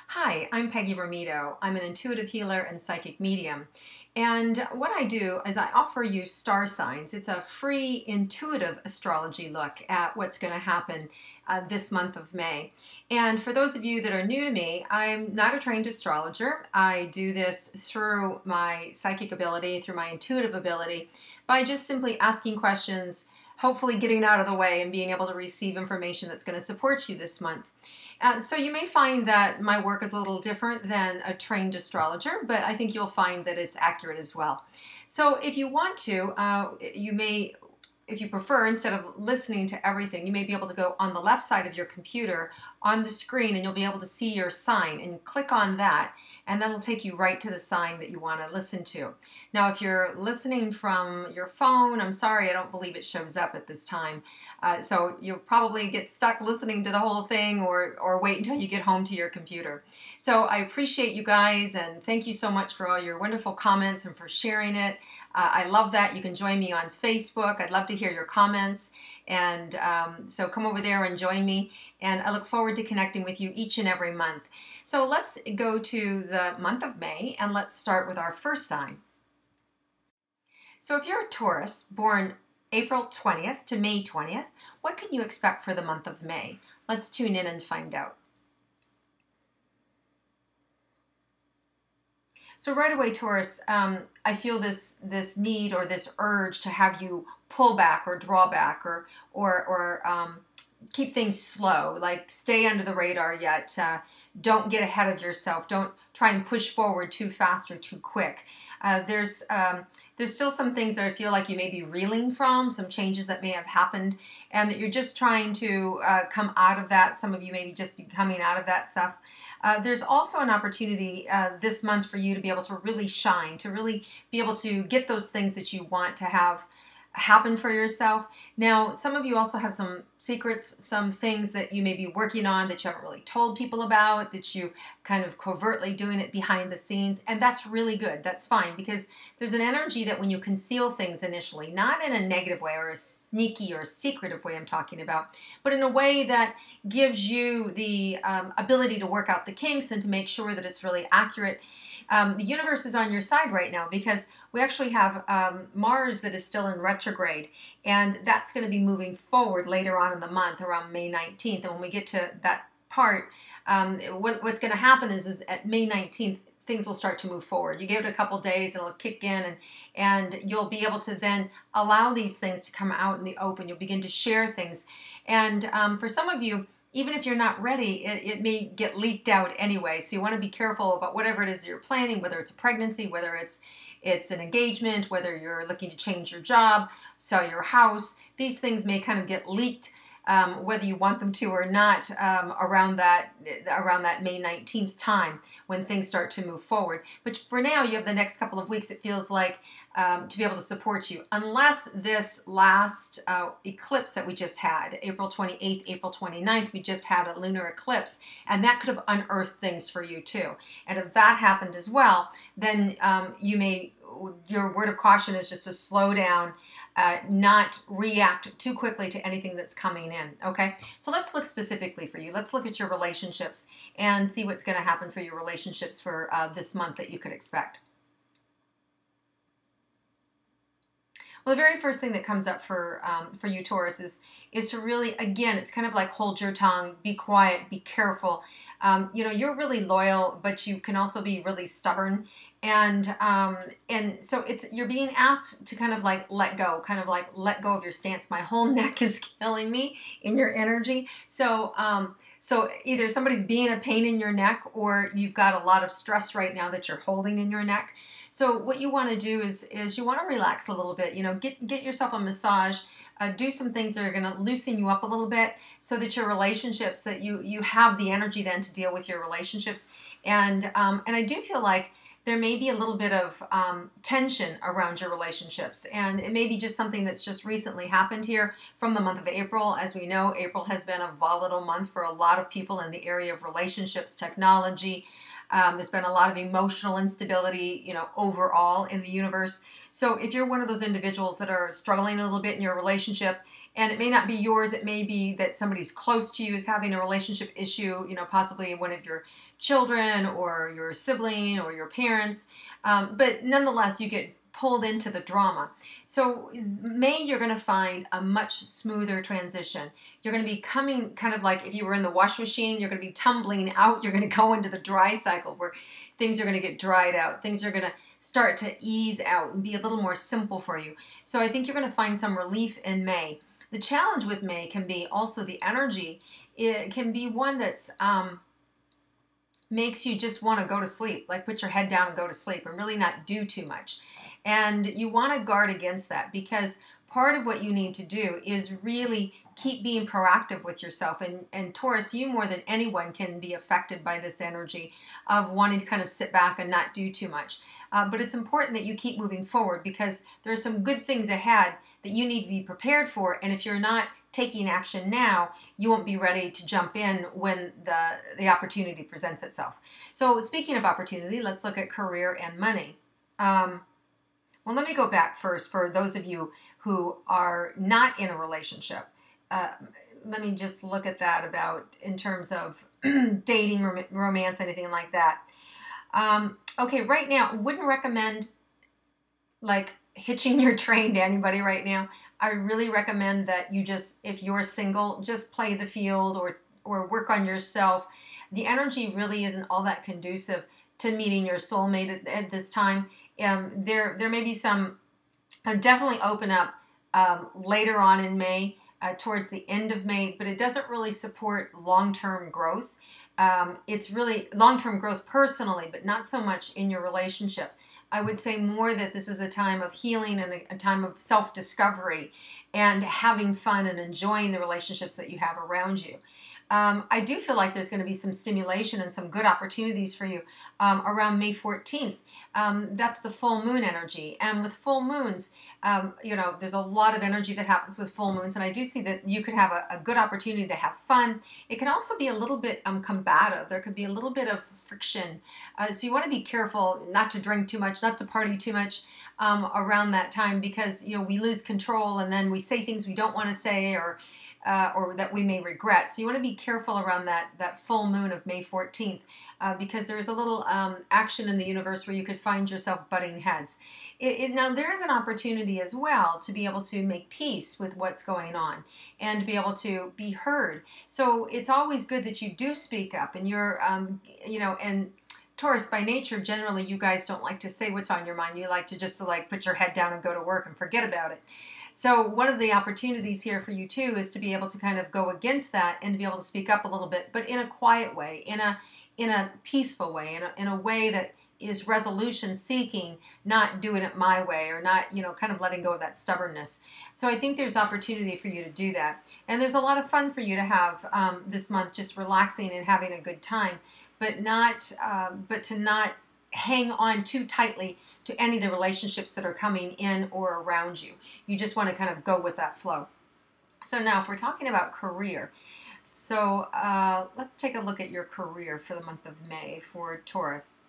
Hi, I'm Peggy Rometo. I'm an intuitive healer and psychic medium. And what I do is I offer you star signs. It's a free intuitive astrology look at what's going to happen this month of May. And for those of you that are new to me, I'm not a trained astrologer. I do this through my psychic ability, through my intuitive ability, by just simply asking questions, hopefully getting out of the way and being able to receive information that's going to support you this month. So you may find that my work is a little different than a trained astrologer, but I think you'll find that it's accurate as well. So if you want to, you may, if you prefer, instead of listening to everything, you may be able to go on the left side of your computer on the screen and you'll be able to see your sign and click on that, and that'll take you right to the sign that you want to listen to. Now, if you're listening from your phone, I'm sorry, I don't believe it shows up at this time. So you'll probably get stuck listening to the whole thing or wait until you get home to your computer. So I appreciate you guys and thank you so much for all your wonderful comments and for sharing it. I love that. You can join me on Facebook. I'd love to hear your comments. And so come over there and join me. And I look forward to connecting with you each and every month. So let's go to the month of May and let's start with our first sign. So if you're a Taurus born April 20th to May 20th, what can you expect for the month of May? Let's tune in and find out. So right away, Taurus, I feel this need or this urge to have you pull back or draw back or keep things slow, like stay under the radar yet. Don't get ahead of yourself. Don't try and push forward too fast or too quick. There's still some things that I feel like you may be reeling from, some changes that may have happened, and that you're just trying to come out of that. Some of you may be just be coming out of that stuff. There's also an opportunity this month for you to be able to really shine, to really be able to get those things that you want to have happen for yourself. Now, some of you also have some secrets, some things that you may be working on that you haven't really told people about, that you kind of covertly doing it behind the scenes, and that's really good. That's fine, because there's an energy that when you conceal things initially, not in a negative way or a sneaky or secretive way I'm talking about, but in a way that gives you the ability to work out the kinks and to make sure that it's really accurate. The universe is on your side right now because we actually have Mars that is still in retrograde, and that's going to be moving forward later on in the month around May 19th. And when we get to that part, what's going to happen is at May 19th, things will start to move forward. You give it a couple days, it'll kick in, and you'll be able to then allow these things to come out in the open. You'll begin to share things. And for some of you, even if you're not ready, it may get leaked out anyway. So you want to be careful about whatever it is that you're planning, whether it's a pregnancy, whether it's an engagement, whether you're looking to change your job, sell your house. These things may kind of get leaked, whether you want them to or not, around that May 19th time when things start to move forward. But for now, you have the next couple of weeks, it feels like, to be able to support you. Unless this last eclipse that we just had, April 28th, April 29th, we just had a lunar eclipse, and that could have unearthed things for you too. And if that happened as well, then your word of caution is just to slow down, not react too quickly to anything that's coming in, okay? So let's look specifically for you. Let's look at your relationships and see what's going to happen for your relationships for this month that you could expect. Well, the very first thing that comes up for you, Taurus, is to really, again, it's kind of like hold your tongue, be quiet, be careful. You're really loyal, but you can also be really stubborn. And so you're being asked to kind of like let go of your stance. My whole neck is killing me in your energy. So either somebody's being a pain in your neck, or you've got a lot of stress right now that you're holding in your neck. So what you want to do is you want to relax a little bit. Get yourself a massage. Do some things that are going to loosen you up a little bit, so that your relationships, that you have the energy then to deal with your relationships. And I do feel like there may be a little bit of tension around your relationships, and it may be just something that's just recently happened here from the month of April. As we know, April has been a volatile month for a lot of people in the area of relationships, technology, There's been a lot of emotional instability, overall in the universe. So if you're one of those individuals that are struggling a little bit in your relationship, and it may not be yours, it may be that somebody's close to you is having a relationship issue, possibly one of your children or your sibling or your parents, but nonetheless, you get pulled into the drama. So May, you're going to find a much smoother transition. You're going to be coming kind of like if you were in the washing machine, you're going to be tumbling out. You're going to go into the dry cycle where things are going to get dried out. Things are going to start to ease out and be a little more simple for you. So I think you're going to find some relief in May. The challenge with May can be also the energy. It can be one that's makes you just want to go to sleep, like put your head down and go to sleep and really not do too much. And you want to guard against that, because part of what you need to do is really keep being proactive with yourself. And Taurus, you more than anyone can be affected by this energy of wanting to kind of sit back and not do too much. But it's important that you keep moving forward, because there are some good things ahead that you need to be prepared for. And if you're not taking action now, you won't be ready to jump in when the opportunity presents itself. So speaking of opportunity, let's look at career and money. Well, let me go back first for those of you who are not in a relationship. Let me just look at that about in terms of dating, romance, anything like that. Okay, right now, wouldn't recommend like hitching your train to anybody right now. I really recommend that you just, if you're single, just play the field or work on yourself. The energy really isn't all that conducive to meeting your soulmate at this time. There may be some, definitely open up later on in May, towards the end of May, but it doesn't really support long-term growth. It's really long-term growth personally, but not so much in your relationship. I would say more that this is a time of healing and a time of self-discovery and having fun and enjoying the relationships that you have around you. I do feel like there's going to be some stimulation and some good opportunities for you around May 14th. That's the full moon energy. And with full moons, there's a lot of energy that happens with full moons. And I do see that you could have a good opportunity to have fun. It can also be a little bit combative. There could be a little bit of friction. So you want to be careful not to drink too much, not to party too much around that time, because, we lose control and then we say things we don't want to say or that we may regret. So you want to be careful around that full moon of May 14th because there is a little action in the universe where you could find yourself butting heads. Now, there is an opportunity as well to be able to make peace with what's going on and to be able to be heard. So it's always good that you do speak up, and you're, and Taurus, by nature, generally, you guys don't like to say what's on your mind. You like to just put your head down and go to work and forget about it. So one of the opportunities here for you too is to be able to kind of go against that and to be able to speak up a little bit, but in a quiet way, in a peaceful way, in a way that is resolution seeking, not doing it my way or not, kind of letting go of that stubbornness. So I think there's opportunity for you to do that. And there's a lot of fun for you to have this month, just relaxing and having a good time, but to not hang on too tightly to any of the relationships that are coming in or around you. You just want to kind of go with that flow. So now if we're talking about career, so let's take a look at your career for the month of May for Taurus.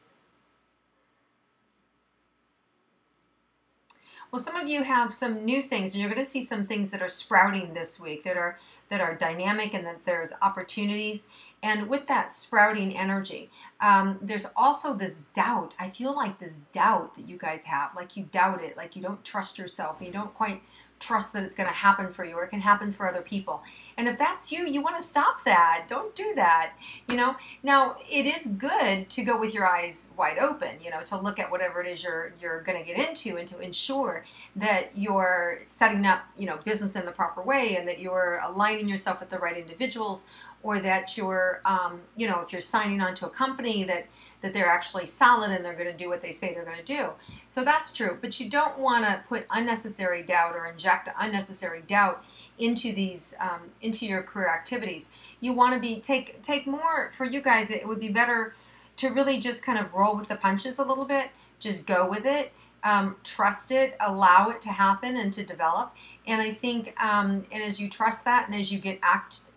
Well, some of you have some new things, and you're going to see some things that are sprouting this week that are dynamic, and that there's opportunities. And with that sprouting energy, there's also this doubt. I feel like this doubt that you guys have, like you doubt it, like you don't trust yourself, you don't quite trust that it's going to happen for you, or it can happen for other people. And if that's you, you want to stop that. Don't do that. Now it is good to go with your eyes wide open, to look at whatever it is you're going to get into, and to ensure that you're setting up, business in the proper way, and that you're aligning yourself with the right individuals, or that you're, if you're signing on to a company that they're actually solid and they're going to do what they say they're going to do. So that's true, but you don't want to put unnecessary doubt or inject unnecessary doubt into these, into your career activities. You want to take more, for you guys, it would be better to really just kind of roll with the punches a little bit, just go with it, trust it, allow it to happen and to develop. And I think, and as you trust that and as you get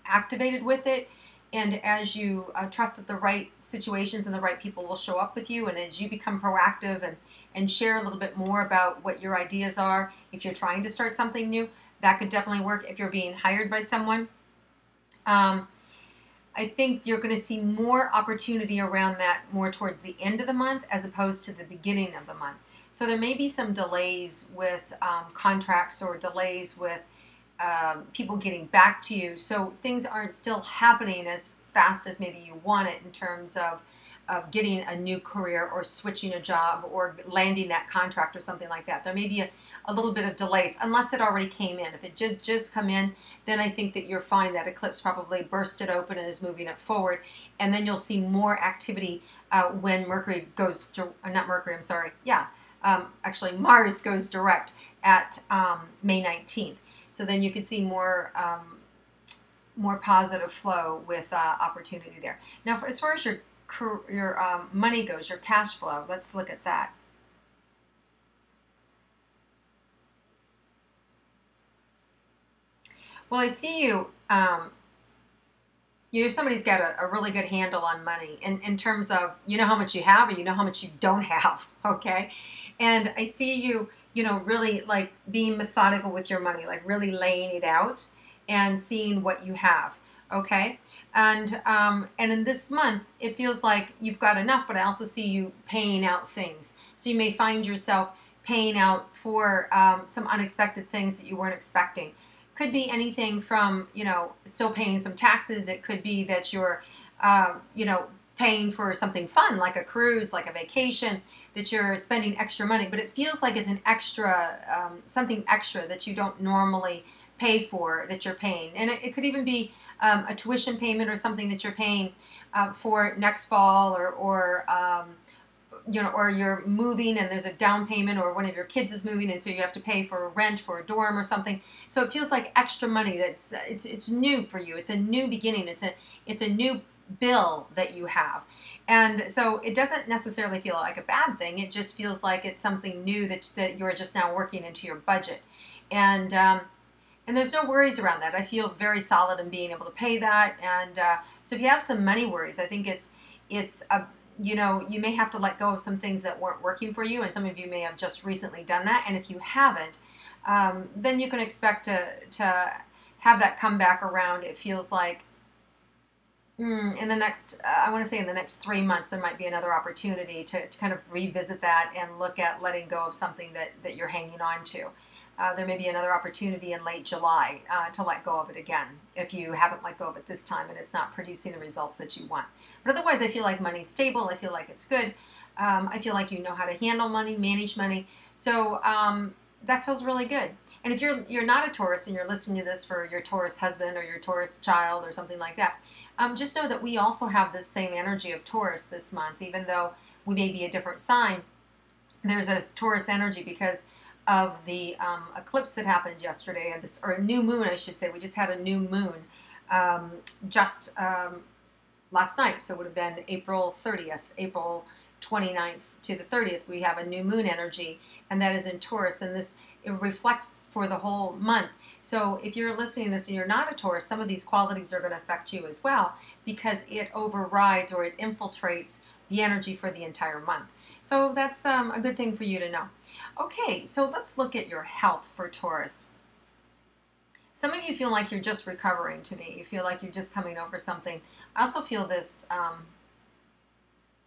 activated with it, And as you trust that the right situations and the right people will show up with you, and as you become proactive and share a little bit more about what your ideas are, if you're trying to start something new, that could definitely work. If you're being hired by someone, I think you're going to see more opportunity around that more towards the end of the month as opposed to the beginning of the month. So there may be some delays with contracts or delays with people getting back to you. So things aren't still happening as fast as maybe you want it in terms of getting a new career or switching a job or landing that contract or something like that. There may be a little bit of delays unless it already came in. If it just come in, then I think that you're fine. That eclipse probably burst it open and is moving it forward. And then you'll see more activity when Mercury goes, not Mercury, I'm sorry. Yeah, actually Mars goes direct at May 19th. So then you could see more more positive flow with opportunity there. Now, as far as your money goes, your cash flow, let's look at that. Well, I see you, somebody's got a really good handle on money in terms of, you know how much you have or you know how much you don't have, okay? And I see you, really like being methodical with your money, like really laying it out and seeing what you have, okay? And in this month, it feels like you've got enough, but I also see you paying out things. So you may find yourself paying out for some unexpected things that you weren't expecting. Could be anything from, still paying some taxes. It could be that you're, paying for something fun, like a cruise, like a vacation, that you're spending extra money. But it feels like it's an extra, something extra that you don't normally pay for, that you're paying. And it could even be a tuition payment or something that you're paying for next fall, or you're moving and there's a down payment, or one of your kids is moving and so you have to pay for rent for a dorm or something. So it feels like extra money that's it's new for you. It's a new beginning. It's a new bill that you have. And so it doesn't necessarily feel like a bad thing. It just feels like it's something new that you're just now working into your budget. And there's no worries around that. I feel very solid in being able to pay that. And so if you have some money worries, I think it's a you may have to let go of some things that weren't working for you, and some of you may have just recently done that. And if you haven't, then you can expect to have that come back around. It feels like in the next, I want to say in the next 3 months, there might be another opportunity to kind of revisit that and look at letting go of something that you're hanging on to. There may be another opportunity in late July to let go of it again if you haven't let go of it this time and it's not producing the results that you want. But otherwise, I feel like money's stable. I feel like it's good. I feel like you know how to handle money, manage money. So that feels really good. And if you're not a Taurus and you're listening to this for your Taurus husband or your Taurus child or something like that, just know that we also have this same energy of Taurus this month, even though we may be a different sign. There's a Taurus energy because of the eclipse that happened yesterday, or a new moon, I should say. We just had a new moon just last night, so it would have been April 30th, April 29th to the 30th. We have a new moon energy, and that is in Taurus, and it reflects for the whole month. So if you're listening to this and you're not a Taurus, some of these qualities are going to affect you as well, because it overrides or it infiltrates the energy for the entire month. So that's a good thing for you to know. Okay, so let's look at your health for Taurus. Some of you feel like you're just recovering to me. You feel like you're just coming over something. I also feel this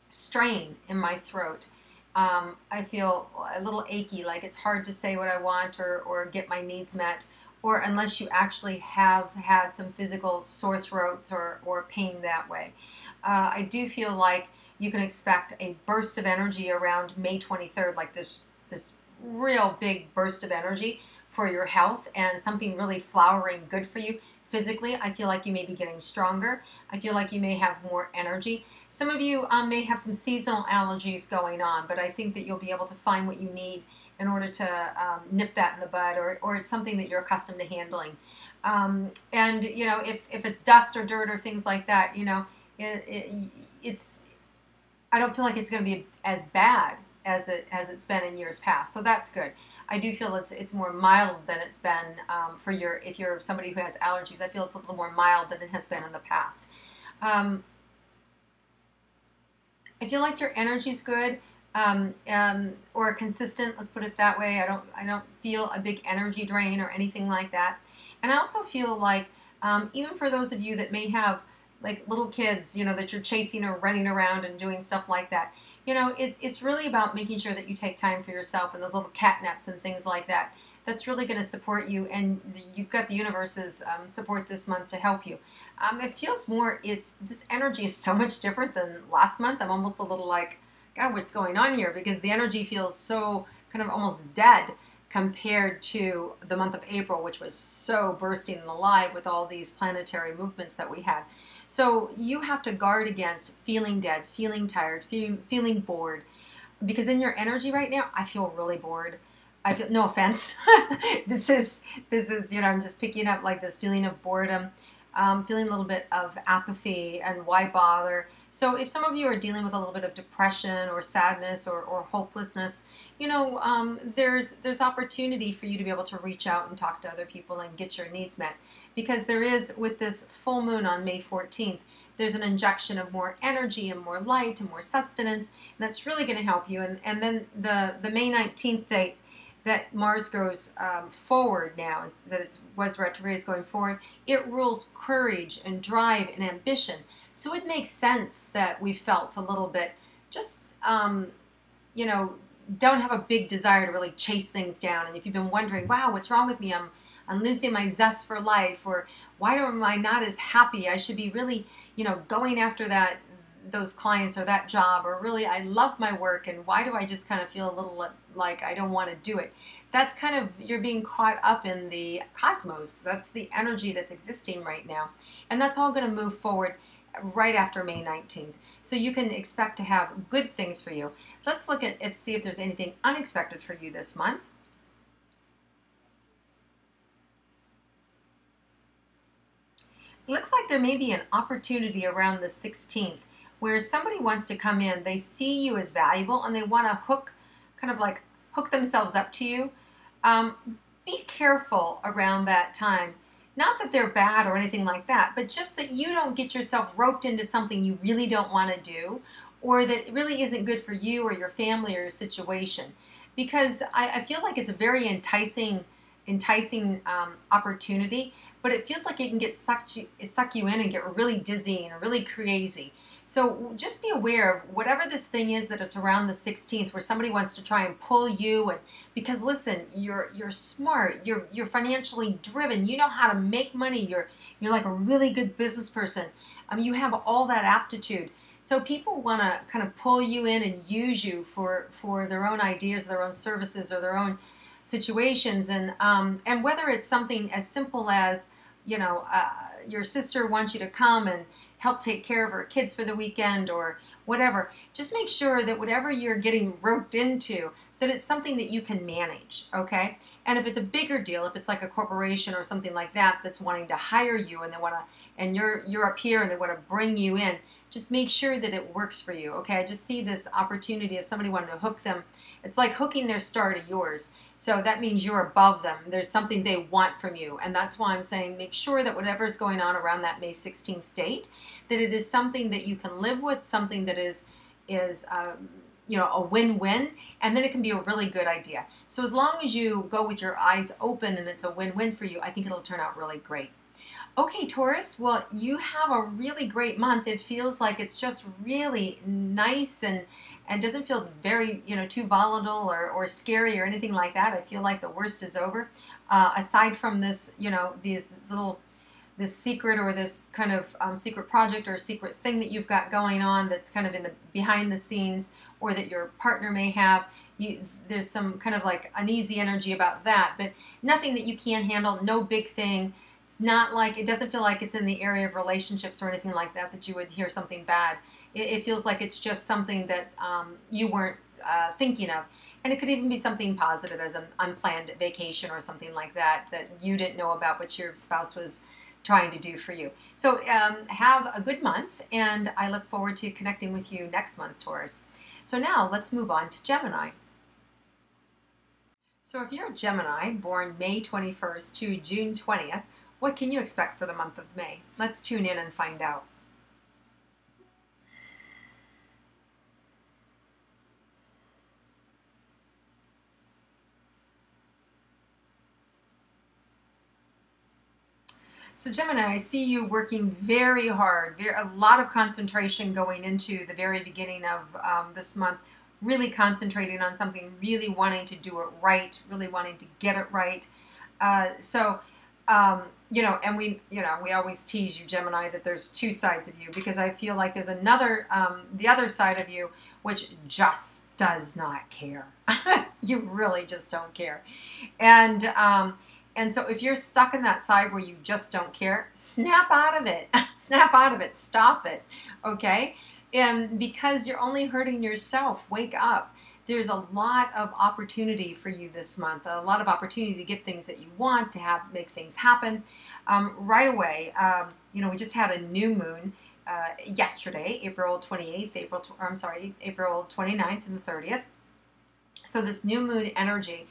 strain in my throat. I feel a little achy, like it's hard to say what I want or get my needs met, or unless you actually have had some physical sore throats or pain that way. I do feel like you can expect a burst of energy around May 23rd, like this real big burst of energy for your health and something really flowering good for you. Physically, I feel like you may be getting stronger. I feel like you may have more energy. Some of you may have some seasonal allergies going on, but I think that you'll be able to find what you need in order to nip that in the bud, or it's something that you're accustomed to handling. And, if it's dust or dirt or things like that, it's I don't feel like it's going to be as bad as it's been in years past. So that's good. I do feel it's more mild than it's been if you're somebody who has allergies. I feel it's a little more mild than it has been in the past. Um, I feel like your energy's good, or consistent. Let's put it that way. I don't feel a big energy drain or anything like that. And I also feel like, even for those of you that may have like little kids, that you're chasing or running around and doing stuff like that, it's really about making sure that you take time for yourself and those little catnaps and things like that. That's really going to support you, and you've got the universe's support this month to help you. It feels more is this energy is so much different than last month. I'm almost a little like, God, what's going on here? Because the energy feels so kind of almost dead compared to the month of April, which was so bursting and alive with all these planetary movements that we had. So you have to guard against feeling dead, feeling tired, feeling bored. Because in your energy right now, I feel really bored. I feel, no offense. this is I'm just picking up like this feeling of boredom, feeling a little bit of apathy and why bother. So if some of you are dealing with a little bit of depression or sadness or hopelessness, there's opportunity for you to be able to reach out and talk to other people and get your needs met. Because there is, with this full moon on May 14th, there's an injection of more energy and more light and more sustenance, and that's really going to help you. And then the May 19th date that Mars goes forward now, that it was retrograde, is going forward, it rules courage and drive and ambition. So it makes sense that we felt a little bit just, don't have a big desire to really chase things down. And if you've been wondering, wow, what's wrong with me? I'm losing my zest for life, or why am I not as happy? I should be really, going after those clients or that job, or really I love my work, and why do I just kind of feel a little like I don't want to do it? That's kind of, you're being caught up in the cosmos. That's the energy that's existing right now. And that's all going to move forward right after May 19th. So you can expect to have good things for you. Let's look at and see if there's anything unexpected for you this month. It looks like there may be an opportunity around the 16th where somebody wants to come in. They see you as valuable and they want to hook themselves up to you. Be careful around that time. Not that they're bad or anything like that, but just that you don't get yourself roped into something you really don't want to do, or that really isn't good for you or your family or your situation. Because I feel like it's a very enticing opportunity, but it feels like it can suck you in and get really dizzy and really crazy. So just be aware of whatever this thing is that it's around the 16th where somebody wants to try and pull you. And because listen, you're smart, you're financially driven, you know how to make money, you're like a really good business person. You have all that aptitude. So people want to kind of pull you in and use you for their own ideas, their own services, or their own situations. And whether it's something as simple as, your sister wants you to come and help take care of her kids for the weekend or whatever, just make sure that whatever you're getting roped into, that it's something that you can manage, okay? And if it's a bigger deal, if it's like a corporation or something like that that's wanting to hire you and they want to, and you're up here and they want to bring you in, just make sure that it works for you, okay? I just see this opportunity of somebody wanting to hook them. It's like hooking their star to yours. So that means you're above them. There's something they want from you. And that's why I'm saying make sure that whatever is going on around that May 16th date, that it is something that you can live with, something that is a win-win, and then it can be a really good idea. So as long as you go with your eyes open and it's a win-win for you, I think it'll turn out really great. Okay, Taurus, well, you have a really great month. It feels like it's just really nice and doesn't feel very, too volatile or scary or anything like that. I feel like the worst is over. Aside from this, this secret or this kind of secret project or secret thing that you've got going on that's kind of in the behind the scenes, or that your partner may have, there's some kind of like uneasy energy about that, but nothing that you can't handle, no big thing. It's not like, it doesn't feel like it's in the area of relationships or anything like that you would hear something bad. It feels like it's just something that you weren't thinking of. And it could even be something positive, as an unplanned vacation or something like that you didn't know about, but your spouse was trying to do for you. So have a good month, and I look forward to connecting with you next month, Taurus. So now let's move on to Gemini. So if you're a Gemini, born May 21st to June 20th, what can you expect for the month of May? Let's tune in and find out. So Gemini, I see you working very hard, a lot of concentration going into the very beginning of this month, really concentrating on something, really wanting to do it right, really wanting to get it right. So, and we always tease you, Gemini, that there's two sides of you, because I feel like there's another, the other side of you, which just does not care. You really just don't care. And so if you're stuck in that side where you just don't care, snap out of it. Snap out of it. Stop it. Okay? And because you're only hurting yourself, wake up. There's a lot of opportunity for you this month, a lot of opportunity to get things that you want, to make things happen right away. We just had a new moon yesterday, April 28th, April 29th and the 30th. So this new moon energy,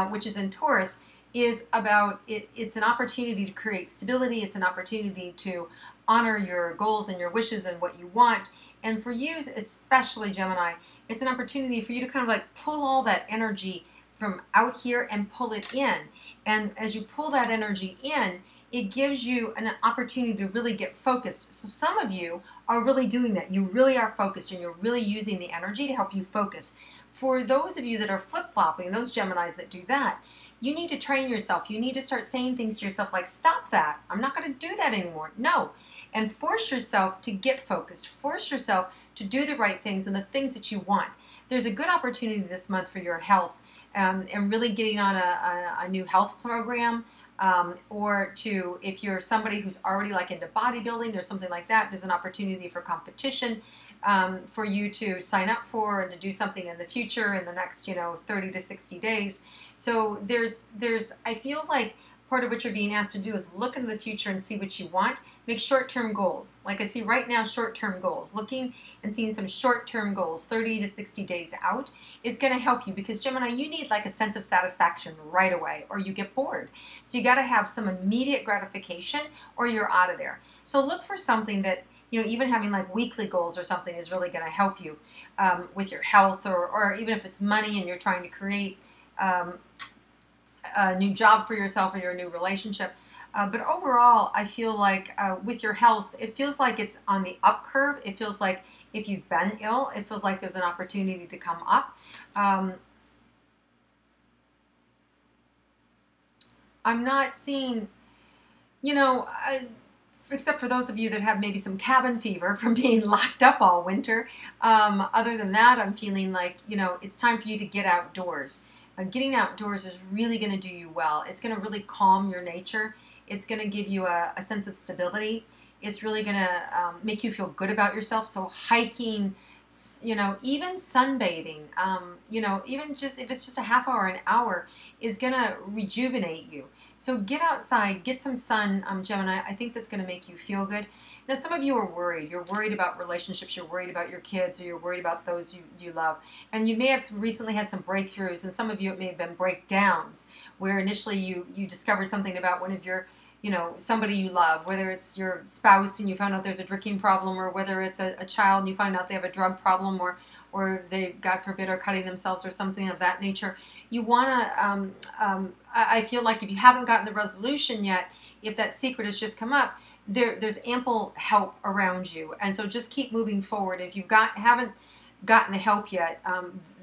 which is in Taurus, is about it's an opportunity to create stability. It's an opportunity to honor your goals and your wishes and what you want. And for you, especially Gemini, it's an opportunity for you to kind of like pull all that energy from out here and pull it in. And as you pull that energy in, it gives you an opportunity to really get focused. So some of you are really doing that. You really are focused, and you're really using the energy to help you focus. For those of you that are flip-flopping, those Geminis that do that, you need to train yourself. You need to start saying things to yourself like, stop that. I'm not going to do that anymore. No. And force yourself to get focused. Force yourself to do the right things and the things that you want. There's a good opportunity this month for your health and really getting on a new health program. Or if you're somebody who's already like into bodybuilding or something like that, there's an opportunity for competition for you to sign up for and to do something in the future in the next 30 to 60 days. So I feel like part of what you're being asked to do is look into the future and see what you want. Make short-term goals. Like I see right now, short-term goals. Looking and seeing some short-term goals, 30 to 60 days out, is going to help you, because Gemini, you need like a sense of satisfaction right away or you get bored. So you got to have some immediate gratification or you're out of there. So look for something that, even having like weekly goals or something is really going to help you with your health, or even if it's money and you're trying to create a new job for yourself or your new relationship. But overall, I feel like with your health, it feels like it's on the up curve. It feels like if you've been ill, it feels like there's an opportunity to come up. I'm not seeing, except for those of you that have maybe some cabin fever from being locked up all winter. Other than that, I'm feeling like, it's time for you to get outdoors. Getting outdoors is really going to do you well. It's going to really calm your nature. It's going to give you a sense of stability. It's really going to make you feel good about yourself. So hiking, even sunbathing, even just if it's just a half hour, an hour, is going to rejuvenate you. So get outside, get some sun, Gemini. I think that's going to make you feel good. Now, some of you are worried. You're worried about relationships. You're worried about your kids, or you're worried about those you love. And you may have recently had some breakthroughs, and some of you, it may have been breakdowns, where initially you discovered something about one of your, somebody you love, whether it's your spouse and you found out there's a drinking problem, or whether it's a child and you find out they have a drug problem, or they, God forbid, are cutting themselves or something of that nature. You want to, I feel like if you haven't gotten the resolution yet, if that secret has just come up, there's ample help around you. And so just keep moving forward. If you haven't gotten the help yet,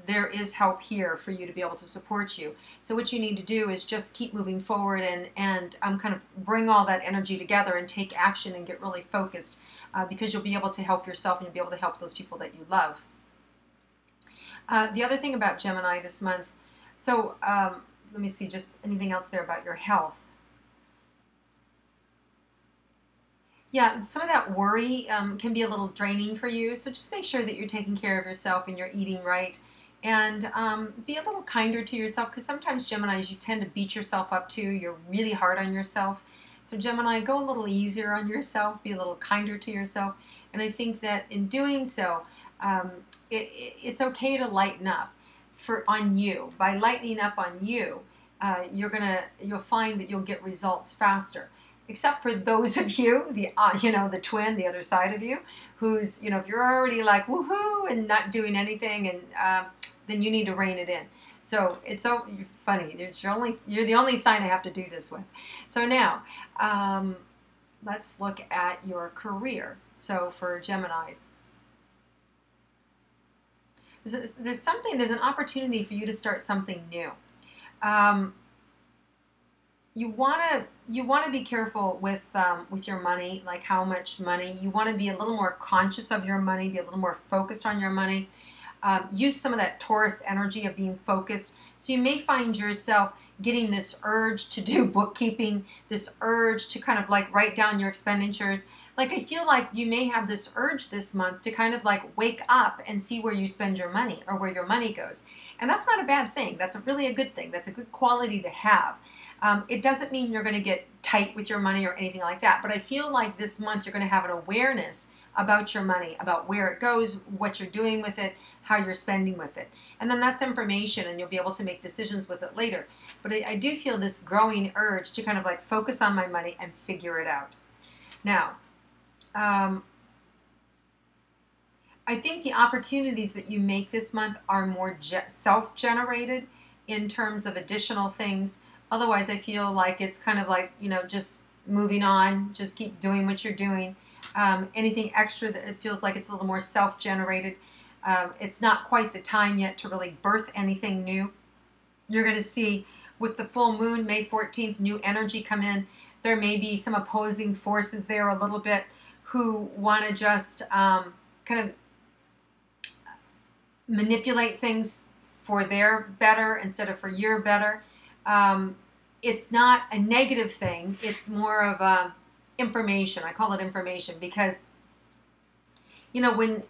there is help here for you to be able to support you. So what you need to do is just keep moving forward and kind of bring all that energy together and take action and get really focused, because you'll be able to help yourself and you'll be able to help those people that you love. The other thing about Gemini this month, so let me see, just anything else there about your health. Yeah, some of that worry can be a little draining for you, so just make sure that you're taking care of yourself and you're eating right, and be a little kinder to yourself, because sometimes Geminis, you tend to beat yourself up too. You're really hard on yourself. So Gemini, go a little easier on yourself, be a little kinder to yourself, and I think that in doing so, it's okay to lighten up on you. By lightening up on you, you'll find that you'll get results faster. Except for those of you, the twin, the other side of you, who's, if you're already like woohoo and not doing anything, and then you need to rein it in. So it's so funny. You're the only sign I have to do this with. So now, let's look at your career. So for Geminis, there's an opportunity for you to start something new. You want to be careful with your money, like how much money. You want to be a little more conscious of your money, be a little more focused on your money. Use some of that Taurus energy of being focused. So you may find yourself getting this urge to do bookkeeping, this urge to kind of like write down your expenditures. Like I feel like you may have this urge this month to kind of like wake up and see where you spend your money or where your money goes. And that's not a bad thing. That's really a good thing. That's a good quality to have. It doesn't mean you're going to get tight with your money or anything like that. But I feel like this month you're going to have an awareness about your money, about where it goes, what you're doing with it, how you're spending with it. And then that's information and you'll be able to make decisions with it later. But I do feel this growing urge to kind of like focus on my money and figure it out. Now, I think the opportunities that you make this month are more self-generated in terms of additional things. Otherwise, I feel like it's kind of like, you know, just moving on, just keep doing what you're doing. Anything extra that it feels like it's a little more self-generated. It's not quite the time yet to really birth anything new. You're going to see with the full moon, May 14th, new energy come in. There may be some opposing forces there a little bit who want to just kind of manipulate things for their better instead of for your better. It's not a negative thing. It's more of information. I call it information because, you know, when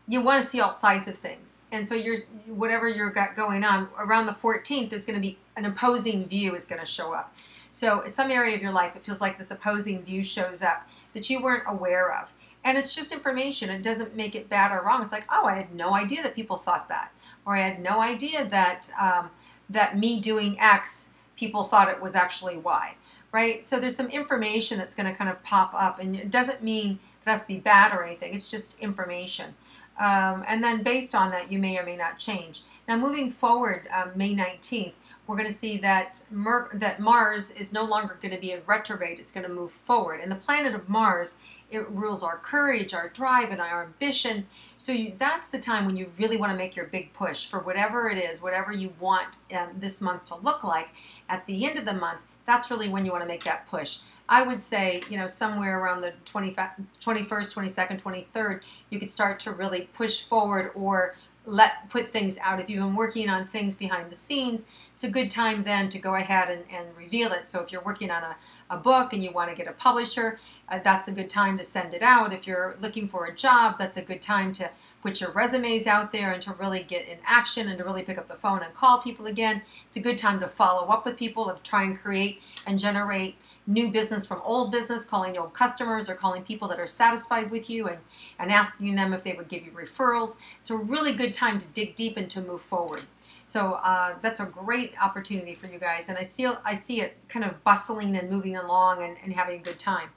you want to see all sides of things. And so whatever you've got going on, around the 14th, there's going to be an opposing view is going to show up. So in some area of your life, it feels like this opposing view shows up that you weren't aware of. And it's just information. It doesn't make it bad or wrong. It's like, oh, I had no idea that people thought that. Or I had no idea that that me doing X, people thought it was actually Y, right? So there's some information that's going to kind of pop up. And it doesn't mean it has to be bad or anything. It's just information. And then based on that, you may or may not change. Now, moving forward, May 19th, we're going to see that Mars is no longer going to be in retrograde. It's going to move forward. And the planet of Mars, it rules our courage, our drive, and our ambition. So that's the time when you really want to make your big push for whatever it is, whatever you want this month to look like. At the end of the month, that's really when you want to make that push. I would say, you know, somewhere around the 21st, 22nd, 23rd, you could start to really push forward or put things out. If you've been working on things behind the scenes, it's a good time then to go ahead and reveal it. So if you're working on a book and you want to get a publisher, that's a good time to send it out. If you're looking for a job, that's a good time to put your resumes out there and to really get in action and to really pick up the phone and call people again. It's a good time to follow up with people and try and create and generate new business from old business, calling old customers or calling people that are satisfied with you and asking them if they would give you referrals. It's a really good time to dig deep and to move forward. So that's a great opportunity for you guys. And I see it kind of bustling and moving along and having a good time.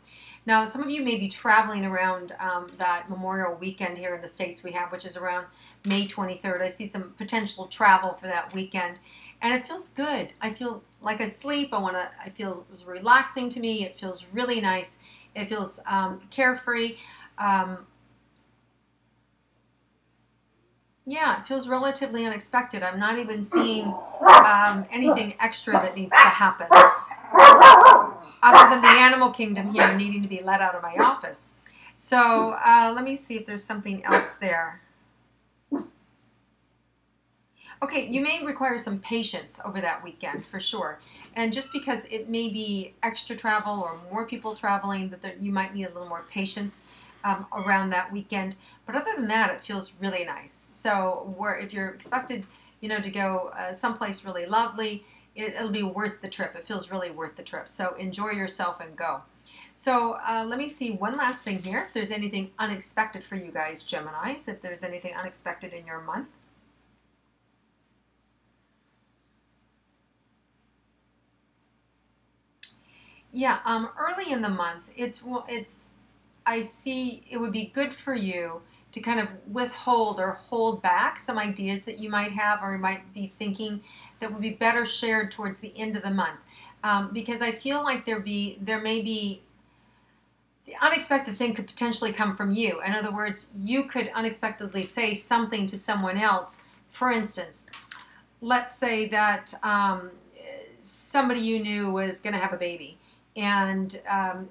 Now, some of you may be traveling around that Memorial weekend here in the States we have, which is around May 23rd. I see some potential travel for that weekend. And it feels good. I feel like I sleep. I feel it was relaxing to me. It feels really nice. It feels carefree. Yeah, it feels relatively unexpected. I'm not even seeing anything extra that needs to happen other than the animal kingdom here needing to be let out of my office. So let me see if there's something else there. Okay, you may require some patience over that weekend for sure. And just because it may be extra travel or more people traveling, that you might need a little more patience around that weekend. But other than that, it feels really nice. So if you're expected, you know, to go someplace really lovely, it'll be worth the trip. It feels really worth the trip. So enjoy yourself and go. So let me see one last thing here. If there's anything unexpected for you guys, Geminis, if there's anything unexpected in your month. Yeah, early in the month, I see it would be good for you to kind of withhold or hold back some ideas that you might have or you might be thinking that would be better shared towards the end of the month. Because I feel like there may be the unexpected thing could potentially come from you. In other words, you could unexpectedly say something to someone else. For instance, let's say that somebody you knew was going to have a baby, and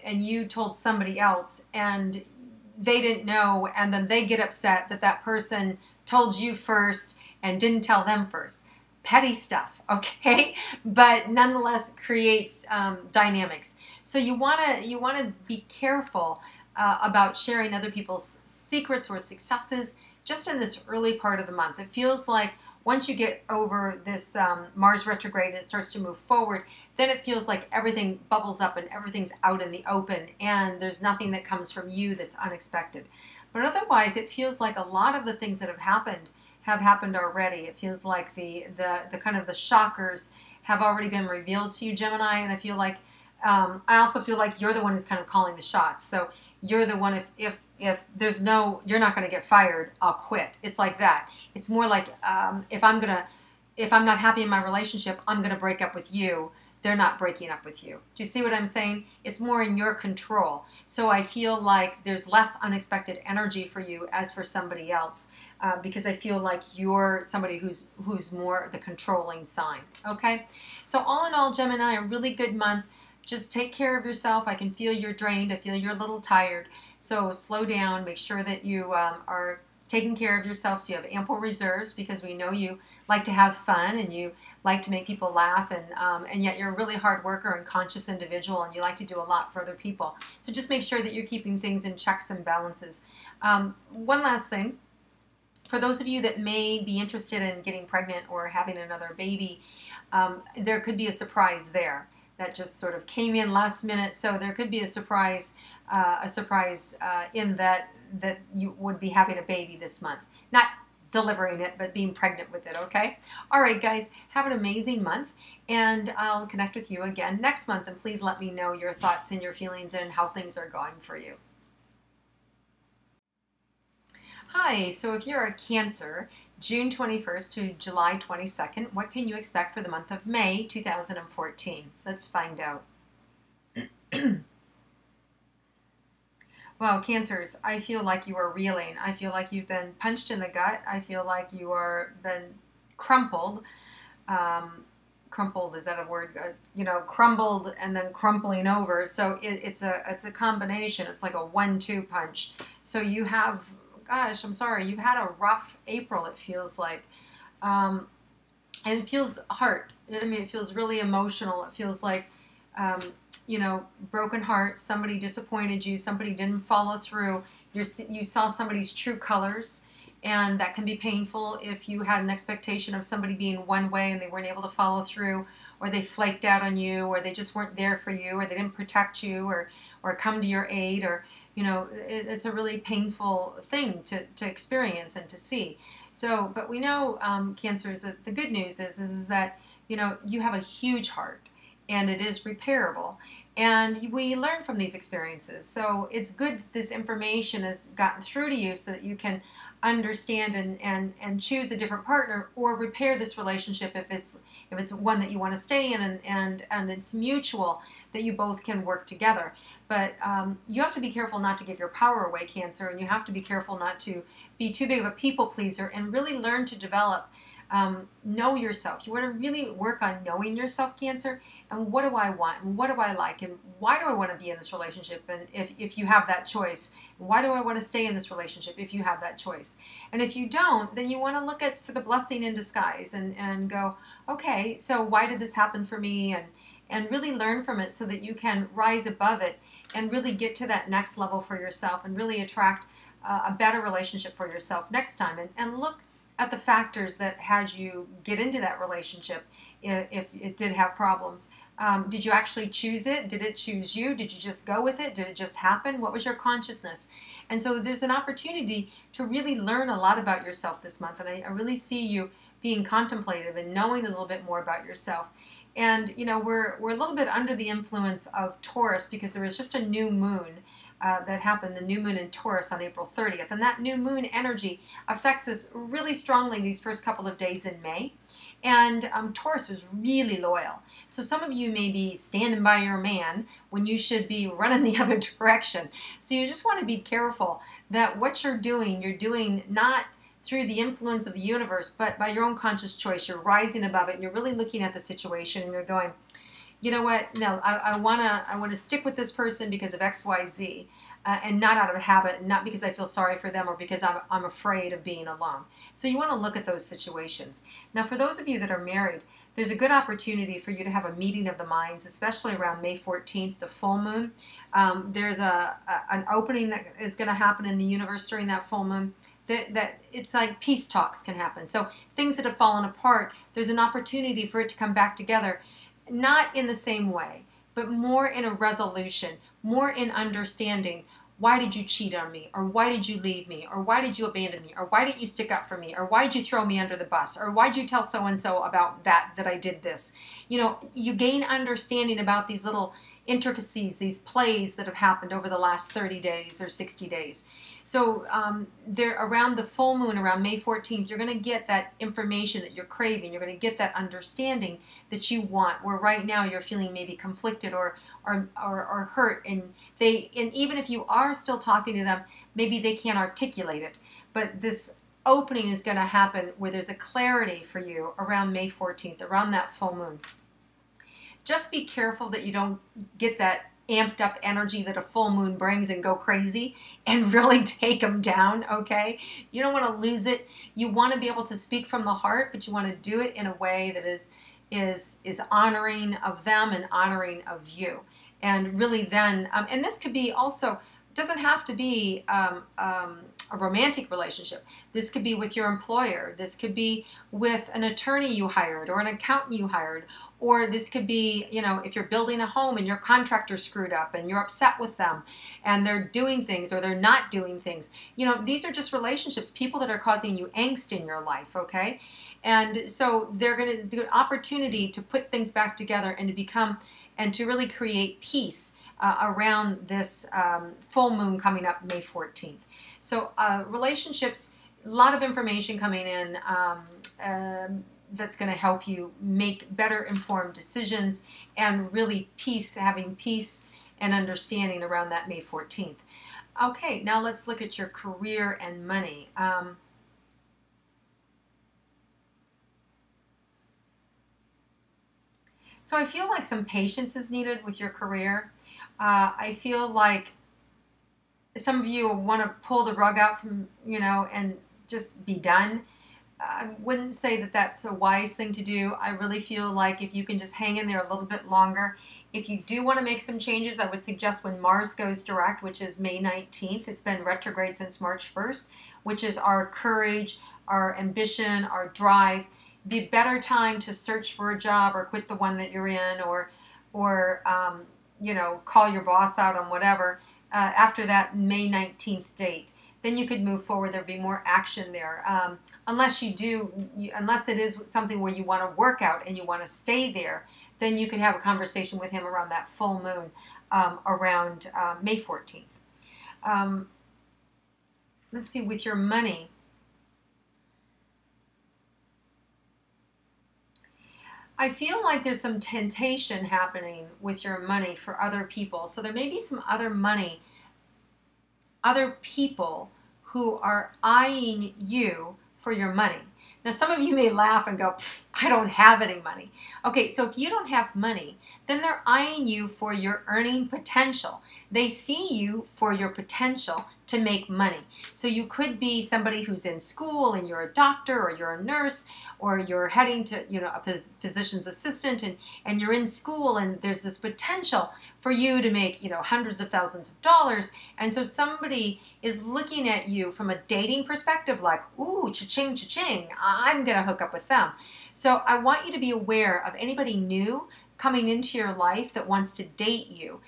you told somebody else, and they didn't know, and then they get upset that that person told you first and didn't tell them first. Petty stuff, okay, but nonetheless creates dynamics. So you want to be careful about sharing other people's secrets or successes just in this early part of the month. It feels like once you get over this Mars retrograde and it starts to move forward, then it feels like everything bubbles up and everything's out in the open, and there's nothing that comes from you that's unexpected. But otherwise, it feels like a lot of the things that have happened already. It feels like the kind of the shockers have already been revealed to you, Gemini, and I feel like I also feel like you're the one who's kind of calling the shots. So you're the one, if there's no, you're not going to get fired, I'll quit. It's like that. It's more like if I'm not happy in my relationship, I'm going to break up with you. They're not breaking up with you. Do you see what I'm saying? It's more in your control. So I feel like there's less unexpected energy for you as for somebody else, because I feel like you're somebody who's more the controlling sign. Okay? So all in all, Gemini, a really good month. Just take care of yourself. I can feel you're drained. I feel you're a little tired. So slow down. Make sure that you are taking care of yourself so you have ample reserves, because we know you like to have fun and you like to make people laugh, and yet you're a really hard worker and conscious individual, and you like to do a lot for other people. So just make sure that you're keeping things in checks and balances. One last thing. For those of you that may be interested in getting pregnant or having another baby, there could be a surprise there that just sort of came in last minute. So there could be a surprise in that you would be having a baby this month. Not delivering it, but being pregnant with it, okay? All right, guys, have an amazing month, and I'll connect with you again next month, and please let me know your thoughts and your feelings and how things are going for you. Hi, so if you're a Cancer, June 21st to July 22nd, what can you expect for the month of May 2014? Let's find out. Wow, Cancers, I feel like you are reeling. I feel like you've been punched in the gut. I feel like you are been crumpled. Crumpled, is that a word? Crumbled and then crumpling over. So it's a combination. It's like a 1-2 punch. So you have, gosh, I'm sorry, you've had a rough April, it feels like. And it feels hard. I mean, it feels really emotional. It feels like, broken heart. Somebody disappointed you. Somebody didn't follow through. You saw somebody's true colors, and that can be painful if you had an expectation of somebody being one way and they weren't able to follow through, or they flaked out on you, or they just weren't there for you, or they didn't protect you, or come to your aid, or it's a really painful thing to experience and to see. So, but we know, Cancers, that the good news is that you have a huge heart, and it is repairable, and we learn from these experiences. So it's good this information has gotten through to you so that you can understand and choose a different partner, or repair this relationship if it's one that you want to stay in, and it's mutual, that you both can work together. But you have to be careful not to give your power away, Cancer, and you have to be careful not to be too big of a people pleaser, and really learn to develop, know yourself. You want to really work on knowing yourself, Cancer, and what do I want, and what do I like, and why do I want to be in this relationship, and if you have that choice, why do I want to stay in this relationship if you have that choice. And if you don't, then you want to look for the blessing in disguise, and go, okay, so why did this happen for me, and really learn from it so that you can rise above it and really get to that next level for yourself, and really attract a better relationship for yourself next time, and look at the factors that had you get into that relationship if it did have problems. Did you actually choose it? Did it choose you? Did you just go with it? Did it just happen? What was your consciousness? And so there's an opportunity to really learn a lot about yourself this month, and I really see you being contemplative and knowing a little bit more about yourself. And we're a little bit under the influence of Taurus, because there was just a new moon that happened, the new moon in Taurus on April 30th. And that new moon energy affects us really strongly these first couple of days in May. And Taurus is really loyal. So some of you may be standing by your man when you should be running the other direction. So you just want to be careful that what you're doing not through the influence of the universe, but by your own conscious choice. You're rising above it. And you're really looking at the situation and you're going, you know what? No, I wanna stick with this person because of X, Y, Z, and not out of habit, and not because I feel sorry for them or because I'm afraid of being alone. So you want to look at those situations. Now, for those of you that are married, there's a good opportunity for you to have a meeting of the minds, especially around May 14th, the full moon. There's an opening that is going to happen in the universe during that full moon. That it's like peace talks can happen. So things that have fallen apart, there's an opportunity for it to come back together. Not in the same way, but more in a resolution, more in understanding. Why did you cheat on me? Or why did you leave me? Or why did you abandon me? Or why didn't you stick up for me? Or why did you throw me under the bus? Or why did you tell so-and-so about that I did this? You know, you gain understanding about these little intricacies, these plays that have happened over the last 30 days or 60 days. So there, around the full moon, around May 14th, you're going to get that information that you're craving. You're going to get that understanding that you want, where right now you're feeling maybe conflicted or hurt. And even if you are still talking to them, maybe they can't articulate it. But this opening is going to happen where there's a clarity for you around May 14th, around that full moon. Just be careful that you don't get that amped up energy that a full moon brings and go crazy and really take them down, okay? You don't want to lose it. You want to be able to speak from the heart, but you want to do it in a way that is honoring of them and honoring of you. And really then, and this could be also, doesn't have to be a romantic relationship. This could be with your employer. This could be with an attorney you hired or an accountant you hired. Or this could be, you know, if you're building a home and your contractor screwed up and you're upset with them and they're doing things or they're not doing things. You know, these are just relationships, people that are causing you angst in your life, okay? And so they're going to do an opportunity to put things back together and to become, and to really create peace around this full moon coming up May 14th. So relationships, a lot of information coming in that's going to help you make better informed decisions and really having peace and understanding around that May 14th. Okay, now let's look at your career and money. So I feel like some patience is needed with your career. I feel like some of you want to pull the rug out from, you know, and just be done. I wouldn't say that that's a wise thing to do. I really feel like if you can just hang in there a little bit longer. If you do want to make some changes, I would suggest when Mars goes direct, which is May 19th. It's been retrograde since March 1st, which is our courage, our ambition, our drive. Be a better time to search for a job or quit the one that you're in, or you know, call your boss out on whatever after that May 19th date. Then you could move forward. There'd be more action there. Unless unless it is something where you want to work out and you want to stay there, then you could have a conversation with him around that full moon around May 14th. Let's see, with your money. I feel like there's some temptation happening with your money for other people. So there may be some other money, other people who are eyeing you for your money. Now, some of you may laugh and go, I don't have any money. Okay, so if you don't have money, then they're eyeing you for your earning potential. They see you for your potential to make money. So you could be somebody who's in school and you're a doctor or you're a nurse or you're heading to, you know, a physician's assistant, and you're in school and there's this potential for you to make, you know, hundreds of thousands of dollars. And so somebody is looking at you from a dating perspective like, ooh, cha-ching, cha-ching, I'm going to hook up with them. So I want you to be aware of anybody new coming into your life that wants to date you.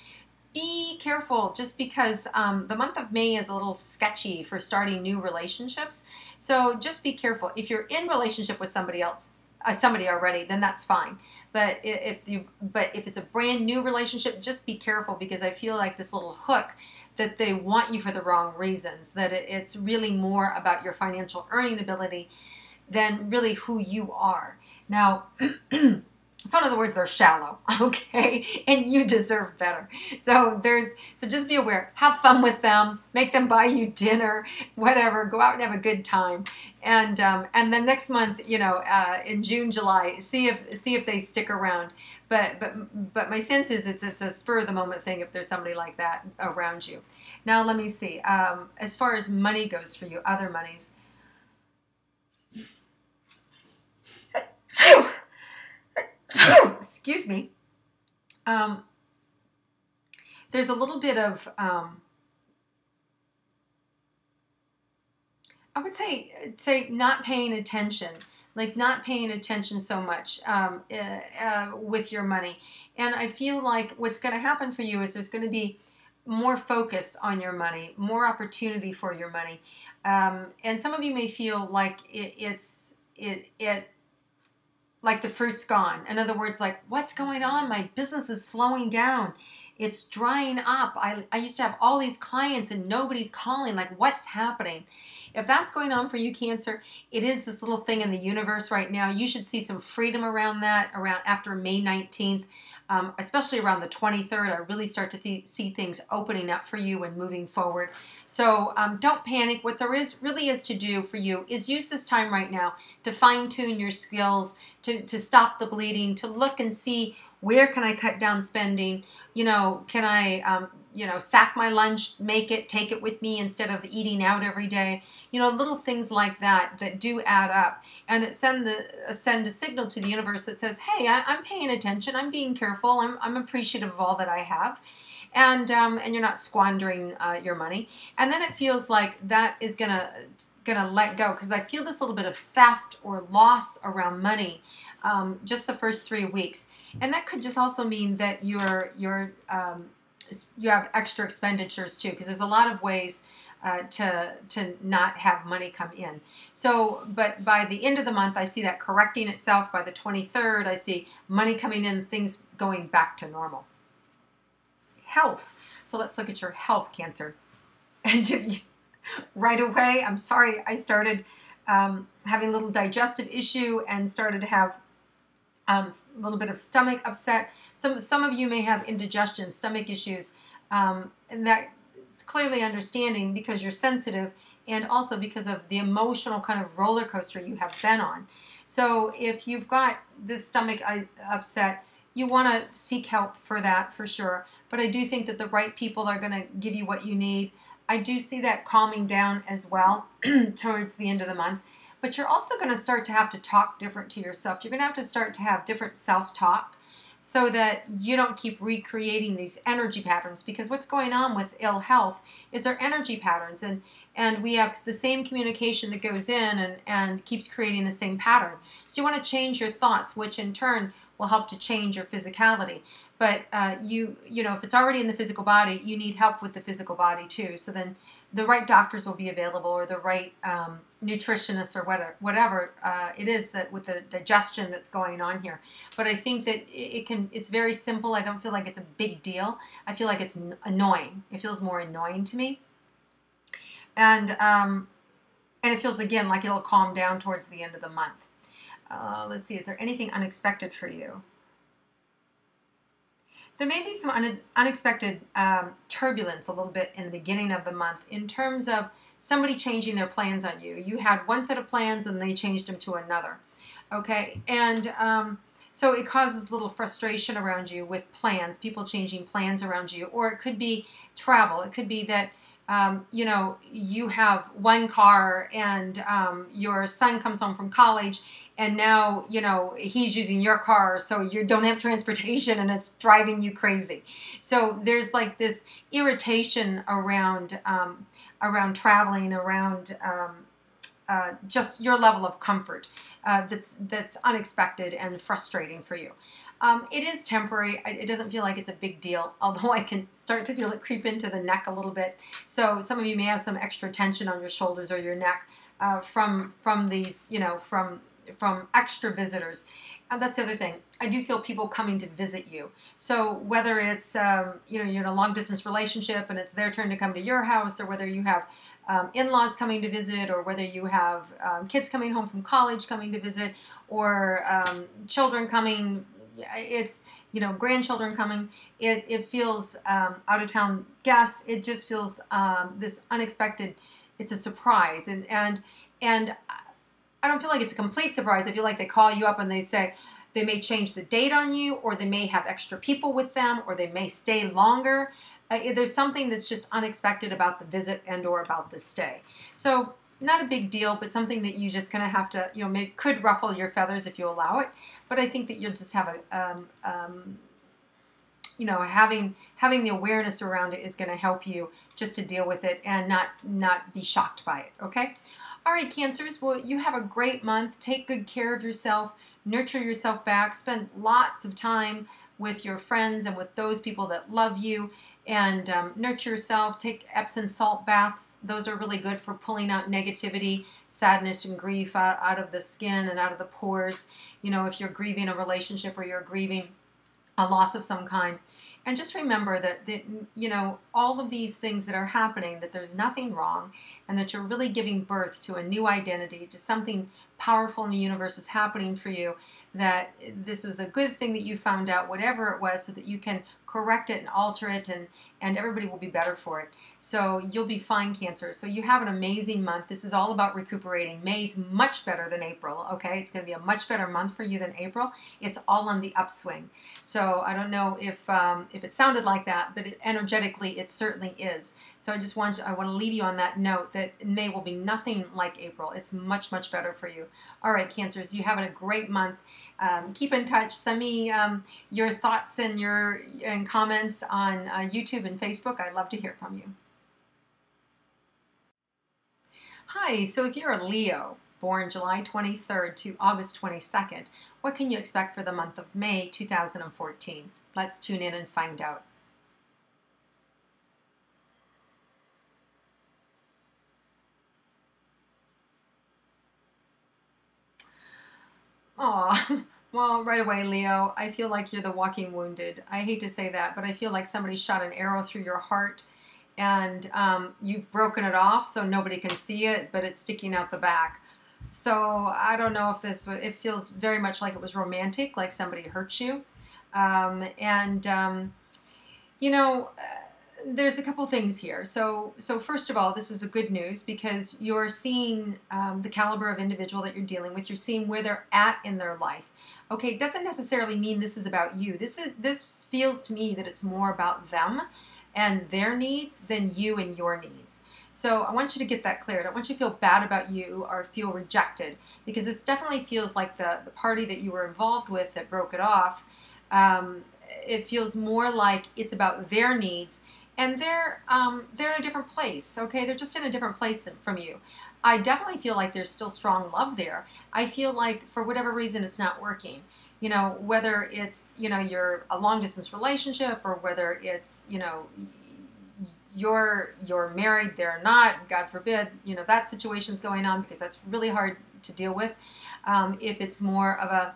Be careful, just because the month of May is a little sketchy for starting new relationships. So just be careful. If you're in relationship with somebody else, somebody already, then that's fine. But if it's a brand new relationship, just be careful, because I feel like this little hook that they want you for the wrong reasons, that it's really more about your financial earning ability than really who you are. Now, so in other words, they're shallow, okay? And you deserve better. So just be aware, have fun with them, make them buy you dinner, whatever, go out and have a good time. And then next month, in June, July, see if they stick around. But my sense is it's a spur of the moment thing if there's somebody like that around you. Now let me see. As far as money goes for you, other monies. Excuse me. There's a little bit of I would say not paying attention, like not paying attention so much with your money. And I feel like what's going to happen for you is there's going to be more focus on your money, more opportunity for your money. And some of you may feel like it's like the fruit's gone. In other words, like, what's going on? My business is slowing down. It's drying up. I used to have all these clients and nobody's calling. Like, what's happening? If that's going on for you, Cancer, it is this little thing in the universe right now. You should see some freedom around that, around after May 19th, especially around the 23rd. I really start to see things opening up for you and moving forward. So don't panic. What there really is to do for you is use this time right now to fine-tune your skills, to stop the bleeding, to look and see where can I cut down spending. Can I sack my lunch, take it with me instead of eating out every day. Little things like that do add up, and that send a signal to the universe that says, hey, I'm paying attention, I'm being careful, I'm appreciative of all that I have, and you're not squandering your money. And then it feels like that is gonna let go, because I feel this little bit of theft or loss around money just the first 3 weeks, and that could just also mean that you have extra expenditures too, because there's a lot of ways to not have money come in. So, but by the end of the month, I see that correcting itself. By the 23rd, I see money coming in, things going back to normal. Health. So let's look at your health, Cancer. And right away, I'm sorry, I started having a little digestive issue and started to have a little bit of stomach upset. Some of you may have indigestion, stomach issues, and that's clearly understanding because you're sensitive, and also because of the emotional kind of roller coaster you have been on. So if you've got this stomach upset, you want to seek help for that for sure. But I do think that the right people are going to give you what you need. I do see that calming down as well towards the end of the month. But you're also going to start to have to talk different to yourself. You're going to have to start to have different self-talk so that you don't keep recreating these energy patterns. Because what's going on with ill health is our energy patterns. And we have the same communication that goes in and keeps creating the same pattern. So you want to change your thoughts, which in turn will help to change your physicality. But if it's already in the physical body, you need help with the physical body too. So then the right doctors will be available, or the right nutritionists, or whatever it is that with the digestion that's going on here. But I think that it's very simple. I don't feel like it's a big deal. I feel like it's annoying. It feels more annoying to me. And it feels, again, like it'll calm down towards the end of the month. Let's see, is there anything unexpected for you? There may be some unexpected turbulence a little bit in the beginning of the month in terms of somebody changing their plans on you. You had one set of plans and they changed them to another. Okay, and so it causes a little frustration around you with plans, people changing plans around you. Or it could be travel. It could be that you have one car and your son comes home from college, and now, he's using your car, so you don't have transportation and it's driving you crazy. So there's like this irritation around traveling, around just your level of comfort that's unexpected and frustrating for you. It is temporary. It doesn't feel like it's a big deal, although I can start to feel it creep into the neck a little bit. So some of you may have some extra tension on your shoulders or your neck from these, from extra visitors. that's the other thing. I do feel people coming to visit you. So whether it's you're in a long distance relationship and it's their turn to come to your house, or whether you have in-laws coming to visit, or whether you have kids coming home from college coming to visit, or children coming, it's grandchildren coming. It feels out of town guests. It just feels this unexpected. It's a surprise, and I don't feel like it's a complete surprise. I feel like they call you up and they say they may change the date on you, or they may have extra people with them, or they may stay longer. There's something that's just unexpected about the visit and or about the stay. So not a big deal, but something that you just kind of have to, could ruffle your feathers if you allow it. But I think that you'll just have having the awareness around it is going to help you just to deal with it and not be shocked by it. Okay. All right, Cancers, well, you have a great month. Take good care of yourself. Nurture yourself back. Spend lots of time with your friends and with those people that love you. And nurture yourself. Take Epsom salt baths. Those are really good for pulling out negativity, sadness, and grief out of the skin and out of the pores. If you're grieving a relationship or you're grieving a loss of some kind. And just remember that all of these things that are happening, that there's nothing wrong, and that you're really giving birth to a new identity, to something powerful in the universe is happening for you, that this was a good thing that you found out, whatever it was, so that you can correct it and alter it, and everybody will be better for it. So you'll be fine, Cancer. So you have an amazing month. This is all about recuperating. May's much better than April, okay? It's going to be a much better month for you than April. It's all on the upswing. So I don't know if it sounded like that, but energetically it certainly is. So I want to leave you on that note that May will be nothing like April. It's much, much better for you. All right, Cancers, you having a great month. Keep in touch. Send me your thoughts and comments on YouTube and Facebook. I'd love to hear from you. Hi, so if you're a Leo, born July 23rd to August 22nd, what can you expect for the month of May 2014? Let's tune in and find out. Aw, well, right away, Leo, I feel like you're the walking wounded. I hate to say that, but I feel like somebody shot an arrow through your heart, and you've broken it off so nobody can see it, but it's sticking out the back. So I don't know if it feels very much like it was romantic, like somebody hurt you. There's a couple things here. So first of all, this is a good news because you're seeing the caliber of individual that you're dealing with. You're seeing where they're at in their life. Okay, it doesn't necessarily mean this is about you. This feels to me that it's more about them and their needs than you and your needs. So I want you to get that clear. I don't want you to feel bad about you or feel rejected, because this definitely feels like the party that you were involved with that broke it off. It feels more like it's about their needs, and they're in a different place. Okay, they're just in a different place from you. I definitely feel like there's still strong love there. I feel like for whatever reason it's not working. Whether it's you're a long distance relationship, or whether it's you're married, they're not, God forbid, that situation's going on, because that's really hard to deal with. If it's more of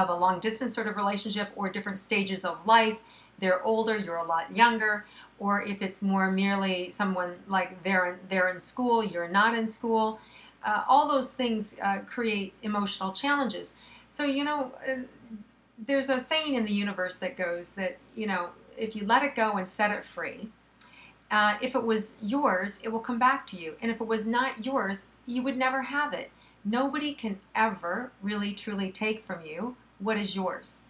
a long distance sort of relationship, or different stages of life, they're older, you're a lot younger, or if it's more merely someone like they're in school, you're not in school, all those things create emotional challenges. So there's a saying in the universe that goes that if you let it go and set it free, if it was yours, it will come back to you. And if it was not yours, you would never have it. Nobody can ever really truly take from you what is yours.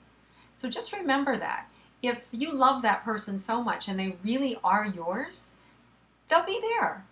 So just remember that. If you love that person so much and they really are yours, they'll be there.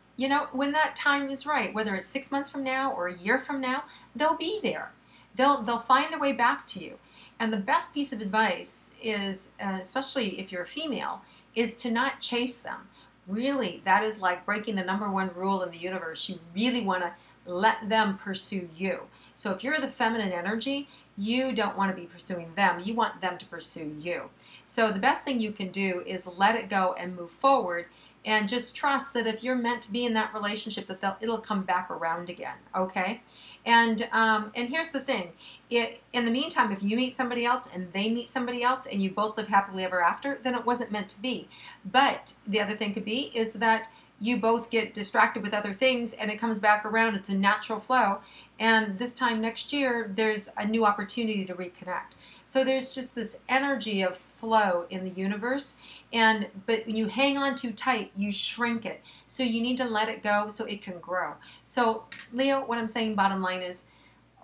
When that time is right, whether it's 6 months from now or a year from now, they'll be there. They'll find their way back to you. And the best piece of advice is, especially if you're a female, is to not chase them. Really, that is like breaking the #1 rule in the universe. You really want to let them pursue you. So if you're the feminine energy, you don't want to be pursuing them. You want them to pursue you. So the best thing you can do is let it go and move forward, and just trust that if you're meant to be in that relationship, that it'll come back around again. Okay, and here's the thing: in the meantime, if you meet somebody else and they meet somebody else, and you both live happily ever after, then it wasn't meant to be. But the other thing could be is that you both get distracted with other things and it comes back around. It's a natural flow. And this time next year, there's a new opportunity to reconnect. So there's just this energy of flow in the universe. But when you hang on too tight, you shrink it. So you need to let it go so it can grow. So Leo, what I'm saying bottom line is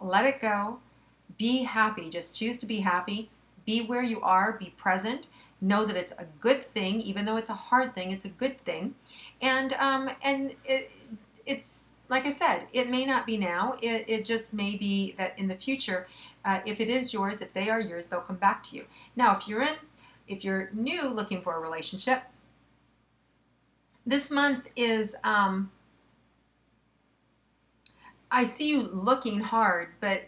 let it go. Be happy. Just choose to be happy. Be where you are. Be present. Know that it's a good thing, even though it's a hard thing. It's a good thing, and it's like I said, it may not be now. It just may be that in the future, if it is yours, if they are yours, they'll come back to you. Now, if you're new looking for a relationship, this month is I see you looking hard, but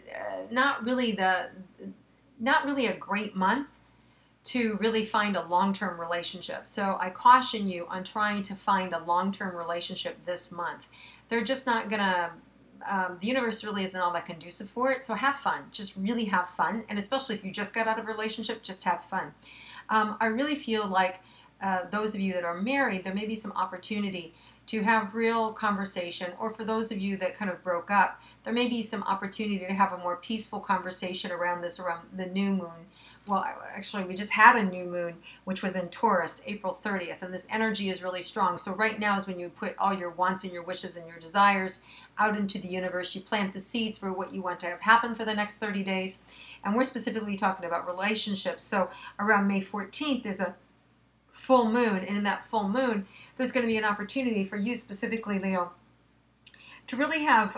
not really a great month to really find a long-term relationship. So I caution you on trying to find a long-term relationship this month. They're just not gonna, the universe really isn't all that conducive for it. So have fun, just really have fun. And especially if you just got out of a relationship, just have fun. I really feel like those of you that are married, there may be some opportunity to have real conversation, or for those of you that kind of broke up, there may be some opportunity to have a more peaceful conversation around the new moon. Well, actually, we just had a new moon, which was in Taurus, April 30th, and this energy is really strong. So right now is when you put all your wants and your wishes and your desires out into the universe. You plant the seeds for what you want to have happen for the next 30 days. And we're specifically talking about relationships. So around May 14th, there's a full moon, and in that full moon, there's going to be an opportunity for you specifically, Leo, to really have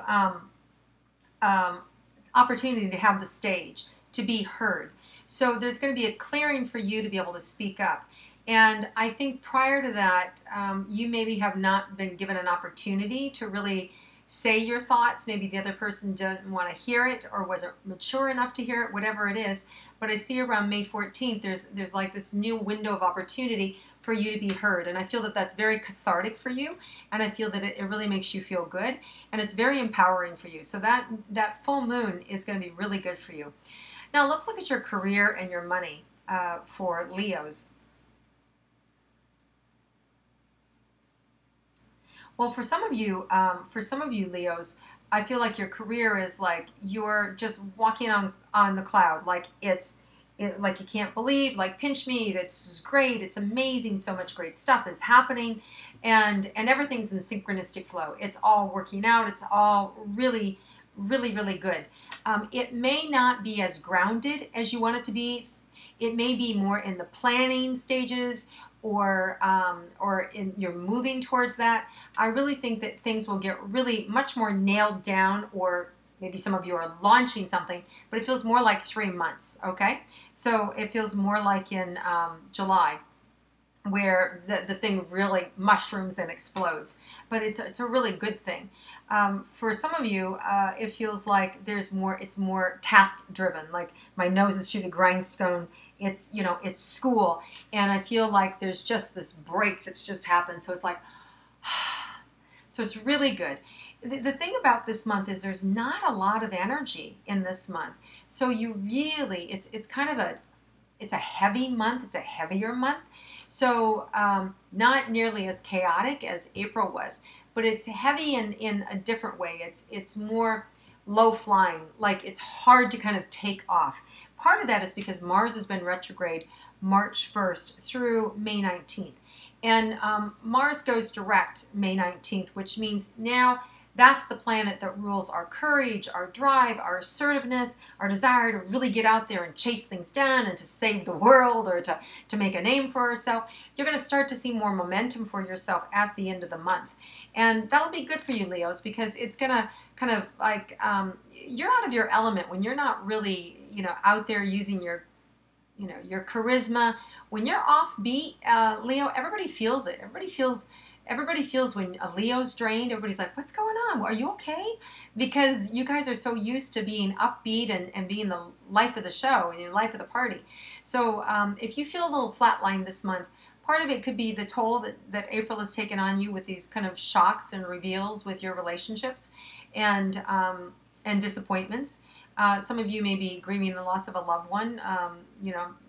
opportunity to have the stage, to be heard. So there's going to be a clearing for you to be able to speak up. And I think prior to that, you maybe have not been given an opportunity to really say your thoughts. Maybe the other person didn't want to hear it or wasn't mature enough to hear it, whatever it is. But I see around May 14th, there's like this new window of opportunity for you to be heard. And I feel that that's very cathartic for you. And I feel that it really makes you feel good. And it's very empowering for you. So that full moon is going to be really good for you. Now let's look at your career and your money for Leos. Well, for some of you Leos, I feel like your career is like you're just walking on the cloud, like like you can't believe, like pinch me, that's great, it's amazing, so much great stuff is happening, and everything's in synchronistic flow. It's all working out. It's all really, really, really good. It may not be as grounded as you want it to be. It may be more in the planning stages, or you're moving towards that. I really think that things will get really much more nailed down, or maybe some of you are launching something, but it feels more like 3 months, okay? So it feels more like in July, where the thing really mushrooms and explodes. But it's a really good thing. For some of you, it feels like it's more task driven, like my nose is to the grindstone. It's school, and I feel like there's just this break that's just happened. So it's like, so it's really good. The thing about this month is there's not a lot of energy in this month. So you really, it's kind of it's a heavy month. It's a heavier month. So not nearly as chaotic as April was, but it's heavy in a different way. It's more low flying, like it's hard to kind of take off. Part of that is because Mars has been retrograde March 1st through May 19th. And Mars goes direct May 19th, which means now that's the planet that rules our courage, our drive, our assertiveness, our desire to really get out there and chase things down and to save the world, or to make a name for ourselves. You're going to start to see more momentum for yourself at the end of the month. And that'll be good for you, Leos, because it's going to kind of like, you're out of your element when you're not really, out there using your charisma. When you're offbeat, Leo, everybody feels it. Everybody feels when a Leo's drained. Everybody's like, what's going on? Are you okay? Because you guys are so used to being upbeat and being the life of the show and the life of the party. So if you feel a little flatlined this month, part of it could be the toll that April has taken on you with these kind of shocks and reveals with your relationships and disappointments. Some of you may be grieving the loss of a loved one.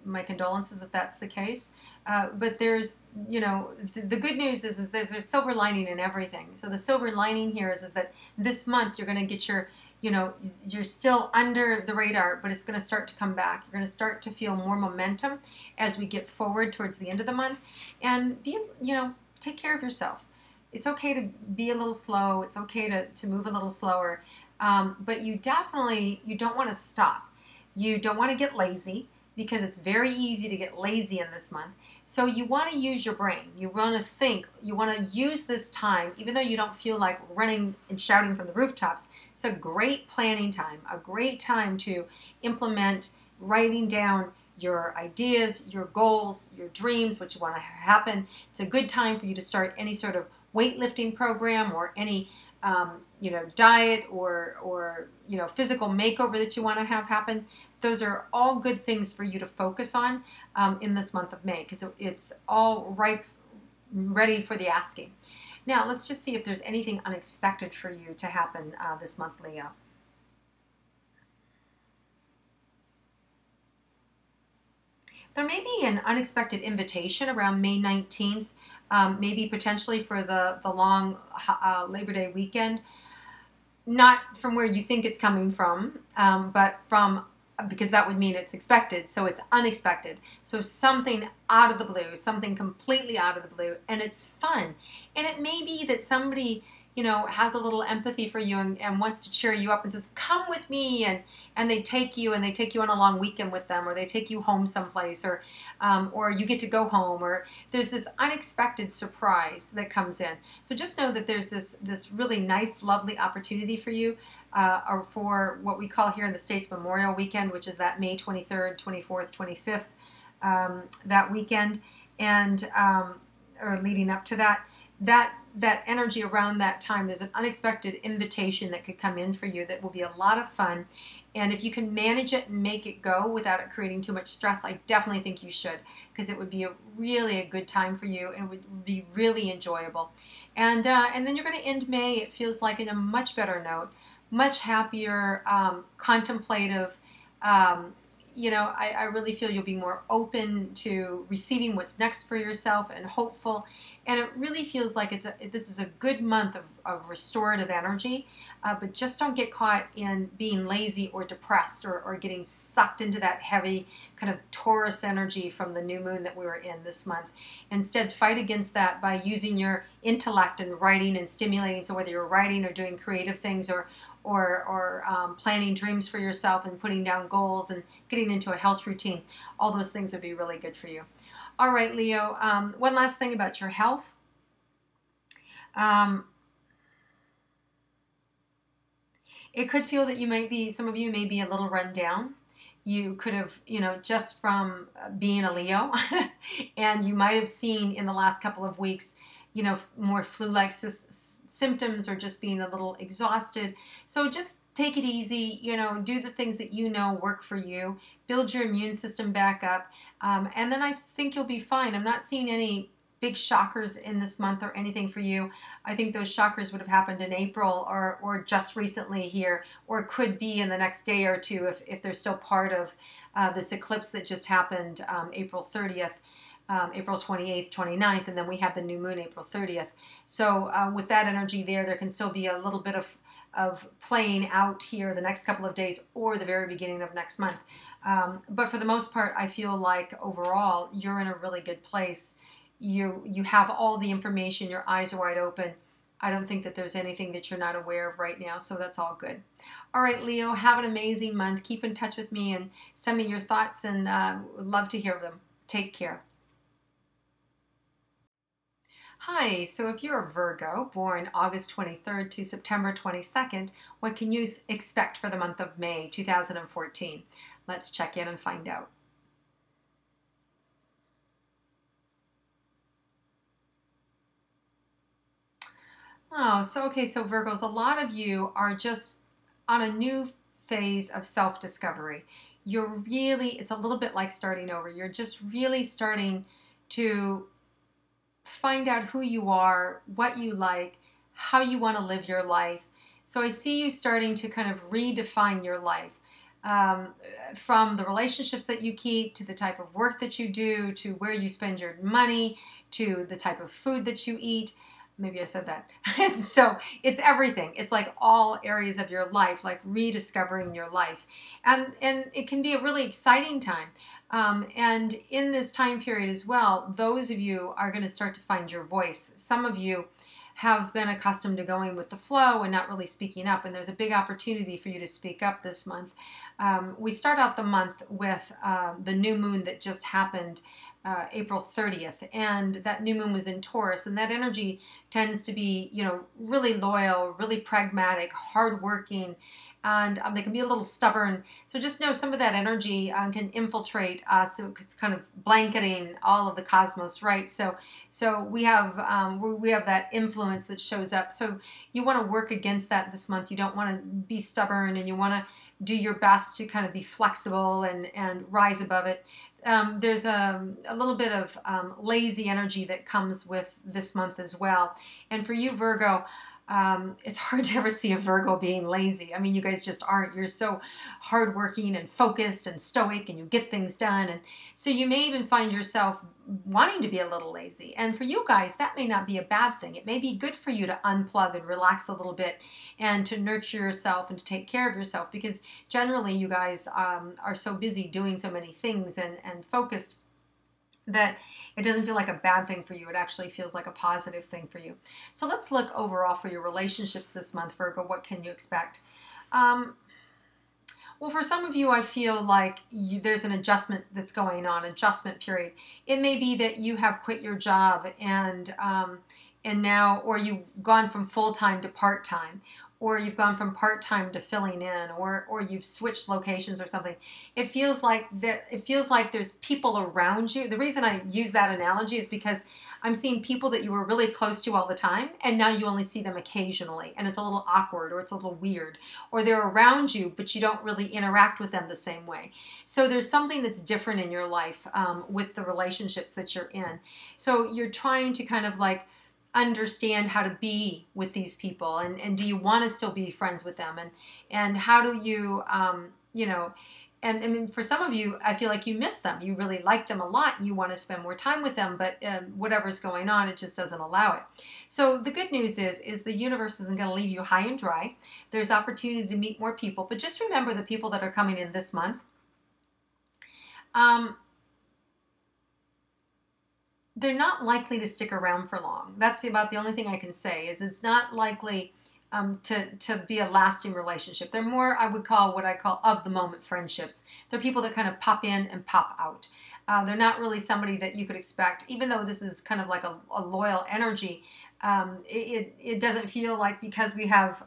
My condolences if that's the case. But there's, the good news is there's a silver lining in everything. So the silver lining here is that this month you're going to get you're still under the radar, but it's going to start to come back. You're going to start to feel more momentum as we get forward towards the end of the month. And take care of yourself. It's okay to be a little slow. It's okay to move a little slower. But you don't want to stop. You don't want to get lazy, because it's very easy to get lazy in this month. So you want to use your brain. You want to think. You want to use this time, even though you don't feel like running and shouting from the rooftops. It's a great planning time, a great time to implement writing down your ideas, your goals, your dreams, what you want to happen. It's a good time for you to start any sort of weightlifting program or any diet or physical makeover that you want to have happen. Those are all good things for you to focus on in this month of May, because it's all ripe, ready for the asking. Now, let's just see if there's anything unexpected for you to happen this month, Leo. There may be an unexpected invitation around May 19th, maybe potentially for the long Labor Day weekend. Not from where you think it's coming from, but because that would mean it's expected, so it's unexpected. So something out of the blue, something completely out of the blue, and it's fun. And it may be that somebody, has a little empathy for you and wants to cheer you up and says, come with me, and they take you on a long weekend with them, or they take you home someplace, or you get to go home, or there's this unexpected surprise that comes in. So just know that there's this really nice, lovely opportunity for you, or for what we call here in the States Memorial Weekend, which is that May 23rd, 24th, 25th, that weekend, and or leading up to that energy around that time. There's an unexpected invitation that could come in for you that will be a lot of fun. And if you can manage it and make it go without it creating too much stress, I definitely think you should, because it would be really a good time for you, and it would be really enjoyable. And then you're going to end May, it feels like, in a much better note, much happier, contemplative. I really feel you'll be more open to receiving what's next for yourself and hopeful. And it really feels like this is a good month of restorative energy, but just don't get caught in being lazy or depressed or getting sucked into that heavy kind of Taurus energy from the new moon that we were in this month. Instead, fight against that by using your intellect and writing and stimulating. So whether you're writing or doing creative things or planning dreams for yourself and putting down goals and getting into a health routine, all those things would be really good for you. All right, Leo, one last thing about your health. It could feel that some of you may be a little run down. You could have, just from being a Leo, and you might have seen in the last couple of weeks, more flu-like symptoms, or just being a little exhausted. So just take it easy, do the things that work for you, build your immune system back up, and then I think you'll be fine. I'm not seeing any big shockers in this month or anything for you. I think those shockers would have happened in April or just recently here, or could be in the next day or two if they're still part of this eclipse that just happened April 30th. April 28th, 29th, and then we have the new moon April 30th. So with that energy there can still be a little bit of playing out here the next couple of days or the very beginning of next month. But for the most part, I feel like overall you're in a really good place. You have all the information, your eyes are wide open. I don't think that there's anything that you're not aware of right now, so that's all good. All right, Leo, have an amazing month. Keep in touch with me and send me your thoughts, and would love to hear them. Take care. Hi, so if you're a Virgo, born August 23rd to September 22nd, what can you expect for the month of May 2014? Let's check in and find out. Oh, so Virgos, a lot of you are just on a new phase of self-discovery. It's a little bit like starting over. You're just really starting to find out who you are, what you like, how you want to live your life. So I see you starting to kind of redefine your life, um, from the relationships that you keep to the type of work that you do to where you spend your money to the type of food that you eat. Maybe I said that. So it's everything. It's like all areas of your life, like rediscovering your life. And it can be a really exciting time. And in this time period as well, those of you are going to start to find your voice. Some of you have been accustomed to going with the flow and not really speaking up, and there's a big opportunity for you to speak up this month. We start out the month with the new moon that just happened April 30th, and that new moon was in Taurus, and that energy tends to be, really loyal, really pragmatic, hardworking, and they can be a little stubborn. So just know some of that energy can infiltrate us. So it's kind of blanketing all of the cosmos, right? So we have that influence that shows up. So you want to work against that this month. You don't want to be stubborn, and you want to do your best to kind of be flexible and rise above it. There's a little bit of lazy energy that comes with this month as well. And for you, Virgo, it's hard to ever see a Virgo being lazy. I mean, you guys just aren't. You're so hardworking and focused and stoic, and you get things done. And so you may even find yourself wanting to be a little lazy. And for you guys, that may not be a bad thing. It may be good for you to unplug and relax a little bit and to nurture yourself and to take care of yourself, because generally you guys are so busy doing so many things and focused that it doesn't feel like a bad thing for you. It actually feels like a positive thing for you. So let's look overall for your relationships this month, Virgo. What can you expect? Well, for some of you, I feel like there's an adjustment that's going on, adjustment period. It may be that you have quit your job and now, or you've gone from full-time to part-time, or you've gone from part-time to filling in, or you've switched locations or something. It feels like there's people around you. The reason I use that analogy is because I'm seeing people that you were really close to all the time, and now you only see them occasionally, and it's a little awkward, or it's a little weird, or they're around you, but you don't really interact with them the same way. So there's something that's different in your life with the relationships that you're in. So you're trying to kind of like understand how to be with these people, and do you want to still be friends with them, and how do you and I mean, for some of you, I feel like you miss them. You really like them a lot. You want to spend more time with them, but whatever's going on, it just doesn't allow it. So the good news is the universe isn't going to leave you high and dry. There's opportunity to meet more people, but just remember the people that are coming in this month. They're not likely to stick around for long. That's about the only thing I can say, is it's not likely to be a lasting relationship. They're more, I would call, what I call of the moment friendships. They're people that kind of pop in and pop out. They're not really somebody that you could expect, even though this is kind of like a loyal energy. It doesn't feel like, because we have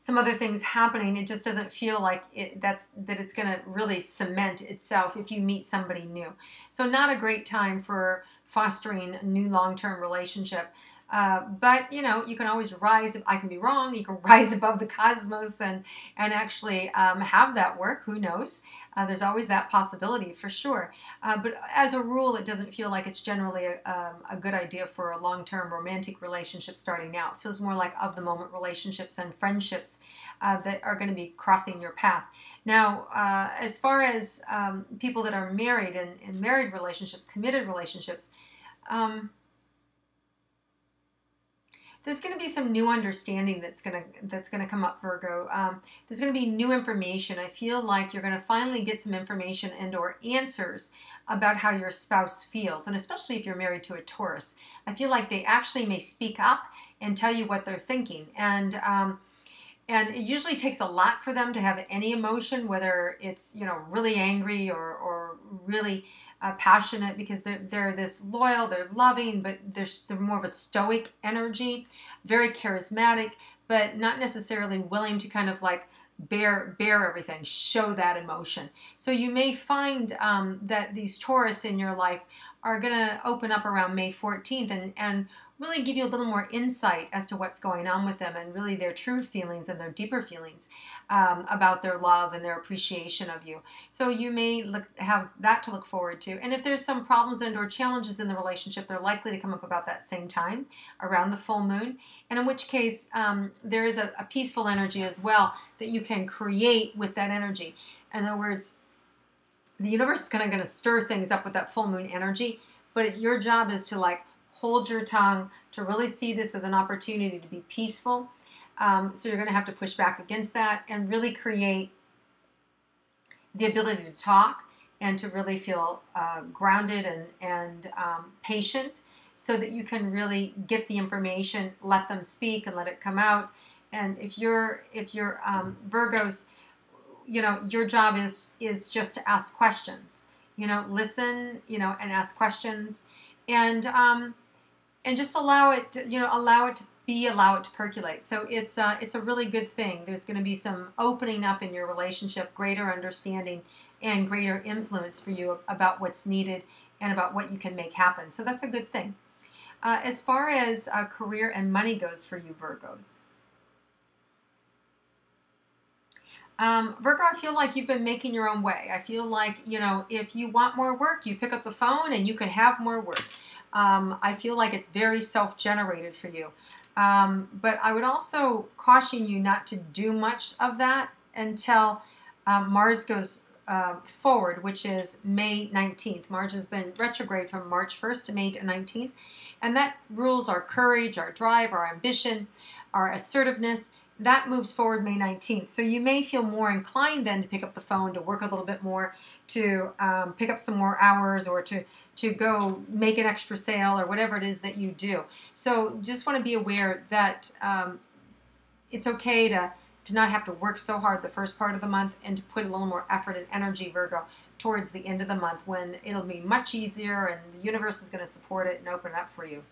some other things happening, it just doesn't feel like that it's going to really cement itself if you meet somebody new. So not a great time for fostering a new long-term relationship. But you can always rise. I can be wrong. You can rise above the cosmos and actually have that work. Who knows? There's always that possibility for sure. But as a rule, it doesn't feel like it's generally a good idea for a long-term romantic relationship starting out. It feels more like of-the-moment relationships and friendships that are going to be crossing your path. Now, as far as people that are married and married relationships, committed relationships, there's going to be some new understanding that's going to come up, Virgo. There's going to be new information. I feel like you're going to finally get some information and/or answers about how your spouse feels, and especially if you're married to a Taurus. I feel like they actually may speak up and tell you what they're thinking, and it usually takes a lot for them to have any emotion, whether it's really angry or really passionate, because they're this loyal, they're loving, but they're more of a stoic energy, very charismatic, but not necessarily willing to kind of like bear everything, show that emotion. So you may find that these Taurus in your life are going to open up around May 14th and really give you a little more insight as to what's going on with them and really their true feelings and their deeper feelings about their love and their appreciation of you. So you may have that to look forward to. And if there's some problems and or challenges in the relationship, they're likely to come up about that same time around the full moon. And in which case, there is a peaceful energy as well that you can create with that energy. In other words, the universe is kind of going to stir things up with that full moon energy, but your job is to like hold your tongue, to really see this as an opportunity to be peaceful. So you're going to have to push back against that and really create the ability to talk and to really feel grounded and patient, so that you can really get the information, let them speak and let it come out. And if you're Virgos, you know, your job is just to ask questions, you know, listen, you know, and ask questions, and just allow it to, you know, allow it to percolate. So it's a really good thing. There's going to be some opening up in your relationship, greater understanding and greater influence for you about what's needed and about what you can make happen. So that's a good thing. As far as career and money goes for you Virgos, Virgo, I feel like you've been making your own way. I feel like, you know, if you want more work, you pick up the phone and you can have more work. I feel like it's very self-generated for you. But I would also caution you not to do much of that until Mars goes forward, which is May 19th. Mars has been retrograde from March 1st to May 19th. And that rules our courage, our drive, our ambition, our assertiveness. That moves forward May 19th. So you may feel more inclined then to pick up the phone, to work a little bit more, to pick up some more hours, or to go make an extra sale, or whatever it is that you do. So just want to be aware that it's okay to not have to work so hard the first part of the month, and to put a little more effort and energy, Virgo, towards the end of the month, when it'll be much easier and the universe is going to support it and open it up for you.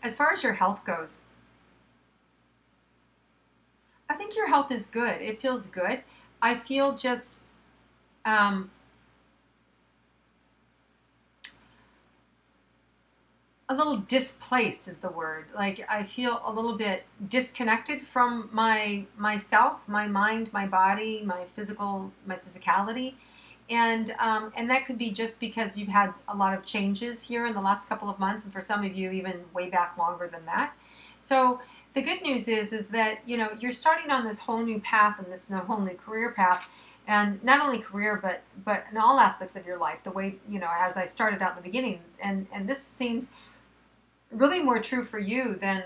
As far as your health goes, I think your health is good. It feels good. I feel just a little displaced is the word. Like, I feel a little bit disconnected from myself, my mind, my body, my physicality. And that could be just because you've had a lot of changes here in the last couple of months, and for some of you even way back longer than that. So the good news is that, you know, you're starting on this whole new path and this whole new career path, and not only career, but in all aspects of your life, the way, you know, as I started out in the beginning. And this seems really more true for you than,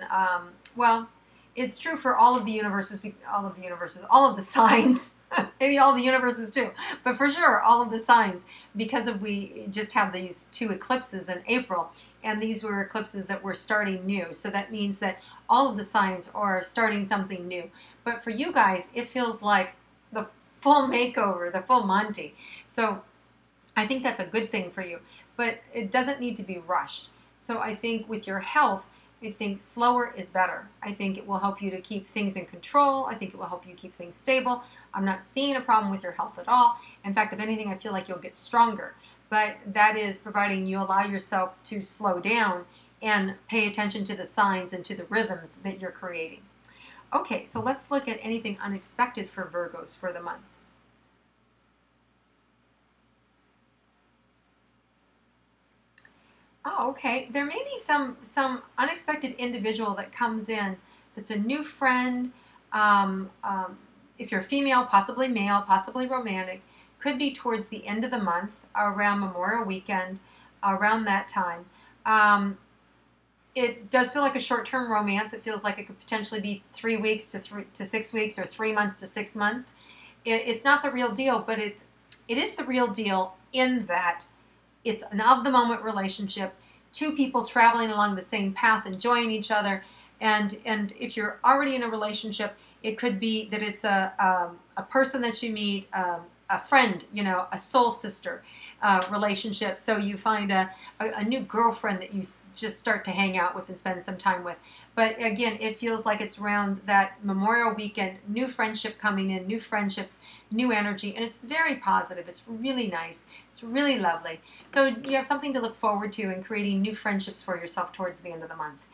well, it's true for all of the universes, all of the signs, maybe all the universes too, but for sure all of the signs, because we just have these 2 eclipses in April, and these were eclipses that were starting new. So that means that all of the signs are starting something new. But for you guys, it feels like the full makeover, the full Monty. So I think that's a good thing for you, but it doesn't need to be rushed. So I think with your health, I think slower is better. I think it will help you to keep things in control. I think it will help you keep things stable. I'm not seeing a problem with your health at all. In fact, if anything, I feel like you'll get stronger. But that is providing you allow yourself to slow down and pay attention to the signs and to the rhythms that you're creating. Okay, so let's look at anything unexpected for Virgos for the month. Oh, okay. There may be some unexpected individual that comes in that's a new friend. If you're female, possibly male, possibly romantic. Could be towards the end of the month, around Memorial Weekend, around that time. It does feel like a short-term romance. It feels like it could potentially be 3 weeks to 6 weeks, or 3 months to 6 months. It's not the real deal, but it is the real deal in that it's an of-the-moment relationship, 2 people traveling along the same path, enjoying each other. And if you're already in a relationship, it could be that it's a person that you meet, a friend, you know, a soul sister relationship. So you find a new girlfriend that you just start to hang out with and spend some time with. But again, it feels like it's around that Memorial weekend, new friendship coming in, new friendships, new energy, and it's very positive. It's really nice. It's really lovely. So you have something to look forward to in creating new friendships for yourself towards the end of the month.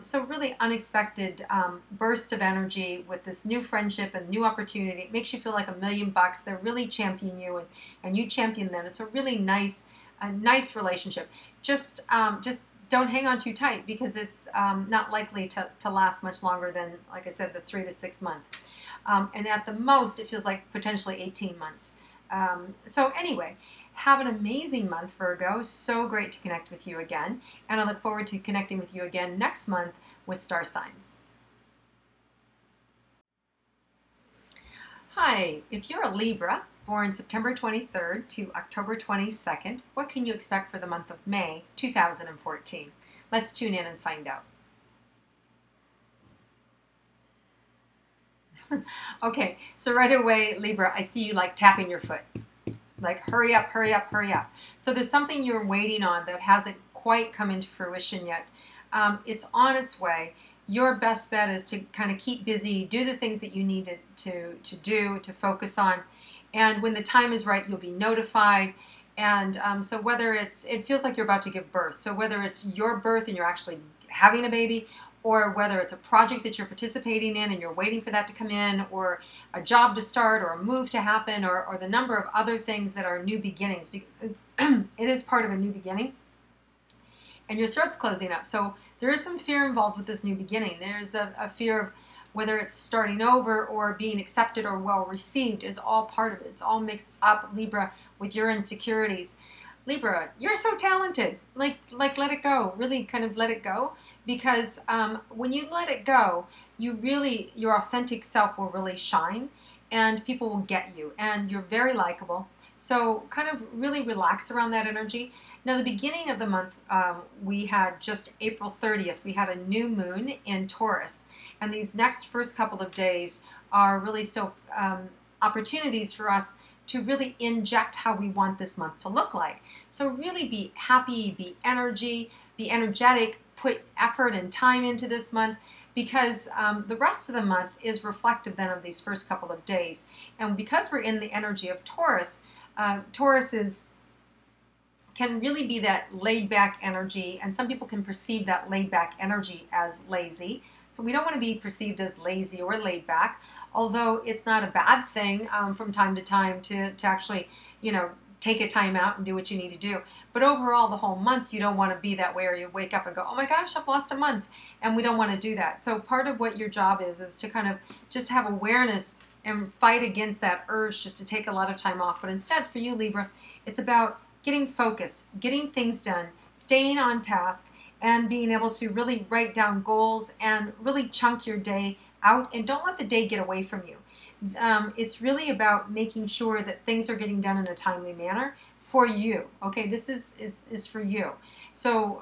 So really unexpected burst of energy with this new friendship and new opportunity. It makes you feel like $1,000,000. They really champion you, and you champion them. It's a really nice relationship. Just don't hang on too tight, because it's not likely to last much longer than, like I said, the 3 to 6 months. And at the most, it feels like potentially 18 months. So anyway, have an amazing month, Virgo. So great to connect with you again. And I look forward to connecting with you again next month with star signs. Hi, if you're a Libra, born September 23rd to October 22nd, what can you expect for the month of May 2014? Let's tune in and find out. Okay, so right away, Libra, I see you like tapping your foot. Like, hurry up, hurry up, hurry up. So there's something you're waiting on that hasn't quite come into fruition yet. It's on its way. Your best bet is to kind of keep busy, do the things that you need to do, to focus on. And when the time is right, you'll be notified. And so whether it feels like you're about to give birth. So whether it's your birth and you're actually having a baby, or whether it's a project that you're participating in and you're waiting for that to come in, or a job to start, or a move to happen, or the number of other things that are new beginnings, because it is part of a new beginning. And your throat's closing up. So there is some fear involved with this new beginning. There's a fear of whether it's starting over or being accepted or well received is all part of it. It's all mixed up, Libra, with your insecurities. Libra, you're so talented. Like let it go. Really kind of let it go. Because when you let it go, your authentic self will really shine, and people will get you, and you're very likable. So kind of really relax around that energy. Now, the beginning of the month, we had just April 30th, we had a new moon in Taurus. And these next first couple of days are really still opportunities for us to really inject how we want this month to look like. So really be happy, be energetic, put effort and time into this month, because the rest of the month is reflective then of these first couple of days. And because we're in the energy of Taurus, Taurus can really be that laid back energy, and some people can perceive that laid back energy as lazy. So we don't want to be perceived as lazy or laid back, although it's not a bad thing from time to time to actually, you know, take a time out and do what you need to do. But overall, the whole month, you don't want to be that way, or you wake up and go, oh my gosh, I've lost a month. And we don't want to do that. So part of what your job is to kind of just have awareness and fight against that urge just to take a lot of time off. But instead, for you, Libra, it's about getting focused, getting things done, staying on task, and being able to really write down goals and really chunk your day out, and don't let the day get away from you. It's really about making sure that things are getting done in a timely manner for you. Okay, this is for you. So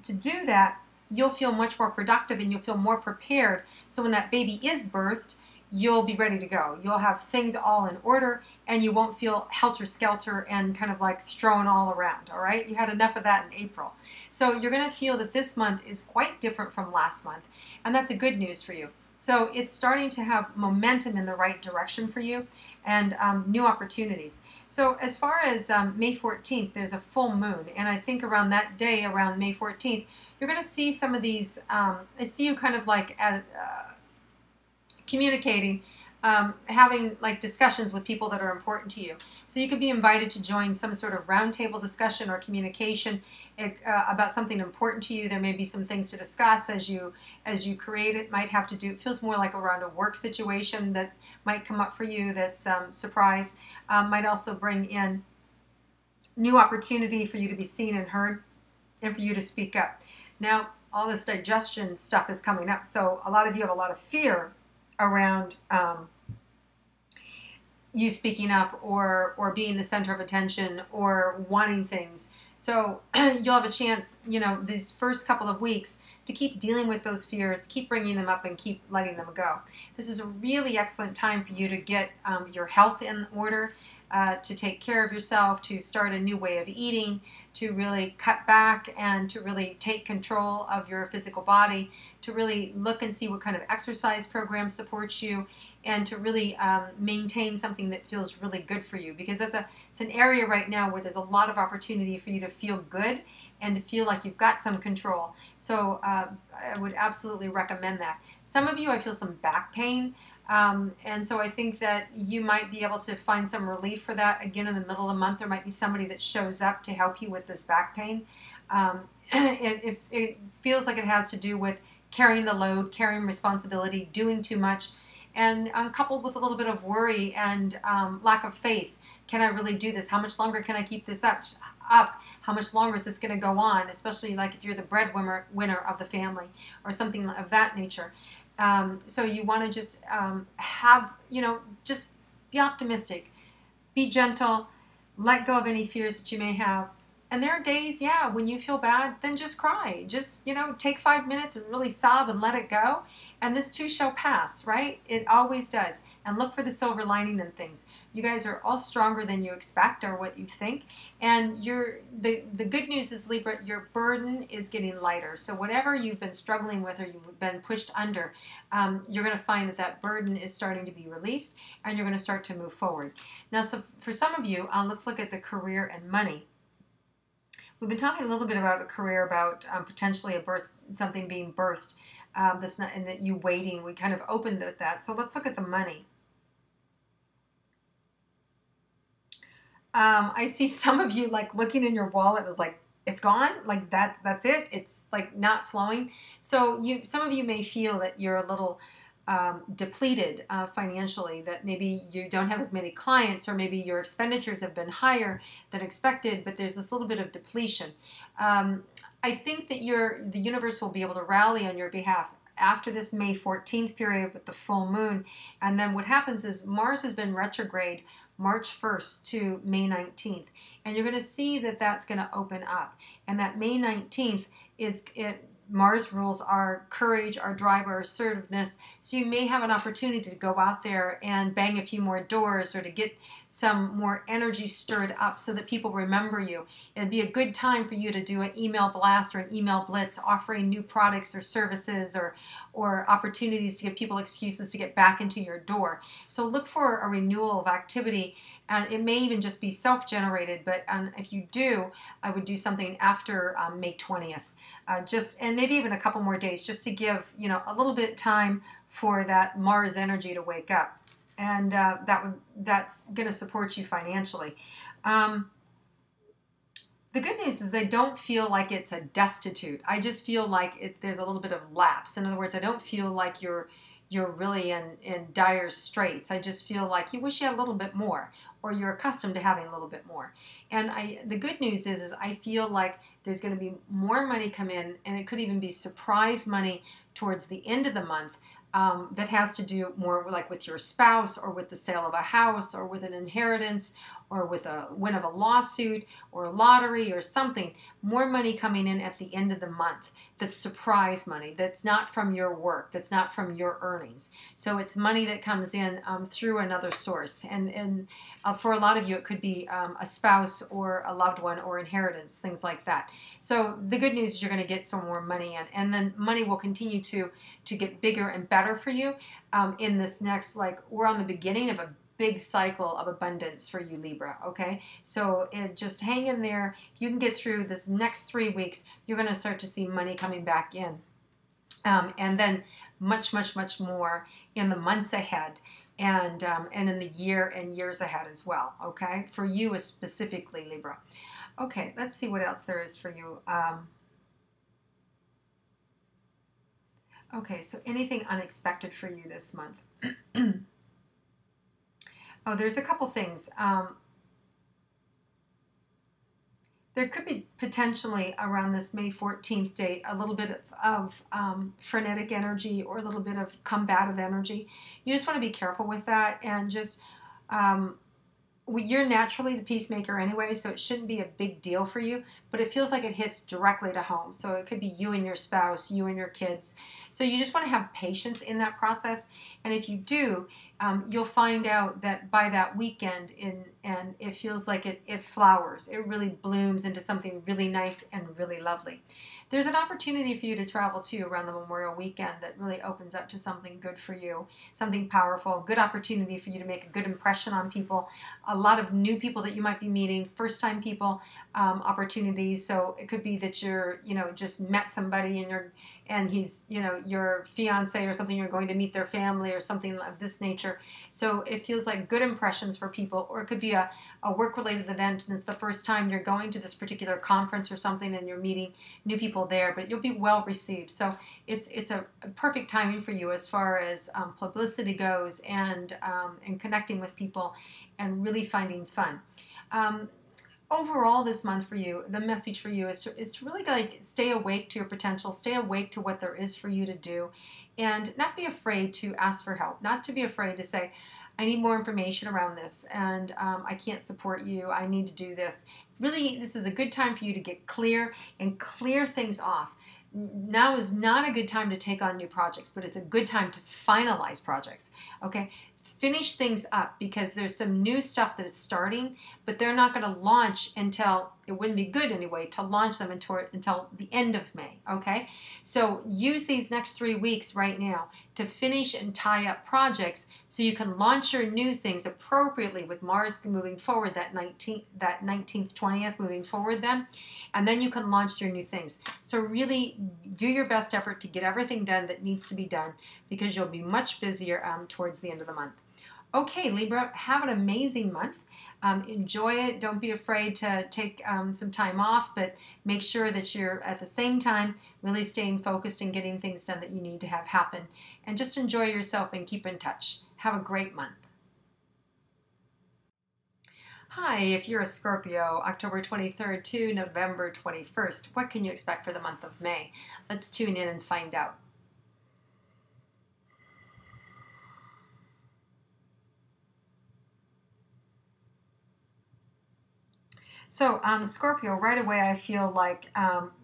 to do that, you'll feel much more productive, and you'll feel more prepared. So when that baby is birthed, you'll be ready to go. You'll have things all in order, and you won't feel helter-skelter and kind of like thrown all around, all right? You had enough of that in April. So you're going to feel that this month is quite different from last month, and that's a good news for you. So it's starting to have momentum in the right direction for you, and new opportunities. So as far as May 14th, there's a full moon, and I think around that day, around May 14th, you're going to see some of these, I see you kind of like at communicating, having like discussions with people that are important to you. So you could be invited to join some sort of roundtable discussion or communication about something important to you. There may be some things to discuss as you create it. Might have to do, it feels more like around a work situation that might come up for you that's surprise. Might also bring in new opportunity for you to be seen and heard, and for you to speak up. Now, all this digestion stuff is coming up, so a lot of you have a lot of fear around you speaking up, or being the center of attention, or wanting things. So you'll have a chance, you know, these first couple of weeks to keep dealing with those fears, keep bringing them up, and keep letting them go. This is a really excellent time for you to get your health in order, to take care of yourself, to start a new way of eating, to really cut back and to really take control of your physical body, to really look and see what kind of exercise program supports you, and to really maintain something that feels really good for you, because it's an area right now where there's a lot of opportunity for you to feel good and to feel like you've got some control. So I would absolutely recommend that. Some of you, I feel some back pain. And so I think that you might be able to find some relief for that. Again, in the middle of the month, there might be somebody that shows up to help you with this back pain. It feels like it has to do with carrying the load, carrying responsibility, doing too much, and coupled with a little bit of worry and lack of faith. Can I really do this? How much longer can I keep this up? How much longer is this going to go on? Especially like if you're the breadwinner of the family or something of that nature. So you want to just just be optimistic, be gentle, let go of any fears that you may have. And there are days, when you feel bad, then just cry. Just, take 5 minutes and really sob and let it go. And this too shall pass, right? It always does. And look for the silver lining in things. You guys are all stronger than you expect or what you think. And the good news is, Libra, your burden is getting lighter. So whatever you've been struggling with or you've been pushed under, you're going to find that burden is starting to be released and you're going to start to move forward. Now, so for some of you, let's look at the career and money. We've been talking a little bit about a career, about potentially something being birthed that's not, and that you waiting. We kind of opened with that. So let's look at the money. I see some of you like looking in your wallet. It was like, it's gone. Like that's it. It's like not flowing. So some of you may feel that you're a little depleted financially, that maybe you don't have as many clients, or maybe your expenditures have been higher than expected, but there's this little bit of depletion. I think that the universe will be able to rally on your behalf after this May 14th period with the full moon. And then what happens is Mars has been retrograde March 1st to May 19th. And you're going to see that that's going to open up. And that May 19th Mars rules our courage, our drive, our assertiveness. So you may have an opportunity to go out there and bang a few more doors, or to get some more energy stirred up so that people remember you. It'd be a good time for you to do an email blast or an email blitz offering new products or services, or opportunities to give people excuses to get back into your door. So look for a renewal of activity, and it may even just be self-generated, but if you do, I would do something after May 20th. And maybe even a couple more days, just to give a little bit of time for that Mars energy to wake up, and that's going to support you financially. The good news is I don't feel like it's a destitute. I just feel like there's a little bit of lapse. In other words, I don't feel like you're really in dire straits. I just feel like you wish you had a little bit more, or you're accustomed to having a little bit more. And the good news is I feel like there's going to be more money come in, and it could even be surprise money towards the end of the month, that has to do more like with your spouse, or with the sale of a house, or with an inheritance, or with a win of a lawsuit or a lottery or something. More money coming in at the end of the month. That's surprise money. That's not from your work. That's not from your earnings. So it's money that comes in through another source. And for a lot of you, it could be a spouse or a loved one or inheritance, things like that. So the good news is you're going to get some more money in. And then money will continue to get bigger and better for you in this next, we're on the beginning of a big cycle of abundance for you, Libra, okay? So just hang in there. If you can get through this next 3 weeks, you're going to start to see money coming back in. And then much, much, much more in the months ahead, and in the year and years ahead as well, okay? For you specifically, Libra. Okay, let's see what else there is for you. Okay, so anything unexpected for you this month? Oh, there's a couple things. There could be potentially around this May 14th date a little bit of frenetic energy, or a little bit of combative energy. You just want to be careful with that, and just you're naturally the peacemaker anyway, so it shouldn't be a big deal for you, but it feels like it hits directly to home. So it could be you and your spouse, you and your kids. So you just want to have patience in that process. And if you do, you'll find out that by that weekend, and it feels like it flowers. It really blooms into something really nice and really lovely. There's an opportunity for you to travel too around the Memorial Weekend that really opens up to something good for you, something powerful, good opportunity for you to make a good impression on people, a lot of new people that you might be meeting, first time people, opportunities. So it could be that you're, just met somebody and he's, your fiance or something, you're going to meet their family or something of this nature. So it feels like good impressions for people, or it could be a work-related event and it's the first time you're going to this particular conference or something and you're meeting new people there, but you'll be well received. So it's a perfect timing for you as far as publicity goes, and connecting with people and really finding fun. Overall this month for you, the message for you is to really stay awake to your potential, stay awake to what there is for you to do, and not be afraid to ask for help, not to be afraid to say, I need more information around this, and I can't support you, I need to do this. Really, this is a good time for you to get clear and clear things off. Now is not a good time to take on new projects, but it's a good time to finalize projects, okay? Finish things up, because there's some new stuff that is starting, but they're not going to launch until, it wouldn't be good anyway to launch them until the end of May, okay? So use these next 3 weeks right now to finish and tie up projects so you can launch your new things appropriately with Mars moving forward, that 19th, 20th moving forward then, and then you can launch your new things. So really do your best effort to get everything done that needs to be done, because you'll be much busier towards the end of the month. Okay, Libra, have an amazing month. Enjoy it. Don't be afraid to take some time off, but make sure that you're at the same time really staying focused and getting things done that you need to have happen. And just enjoy yourself and keep in touch. Have a great month. Hi, if you're a Scorpio, October 23rd to November 21st, what can you expect for the month of May? Let's tune in and find out. So, Scorpio, right away, I feel like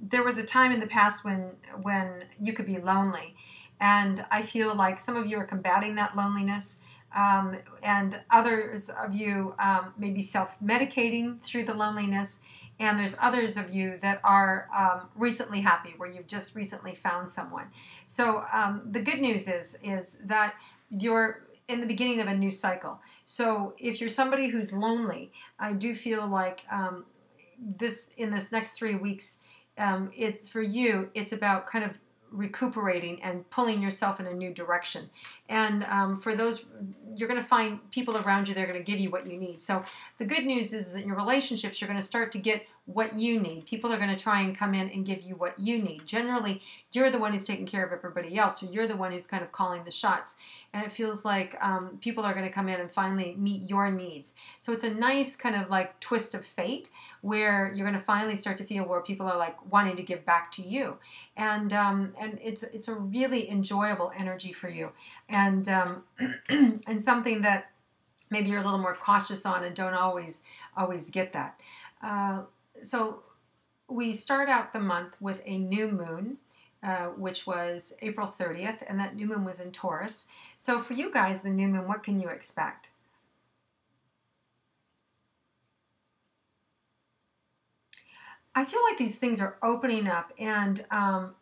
there was a time in the past when you could be lonely, and I feel like some of you are combating that loneliness, and others of you may be self-medicating through the loneliness, and there's others of you that are recently happy, where you've just recently found someone. So, the good news is that you're in the beginning of a new cycle. So if you're somebody who's lonely, I do feel like in this next 3 weeks, it's for you, it's about kind of recuperating and pulling yourself in a new direction. And for those, you're going to find people around you that are going to give you what you need. So the good news is that in your relationships, you're going to start to get what you need. People are going to try and come in and give you what you need. Generally, you're the one who's taking care of everybody else, or you're the one who's kind of calling the shots. And it feels like people are going to come in and finally meet your needs. So it's a nice kind of like twist of fate, where you're going to finally start to feel where people are like wanting to give back to you. And it's a really enjoyable energy for you. And and something that maybe you're a little more cautious on and don't always get that. So we start out the month with a new moon, which was April 30th, and that new moon was in Taurus. So for you guys, the new moon, what can you expect? I feel like these things are opening up, and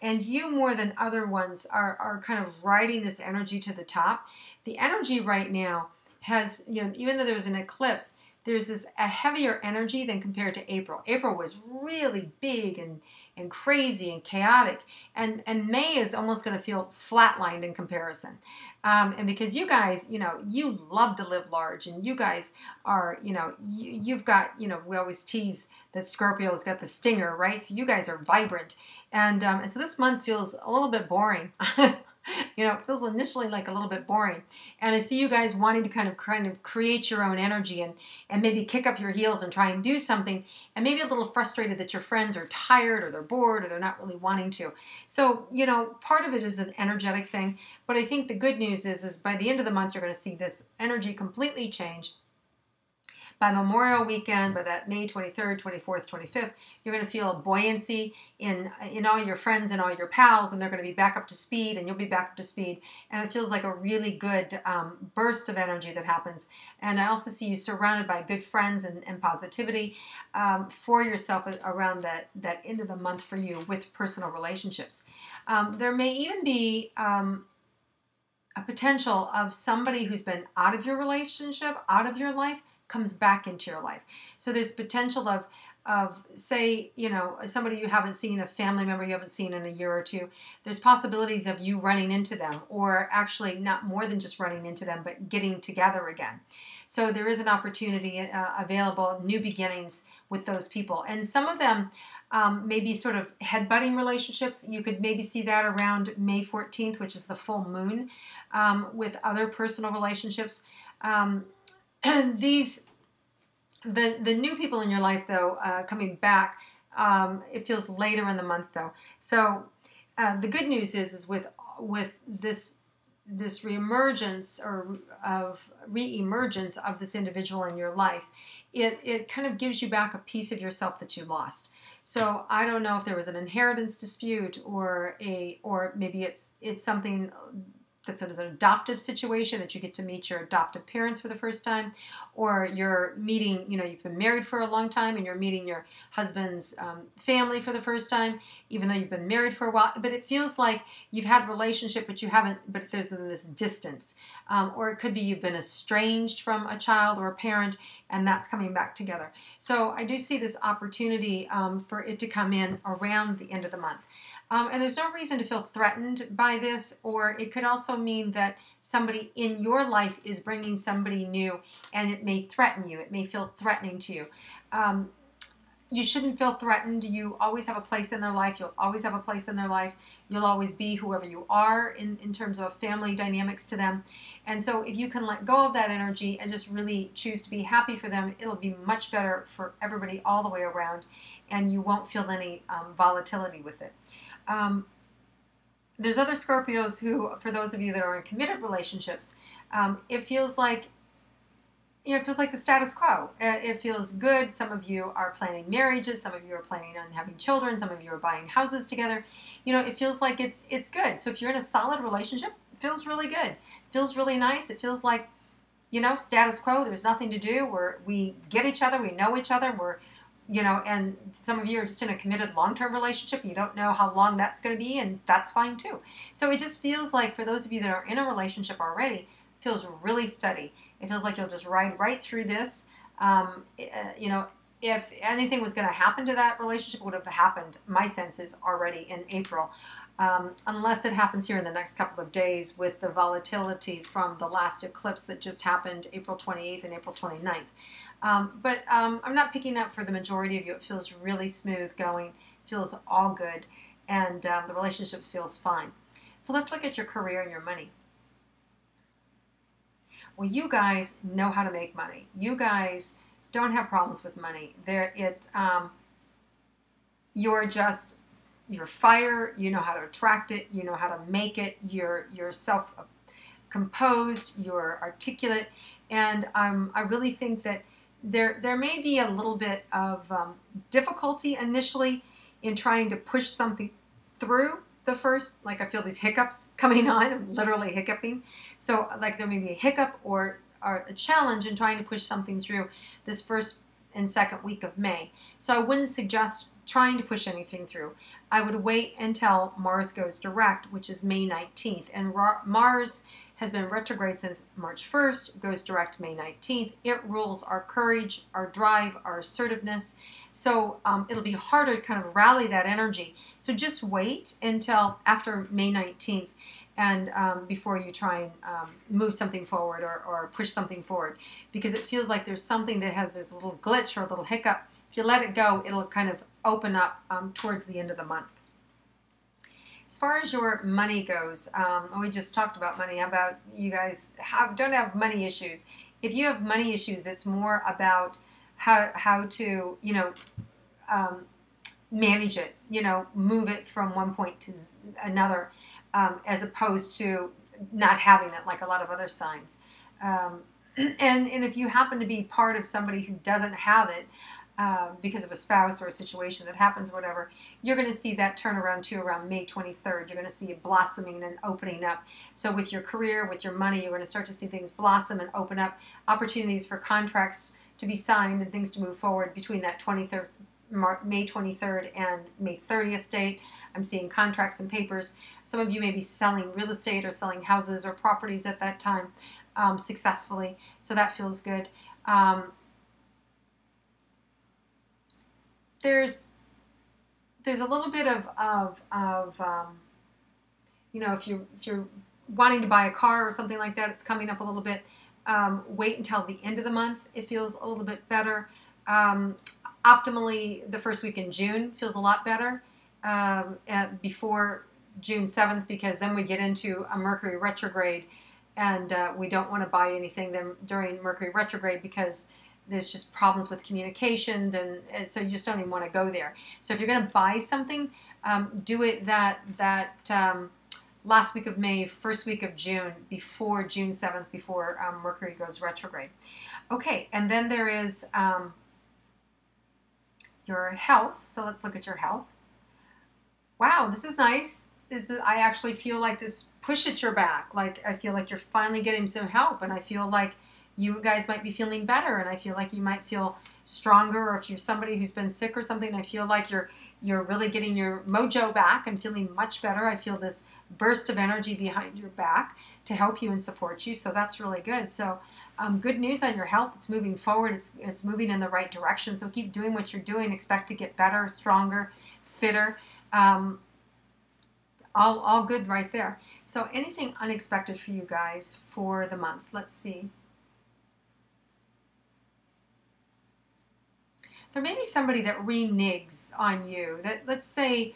you more than other ones are kind of riding this energy to the top. The energy right now has, even though there was an eclipse, there's a heavier energy than compared to April. April was really big and crazy and chaotic, and May is almost going to feel flatlined in comparison. And because you guys, you love to live large, and you guys are, you've got, we always tease that Scorpio's got the stinger, right? So you guys are vibrant, and so this month feels a little bit boring. It feels initially like a little bit boring. And I see you guys wanting to kind of create your own energy and maybe kick up your heels and try and do something, and maybe a little frustrated that your friends are tired or they're bored or they're not really wanting to. So, part of it is an energetic thing, but I think the good news is by the end of the month, you're going to see this energy completely change. By Memorial Weekend, by that May 23rd, 24th, 25th, you're going to feel a buoyancy in all your friends and all your pals, and they're going to be back up to speed, and you'll be back up to speed. And it feels like a really good burst of energy that happens. And I also see you surrounded by good friends and positivity for yourself around that end of the month for you with personal relationships. There may even be a potential of somebody who's been out of your relationship, out of your life, comes back into your life. So there's potential of say, somebody you haven't seen, a family member you haven't seen in a year or two. There's possibilities of you running into them, or actually not more than just running into them, but getting together again. So there is an opportunity available, new beginnings with those people. And some of them maybe sort of headbutting relationships. You could maybe see that around May 14th, which is the full moon, with other personal relationships. The new people in your life, though, coming back, it feels later in the month, though. So the good news is with this reemergence reemergence of this individual in your life, it kind of gives you back a piece of yourself that you lost. So I don't know if there was an inheritance dispute or maybe it's something that's an adoptive situation, that you get to meet your adoptive parents for the first time, or you're meeting, you've been married for a long time and you're meeting your husband's family for the first time, even though you've been married for a while. But it feels like you've had a relationship, but you haven't, but there's this distance. Or it could be you've been estranged from a child or a parent, and that's coming back together. So I do see this opportunity for it to come in around the end of the month. And there's no reason to feel threatened by this, or it could also mean that somebody in your life is bringing somebody new, and it may threaten you. It may feel threatening to you. You shouldn't feel threatened. You always have a place in their life. You'll always have a place in their life. You'll always be whoever you are in terms of family dynamics to them. And so if you can let go of that energy and just really choose to be happy for them, it'll be much better for everybody all the way around, and you won't feel any volatility with it. There's other Scorpios who, for those of you that are in committed relationships, it feels like the status quo. It feels good. Some of you are planning marriages. Some of you are planning on having children. Some of you are buying houses together. It feels like it's good. So if you're in a solid relationship, it feels really good. It feels really nice. It feels like, status quo. There's nothing to do. We get each other. We know each other. And some of you are just in a committed long-term relationship. You don't know how long that's going to be, and that's fine too. So it just feels like, for those of you that are in a relationship already, it feels really steady. It feels like you'll just ride right through this. If anything was going to happen to that relationship, it would have happened, my sense is, already in April. Unless it happens here in the next couple of days with the volatility from the last eclipse that just happened April 28th and April 29th. But I'm not picking up for the majority of you. It feels really smooth going, feels all good, and the relationship feels fine. So let's look at your career and your money. Well, you guys know how to make money. You guys don't have problems with money. You're fire. You know how to attract it. You know how to make it. You're self-composed. You're articulate, and I really think that there may be a little bit of difficulty initially in trying to push something through the first, like I feel these hiccups coming on. I'm literally hiccuping. So like there may be a hiccup or a challenge in trying to push something through this first and second week of May. So I wouldn't suggest trying to push anything through. I would wait until Mars goes direct, which is May 19th. And Mars has been retrograde since March 1st, goes direct May 19th. It rules our courage, our drive, our assertiveness. So it'll be harder to kind of rally that energy. So just wait until after May 19th and before you try and move something forward or push something forward, because it feels like there's something that has this little glitch or a little hiccup. If you let it go, it'll kind of open up towards the end of the month. As far as your money goes, we just talked about money. How about you guys don't have money issues? If you have money issues, it's more about how to manage it. Move it from one point to another, as opposed to not having it like a lot of other signs. And if you happen to be part of somebody who doesn't have it, because of a spouse or a situation that happens, whatever, you're going to see that turn around too around May 23rd. You're going to see it blossoming and opening up. So with your career, with your money, you're going to start to see things blossom and open up, opportunities for contracts to be signed and things to move forward between that May 23rd and May 30th date. I'm seeing contracts and papers. Some of you may be selling real estate or selling houses or properties at that time successfully. So that feels good. There's a little bit of you know, if you're wanting to buy a car or something like that, it's coming up a little bit. Wait until the end of the month. It feels a little bit better. Optimally, the first week in June feels a lot better before June 7th, because then we get into a Mercury retrograde, and we don't want to buy anything then during Mercury retrograde, because there's just problems with communication, and so you just don't even want to go there. So if you're going to buy something, do it that last week of May, first week of June, before June 7th, before Mercury goes retrograde. Okay, and then there is your health. So let's look at your health. Wow, this is nice. I actually feel like this push at your back. Like, I feel like you're finally getting some help, and I feel like you guys might be feeling better, and I feel like you might feel stronger, or if you're somebody who's been sick or something, I feel like you're really getting your mojo back and feeling much better. I feel this burst of energy behind your back to help you and support you, so that's really good. So good news on your health. It's moving forward. It's moving in the right direction, so keep doing what you're doing. Expect to get better, stronger, fitter. All good right there. So anything unexpected for you guys for the month? Let's see. There may be somebody that reneges on you. That let's say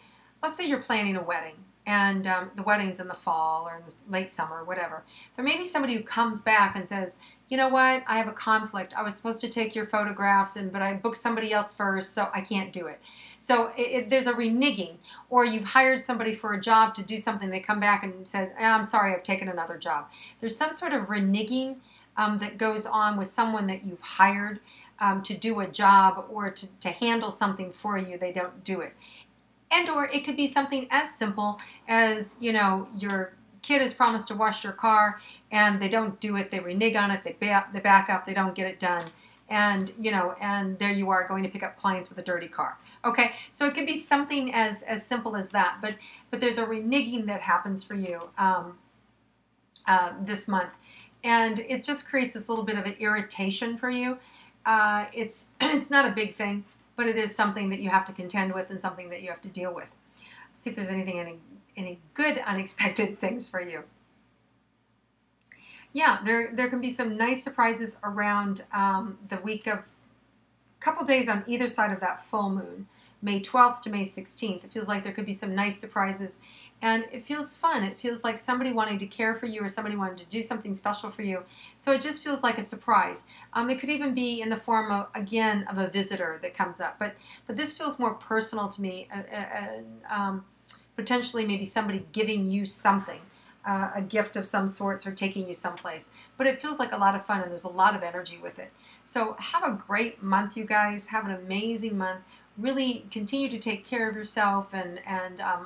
you're planning a wedding, and the wedding's in the fall or in the late summer, whatever. There may be somebody who comes back and says, you know what, I have a conflict. I was supposed to take your photographs, but I booked somebody else first, so I can't do it. So there's a reneging, or you've hired somebody for a job to do something. They come back and said, I'm sorry, I've taken another job. There's some sort of reneging that goes on with someone that you've hired to do a job or to handle something for you. They don't do it. And or it could be something as simple as, you know, your kid has promised to wash your car and they don't do it. They renege on it. They back up. They don't get it done. And, you know, and there you are going to pick up clients with a dirty car. Okay, so it could be something as simple as that. But there's a reneging that happens for you this month. And it just creates this little bit of an irritation for you. It's not a big thing, but it is something that you have to contend with and something that you have to deal with. Let's see if there's any good unexpected things for you. Yeah, there can be some nice surprises around the week of, a couple days on either side of that full moon, May 12th to May 16th. It feels like there could be some nice surprises, and it feels fun. It feels like somebody wanting to care for you, or somebody wanting to do something special for you. So it just feels like a surprise. It could even be in the form of, again, of a visitor that comes up. But this feels more personal to me. Potentially maybe somebody giving you something, a gift of some sorts, or taking you someplace. But it feels like a lot of fun, and there's a lot of energy with it. So have a great month, you guys. Have an amazing month. Really continue to take care of yourself, and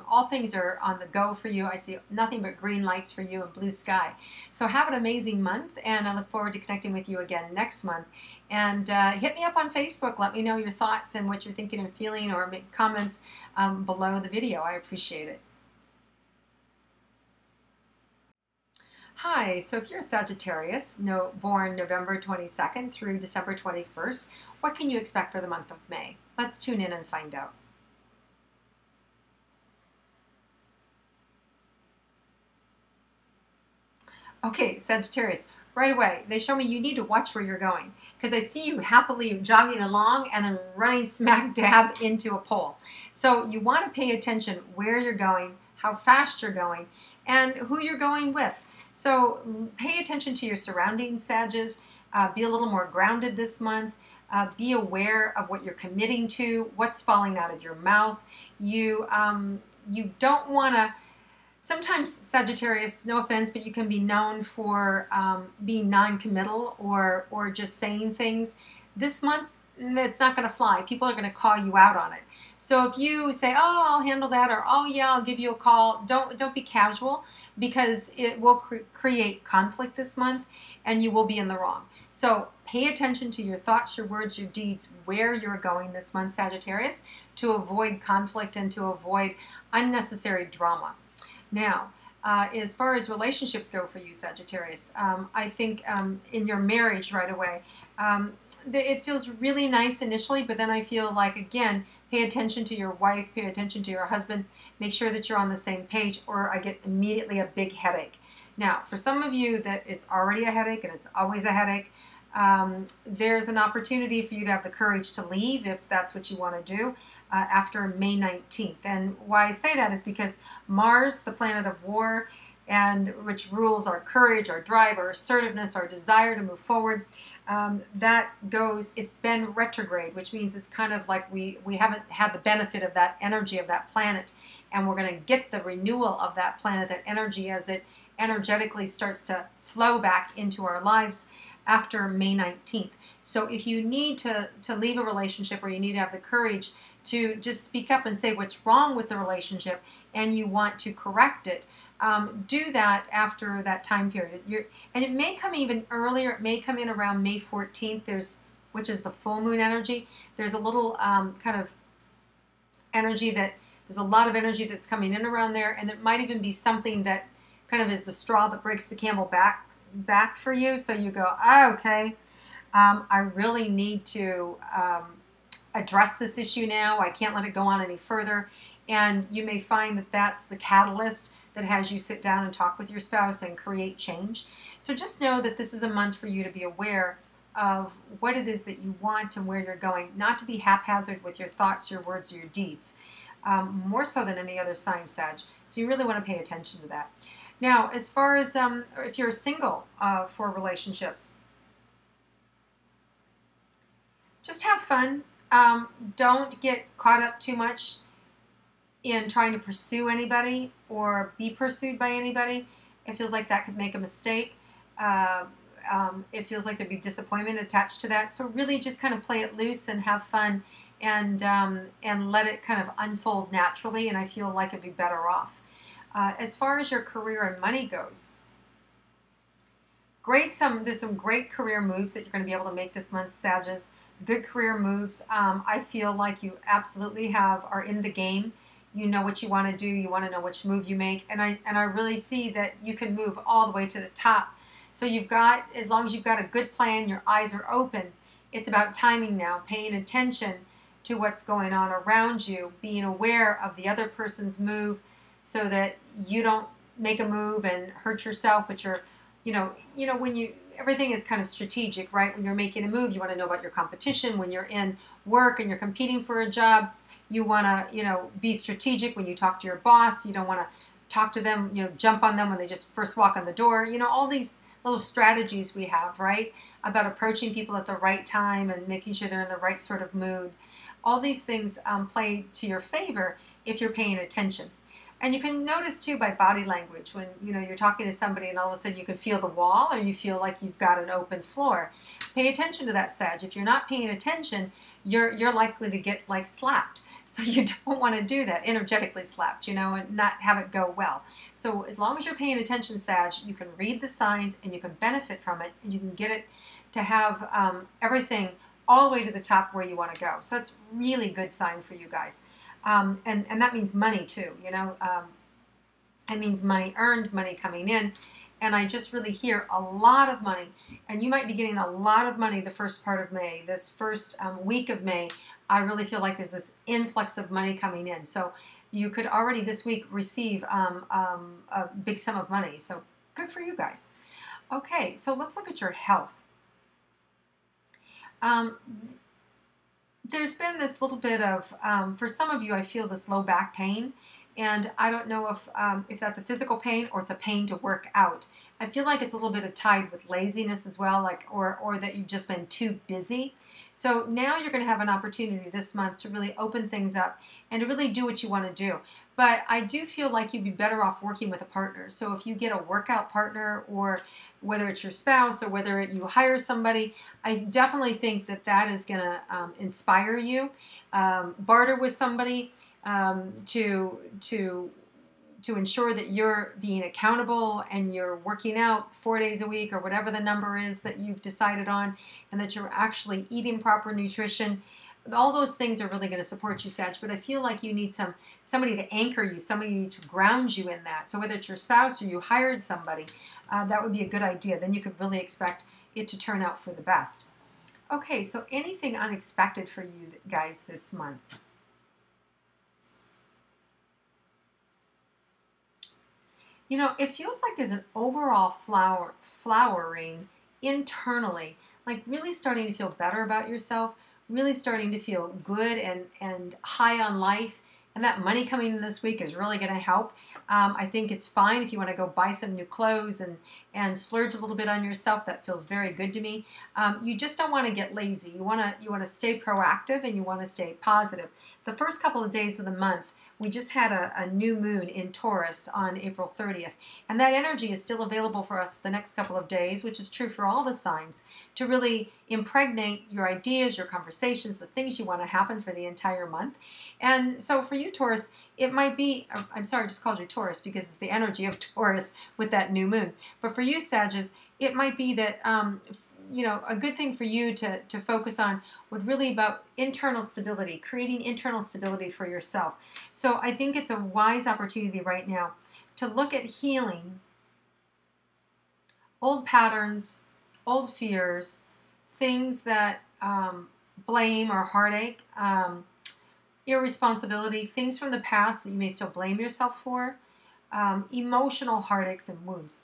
all things are on the go for you. I see nothing but green lights for you and blue sky. So have an amazing month, and I look forward to connecting with you again next month. And hit me up on Facebook. Let me know your thoughts and what you're thinking and feeling, or make comments below the video. I appreciate it. Hi, so if you're a Sagittarius, born November 22nd through December 21st, what can you expect for the month of May? Let's tune in and find out. Okay, Sagittarius, right away, they show me you need to watch where you're going, because I see you happily jogging along and then running smack dab into a pole. So you want to pay attention where you're going, how fast you're going, and who you're going with. So pay attention to your surroundings, Sages. Be a little more grounded this month. Be aware of what you're committing to, what's falling out of your mouth. You don't want to Sometimes Sagittarius, no offense, but you can be known for being non-committal or just saying things. This month, it's not going to fly. People are going to call you out on it. So if you say, "Oh, I'll handle that," or "Oh, yeah, I'll give you a call," don't be casual, because it will create conflict this month, and you will be in the wrong. So pay attention to your thoughts, your words, your deeds, where you're going this month, Sagittarius, to avoid conflict and to avoid unnecessary drama. Now, as far as relationships go for you, Sagittarius, I think in your marriage right away, it feels really nice initially, but then I feel like, again, pay attention to your wife, pay attention to your husband, make sure that you're on the same page, or I get immediately a big headache. Now, for some of you that it's already a headache and it's always a headache, there's an opportunity for you to have the courage to leave if that's what you want to do after May 19th. And why I say that is because Mars, the planet of war, and which rules our courage, our drive, our assertiveness, our desire to move forward, it's been retrograde, which means it's kind of like we haven't had the benefit of that energy of that planet, and we're going to get the renewal of that planet, that energy, as it energetically starts to flow back into our lives after May 19th. So if you need to leave a relationship, or you need to have the courage to just speak up and say what's wrong with the relationship and you want to correct it, do that after that time period. And it may come even earlier. It may come in around May 14th, which is the full moon energy. There's a little kind of energy there's a lot of energy that's coming in around there, and it might even be something that kind of is the straw that breaks the camel back for you. So you go, oh, okay, I really need to address this issue now. I can't let it go on any further. And you may find that that's the catalyst that has you sit down and talk with your spouse and create change. So just know that this is a month for you to be aware of what it is that you want and where you're going, not to be haphazard with your thoughts, your words, or your deeds, more so than any other sign, Sag. So you really want to pay attention to that. Now, as far as if you're single for relationships, just have fun. Don't get caught up too much in trying to pursue anybody or be pursued by anybody. It feels like that could make a mistake. It feels like there'd be disappointment attached to that. So really just kind of play it loose and have fun, and let it kind of unfold naturally, and I feel like it'd be better off. As far as your career and money goes, there's some great career moves that you're going to be able to make this month, Sages. Good career moves. I feel like you absolutely are in the game. You know what you want to do. You want to know which move you make, and I really see that you can move all the way to the top. So as long as you've got a good plan, your eyes are open. It's about timing now, paying attention to what's going on around you, being aware of the other person's move, so that you don't make a move and hurt yourself. But when everything is kind of strategic, right? When you're making a move, you want to know about your competition. When you're in work and you're competing for a job, you want to, be strategic. When you talk to your boss, you don't want to talk to them, jump on them when they just first walk on the door. All these little strategies we have, right? About approaching people at the right time and making sure they're in the right sort of mood. All these things play to your favor if you're paying attention. And you can notice too by body language when you're talking to somebody and all of a sudden you can feel the wall, or you feel like you've got an open floor. Pay attention to that, Sag. If you're not paying attention, you're likely to get like slapped. So you don't want to do that, energetically slapped, and not have it go well. So as long as you're paying attention, Sag, you can read the signs and you can benefit from it, and you can get it to have everything all the way to the top where you want to go. So that's really good sign for you guys. And that means money too, it means money earned, money coming in. And I just really hear a lot of money, and you might be getting a lot of money the first part of May, this first week of May. I really feel like there's this influx of money coming in. So you could already this week receive a big sum of money. So good for you guys. Okay, so let's look at your health. There's been this little bit of, for some of you, I feel this low back pain. And I don't know if that's a physical pain or it's a pain to work out. I feel like it's a little bit of tied with laziness as well, like or that you've just been too busy. So now you're going to have an opportunity this month to really open things up and to really do what you want to do. But I do feel like you'd be better off working with a partner. So if you get a workout partner, or whether it's your spouse or whether you hire somebody, I definitely think that that is going to inspire you. Barter with somebody to ensure that you're being accountable and you're working out 4 days a week or whatever the number is that you've decided on, and that you're actually eating proper nutrition. All those things are really going to support you, Sag, but I feel like you need somebody to anchor you, somebody to ground you in that. So whether it's your spouse or you hired somebody, that would be a good idea. Then you could really expect it to turn out for the best. Okay, so anything unexpected for you guys this month? You know, it feels like there's an overall flowering internally, like really starting to feel better about yourself, really starting to feel good and high on life. And that money coming in this week is really going to help. I think it's fine if you want to go buy some new clothes and splurge a little bit on yourself. That feels very good to me. You just don't want to get lazy. You want to stay proactive and you want to stay positive. The first couple of days of the month, we just had a new moon in Taurus on April 30th, and that energy is still available for us the next couple of days, which is true for all the signs, to really impregnate your ideas, your conversations, the things you want to happen for the entire month. And so for you, Taurus, it might be, I'm sorry, I just called you Taurus because it's the energy of Taurus with that new moon. But for you, Sagittarius, it might be that a good thing for you to focus on would really about internal stability, creating internal stability for yourself. So I think it's a wise opportunity right now to look at healing old patterns, old fears, things that blame or heartache, irresponsibility, things from the past that you may still blame yourself for, emotional heartaches and wounds.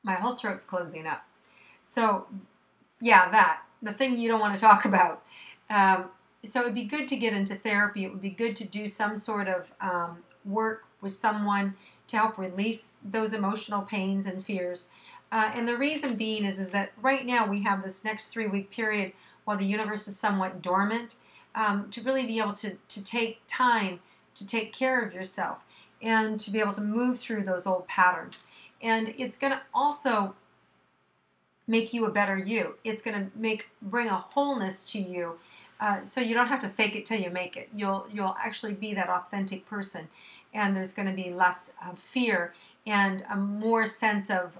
My whole throat's closing up. So, yeah, the thing you don't want to talk about. So it would be good to get into therapy. It would be good to do some sort of work with someone to help release those emotional pains and fears. And the reason being is that right now we have this next 3-week period while the universe is somewhat dormant, to really be able to take time to take care of yourself and to be able to move through those old patterns. And it's going to also make you a better you. It's going to bring a wholeness to you, so you don't have to fake it till you make it. You'll actually be that authentic person, and there's going to be less fear and a more sense of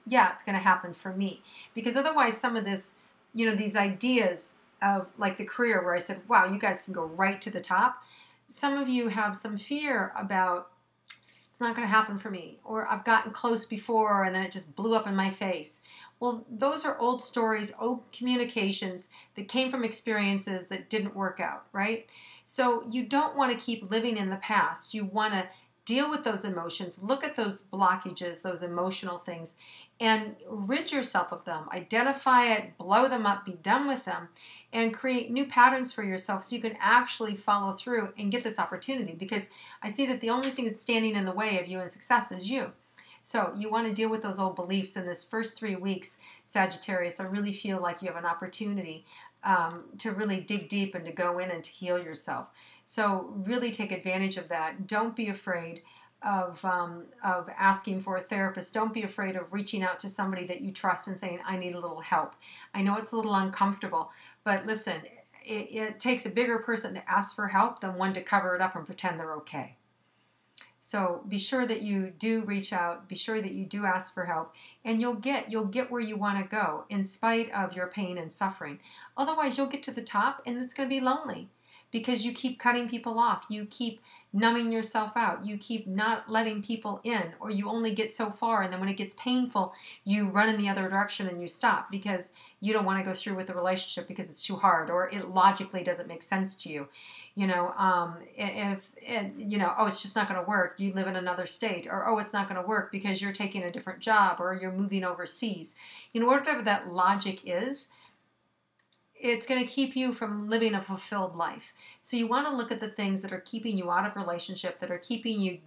it's going to happen for me. Because otherwise, some of this, these ideas of like the career where I said, wow, you guys can go right to the top. Some of you have some fear about it's not going to happen for me, or I've gotten close before and then it just blew up in my face. Well, those are old stories, old communications that came from experiences that didn't work out, right? So you don't want to keep living in the past. You want to deal with those emotions, look at those blockages, those emotional things, and rid yourself of them. Identify it, blow them up, be done with them, and create new patterns for yourself so you can actually follow through and get this opportunity. Because I see that the only thing that's standing in the way of you and success is you. So you want to deal with those old beliefs in this first 3 weeks, Sagittarius. I really feel like you have an opportunity to really dig deep and to go in and to heal yourself. So really take advantage of that. Don't be afraid of asking for a therapist. Don't be afraid of reaching out to somebody that you trust and saying, I need a little help. I know it's a little uncomfortable, but listen, it takes a bigger person to ask for help than one to cover it up and pretend they're okay. So be sure that you do reach out, be sure that you do ask for help, and you'll get where you want to go in spite of your pain and suffering. Otherwise, you'll get to the top and it's going to be lonely because you keep cutting people off, you keep numbing yourself out, you keep not letting people in, or you only get so far, and then when it gets painful, you run in the other direction and you stop because you don't want to go through with the relationship because it's too hard or it logically doesn't make sense to you. It's just not going to work. You live in another state, or it's not going to work because you're taking a different job or you're moving overseas. Whatever that logic is, it's going to keep you from living a fulfilled life. So you want to look at the things that are keeping you out of relationship, that are keeping you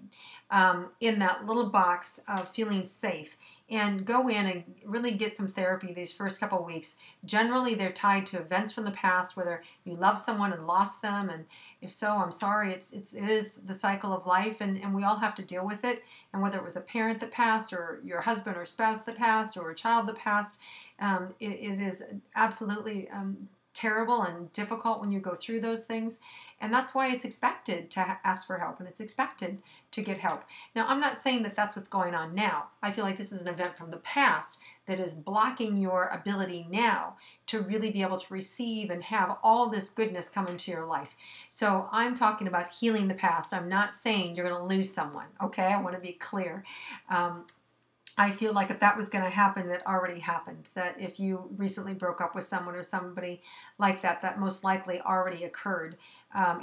in that little box of feeling safe, and go in and really get some therapy these first couple of weeks. Generally, they're tied to events from the past, whether you love someone and lost them, and if so, I'm sorry. It is the cycle of life, and we all have to deal with it. And whether it was a parent that passed, or your husband or spouse that passed, or a child that passed, it is absolutely terrible and difficult when you go through those things. And that's why it's expected to ask for help, and it's expected to get help. Now, I'm not saying that that's what's going on now. I feel like this is an event from the past that is blocking your ability now to really be able to receive and have all this goodness come into your life. So I'm talking about healing the past. I'm not saying you're going to lose someone, okay? I want to be clear. I feel like if that was going to happen, that already happened. That if you recently broke up with someone or somebody like that, that most likely already occurred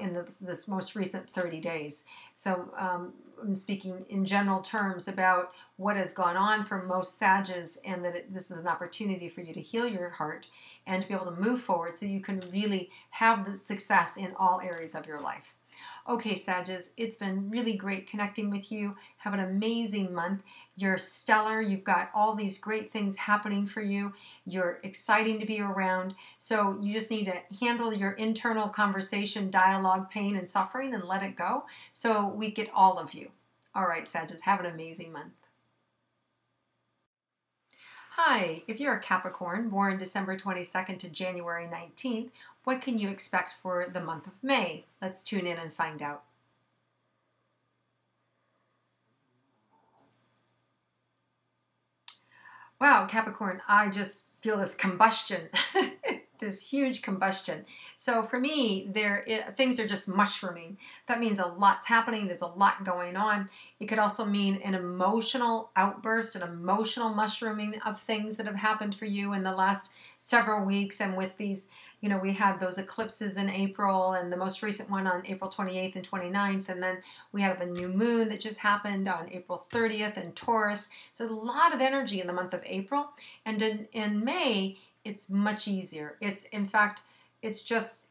in this most recent 30 days. So I'm speaking in general terms about what has gone on for most Sages, and that this is an opportunity for you to heal your heart and to be able to move forward so you can really have the success in all areas of your life. Okay, Sages, it's been really great connecting with you. Have an amazing month. You're stellar. You've got all these great things happening for you. You're exciting to be around. So you just need to handle your internal conversation, dialogue, pain, and suffering, and let it go so we get all of you. All right, Sages, have an amazing month. Hi, if you're a Capricorn born December 22nd to January 19th, what can you expect for the month of May? Let's tune in and find out. Wow, Capricorn, I just feel this combustion, this huge combustion. So for me, things are just mushrooming. That means a lot's happening. There's a lot going on. It could also mean an emotional outburst, an emotional mushrooming of things that have happened for you in the last several weeks. And with these, we had those eclipses in April, and the most recent one on April 28th and 29th. And then we have a new moon that just happened on April 30th in Taurus. So a lot of energy in the month of April. And in May, it's much easier. In fact, it's just,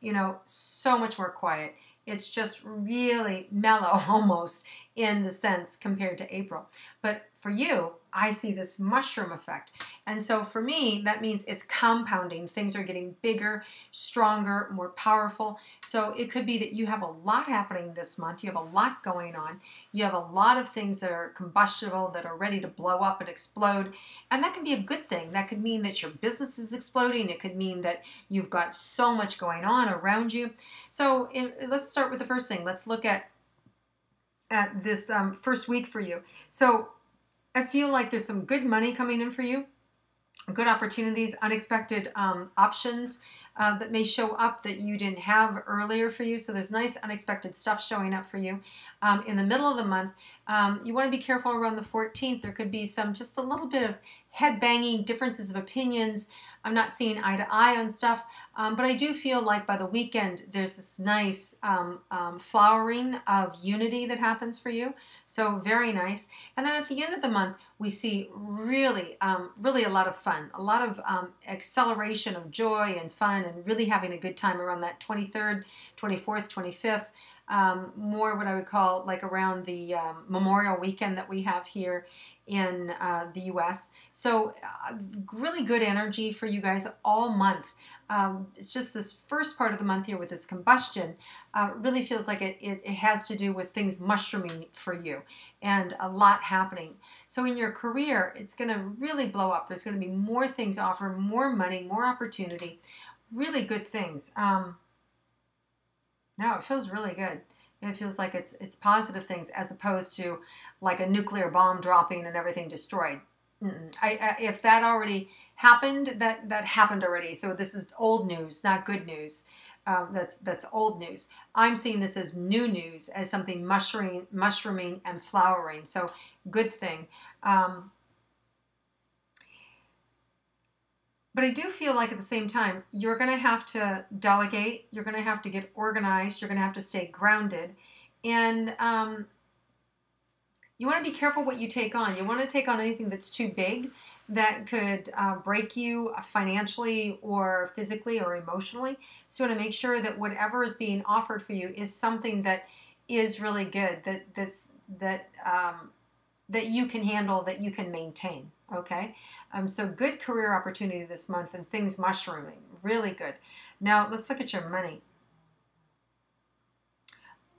so much more quiet. It's just really mellow almost in the sense compared to April. But for you, I see this mushroom effect. And so for me, that means it's compounding. Things are getting bigger, stronger, more powerful. So it could be that you have a lot happening this month. You have a lot going on. You have a lot of things that are combustible, that are ready to blow up and explode. And that can be a good thing. That could mean that your business is exploding. It could mean that you've got so much going on around you. So let's start with the first thing. Let's look at this first week for you. So I feel like there's some good money coming in for you, good opportunities, unexpected options that may show up that you didn't have earlier for you. So there's nice unexpected stuff showing up for you. In the middle of the month, you want to be careful around the 14th. There could be just a little bit of head banging, differences of opinions. I'm not seeing eye to eye on stuff, but I do feel like by the weekend there's this nice flowering of unity that happens for you. So very nice. And then at the end of the month, we see really, really a lot of fun, a lot of acceleration of joy and fun, and really having a good time around that 23rd, 24th, 25th. More what I would call like around the Memorial Weekend that we have here in the U.S. So really good energy for you guys all month. It's just this first part of the month here with this combustion really feels like it has to do with things mushrooming for you and a lot happening. So in your career, it's going to really blow up. There's going to be more things offered, more money, more opportunity, really good things. No, it feels really good. It feels like it's positive things as opposed to like a nuclear bomb dropping and everything destroyed. If that already happened, that happened already. So this is old news, not good news. That's old news. I'm seeing this as new news, as something mushrooming and flowering. So good thing. But I do feel like at the same time, you're going to have to delegate. You're going to have to get organized. You're going to have to stay grounded. And you want to be careful what you take on. You want to take on anything that's too big. that could break you financially or physically or emotionally. So you want to make sure that whatever is being offered for you is something that is really good, that you can handle, that you can maintain. Okay, so good career opportunity this month and things mushrooming, really good. Now let's look at your money.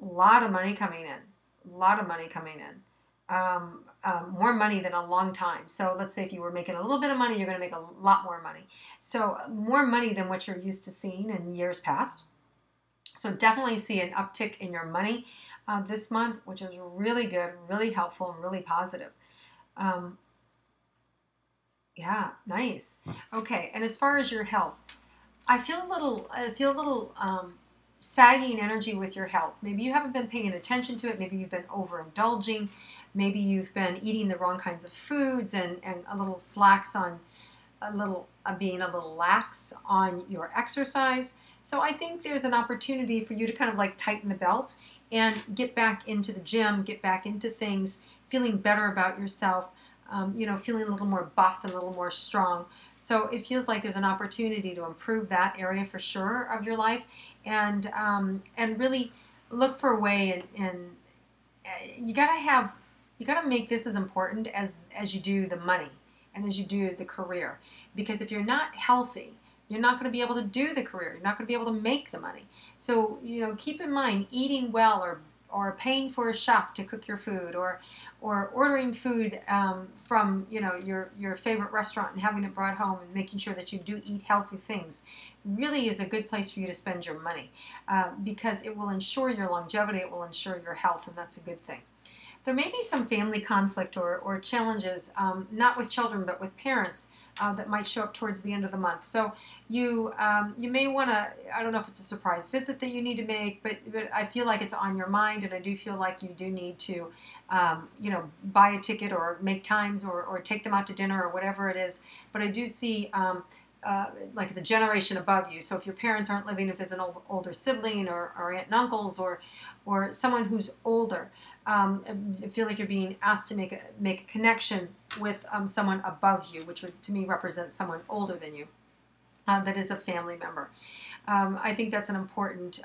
A lot of money coming in, a lot of money coming in. More money than a long time. So let's say if you were making a little bit of money, you're going to make a lot more money. So more money than what you're used to seeing in years past. So definitely see an uptick in your money this month, which is really good, really helpful, and really positive. Um, yeah, nice. Okay, and as far as your health, I feel a little sagging energy with your health. Maybe you haven't been paying attention to it. Maybe you've been overindulging. Maybe you've been eating the wrong kinds of foods and a little slacks on a little being a little lax on your exercise. So I think there's an opportunity for you to kind of like tighten the belt and get back into the gym, get back into things, feeling better about yourself, feeling a little more buff and a little more strong. So it feels like there's an opportunity to improve that area for sure of your life, and really look for a way, and you gotta make this as important as you do the money and as you do the career, because if you're not healthy, you're not going to be able to do the career. You're not going to be able to make the money. So keep in mind, eating well, or paying for a chef to cook your food, or ordering food from your favorite restaurant and having it brought home, and making sure that you do eat healthy things really is a good place for you to spend your money, because it will ensure your longevity, it will ensure your health, and that's a good thing. There may be some family conflict or challenges, not with children but with parents, that might show up towards the end of the month. So you may want to, I don't know if it's a surprise visit that you need to make, but I feel like it's on your mind, and I do feel like you do need to buy a ticket or make times, or take them out to dinner or whatever it is. But I do see like the generation above you. So if your parents aren't living, if there's an older sibling, or aunt and uncles, or someone who's older, I feel like you're being asked to make a connection with someone above you, which would to me represent someone older than you, that is a family member. I think that's an important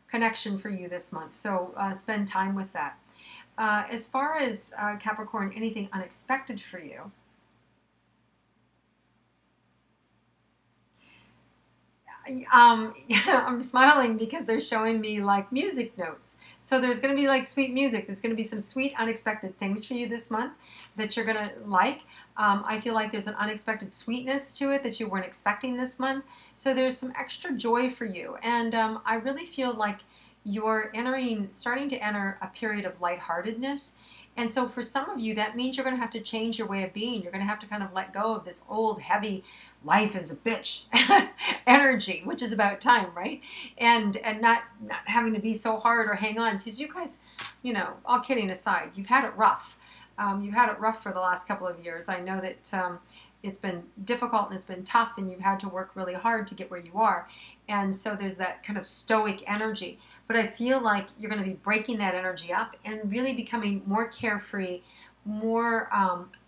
connection for you this month. So spend time with that. As far as Capricorn, anything unexpected for you? I'm smiling because they're showing me like music notes. So there's going to be like sweet music. There's going to be some sweet, unexpected things for you this month that you're going to like. I feel like there's an unexpected sweetness to it that you weren't expecting this month. So there's some extra joy for you. And I really feel like you're starting to enter a period of lightheartedness. And so for some of you, that means you're going to have to change your way of being. You're going to have to kind of let go of this old, heavy, life is a bitch energy, which is about time, right? And not having to be so hard or hang on, because you guys, all kidding aside, you've had it rough. You've had it rough for the last couple of years. I know that it's been difficult and it's been tough, and you've had to work really hard to get where you are. And so there's that kind of stoic energy. But I feel like you're going to be breaking that energy up and really becoming more carefree, more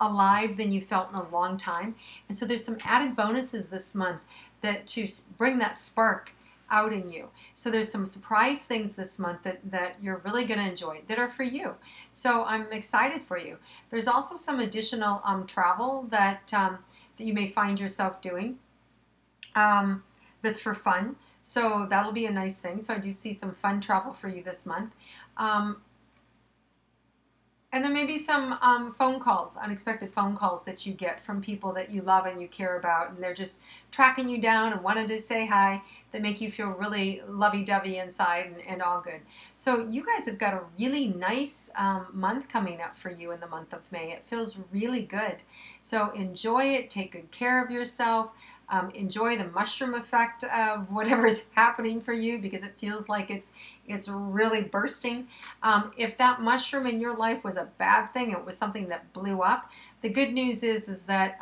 alive than you felt in a long time. And so there's some added bonuses this month to bring that spark out in you. So there's some surprise things this month that you're really going to enjoy that are for you. So I'm excited for you. There's also some additional travel that you may find yourself doing that's for fun. So that'll be a nice thing. So I do see some fun travel for you this month. And there may be some phone calls, unexpected phone calls that you get from people that you love and you care about, and they're just tracking you down and wanted to say hi, that make you feel really lovey-dovey inside and all good. So you guys have got a really nice month coming up for you in the month of May. It feels really good. So enjoy it. Take good care of yourself. Enjoy the mushroom effect of whatever's happening for you, because it feels like it's really bursting. If that mushroom in your life was a bad thing, it was something that blew up, the good news is that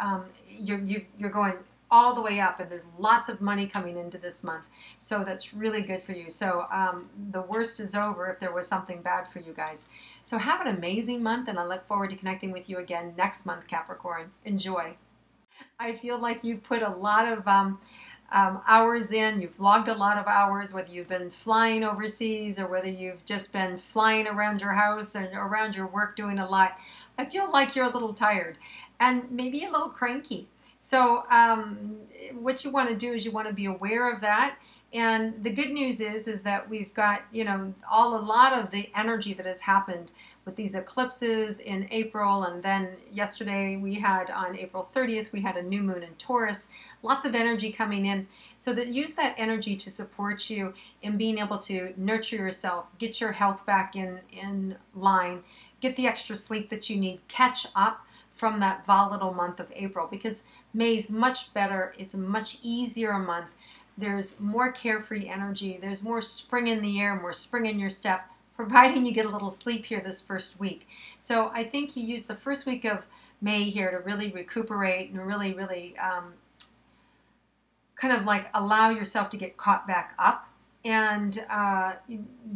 you're going all the way up, and there's lots of money coming into this month. So that's really good for you. So the worst is over if there was something bad for you guys. So have an amazing month, and I look forward to connecting with you again next month, Capricorn. Enjoy. I feel like you've put a lot of hours in. You've logged a lot of hours, whether you've been flying overseas or whether you've just been flying around your house and around your work doing a lot. I feel like you're a little tired and maybe a little cranky. So, what you want to do is you want to be aware of that. And the good news is that we've got, a lot of the energy that has happened with these eclipses in April, and then yesterday we had on April 30th we had a new moon in Taurus. Lots of energy coming in, so that use that energy to support you in being able to nurture yourself, get your health back in line, get the extra sleep that you need, catch up from that volatile month of April, because May's much better. It's a much easier month. There's more carefree energy. There's more spring in the air, more spring in your step, providing you get a little sleep here this first week. So I think you use the first week of May here to really recuperate and really kind of like allow yourself to get caught back up. And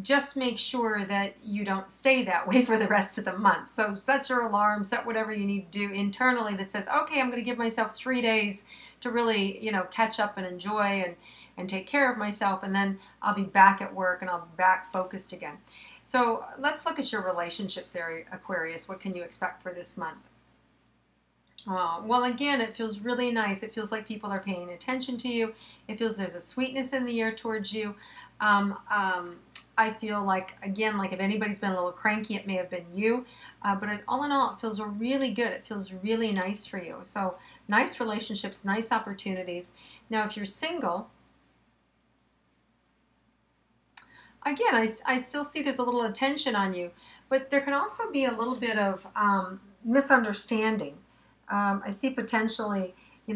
just make sure that you don't stay that way for the rest of the month. So set your alarm, set whatever you need to do internally that says, okay, I'm going to give myself 3 days to really, catch up and enjoy and take care of myself. And then I'll be back at work and I'll be back focused again. So let's look at your relationships area, Aquarius. What can you expect for this month? Well, again, it feels really nice. It feels like people are paying attention to you. It feels there's a sweetness in the air towards you. I feel like, again, like if anybody's been a little cranky, it may have been you. But all in all, it feels really good. It feels really nice for you. So nice relationships, nice opportunities. Now, if you're single, again, I still see there's a little attention on you. But there can also be a little bit of misunderstanding. I see potentially,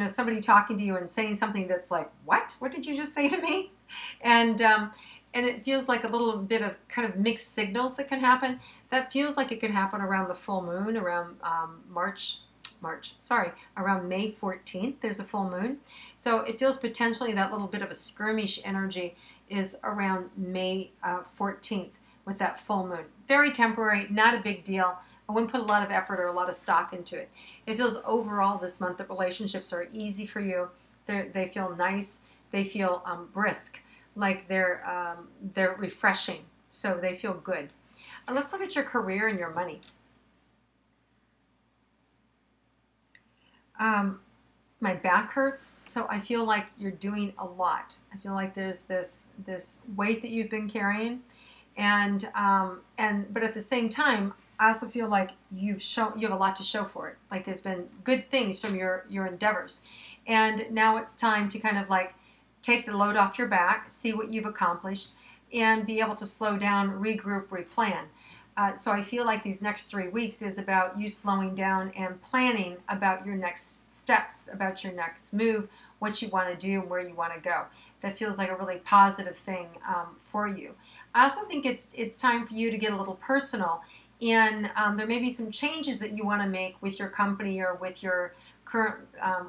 somebody talking to you and saying something that's like, what? What did you just say to me? And it feels like a little bit of kind of mixed signals that can happen. That feels like it could happen around the full moon, around around May 14th, there's a full moon. So it feels potentially that little bit of a skirmish energy is around May 14th with that full moon. Very temporary, not a big deal. I wouldn't put a lot of effort or a lot of stock into it. It feels overall this month that relationships are easy for you. They feel nice. They feel brisk, like they're refreshing. So they feel good. Let's look at your career and your money. My back hurts, so I feel like you're doing a lot. I feel like there's this weight that you've been carrying, but at the same time, I also feel like you have a lot to show for it. Like there's been good things from your endeavors. And now it's time to kind of like take the load off your back, see what you've accomplished, and be able to slow down, regroup, replan. So I feel like these next 3 weeks is about you slowing down and planning about your next steps, about your next move, what you want to do, and where you want to go. That feels like a really positive thing for you. I also think it's time for you to get a little personal. And there may be some changes that you want to make with your company or with your current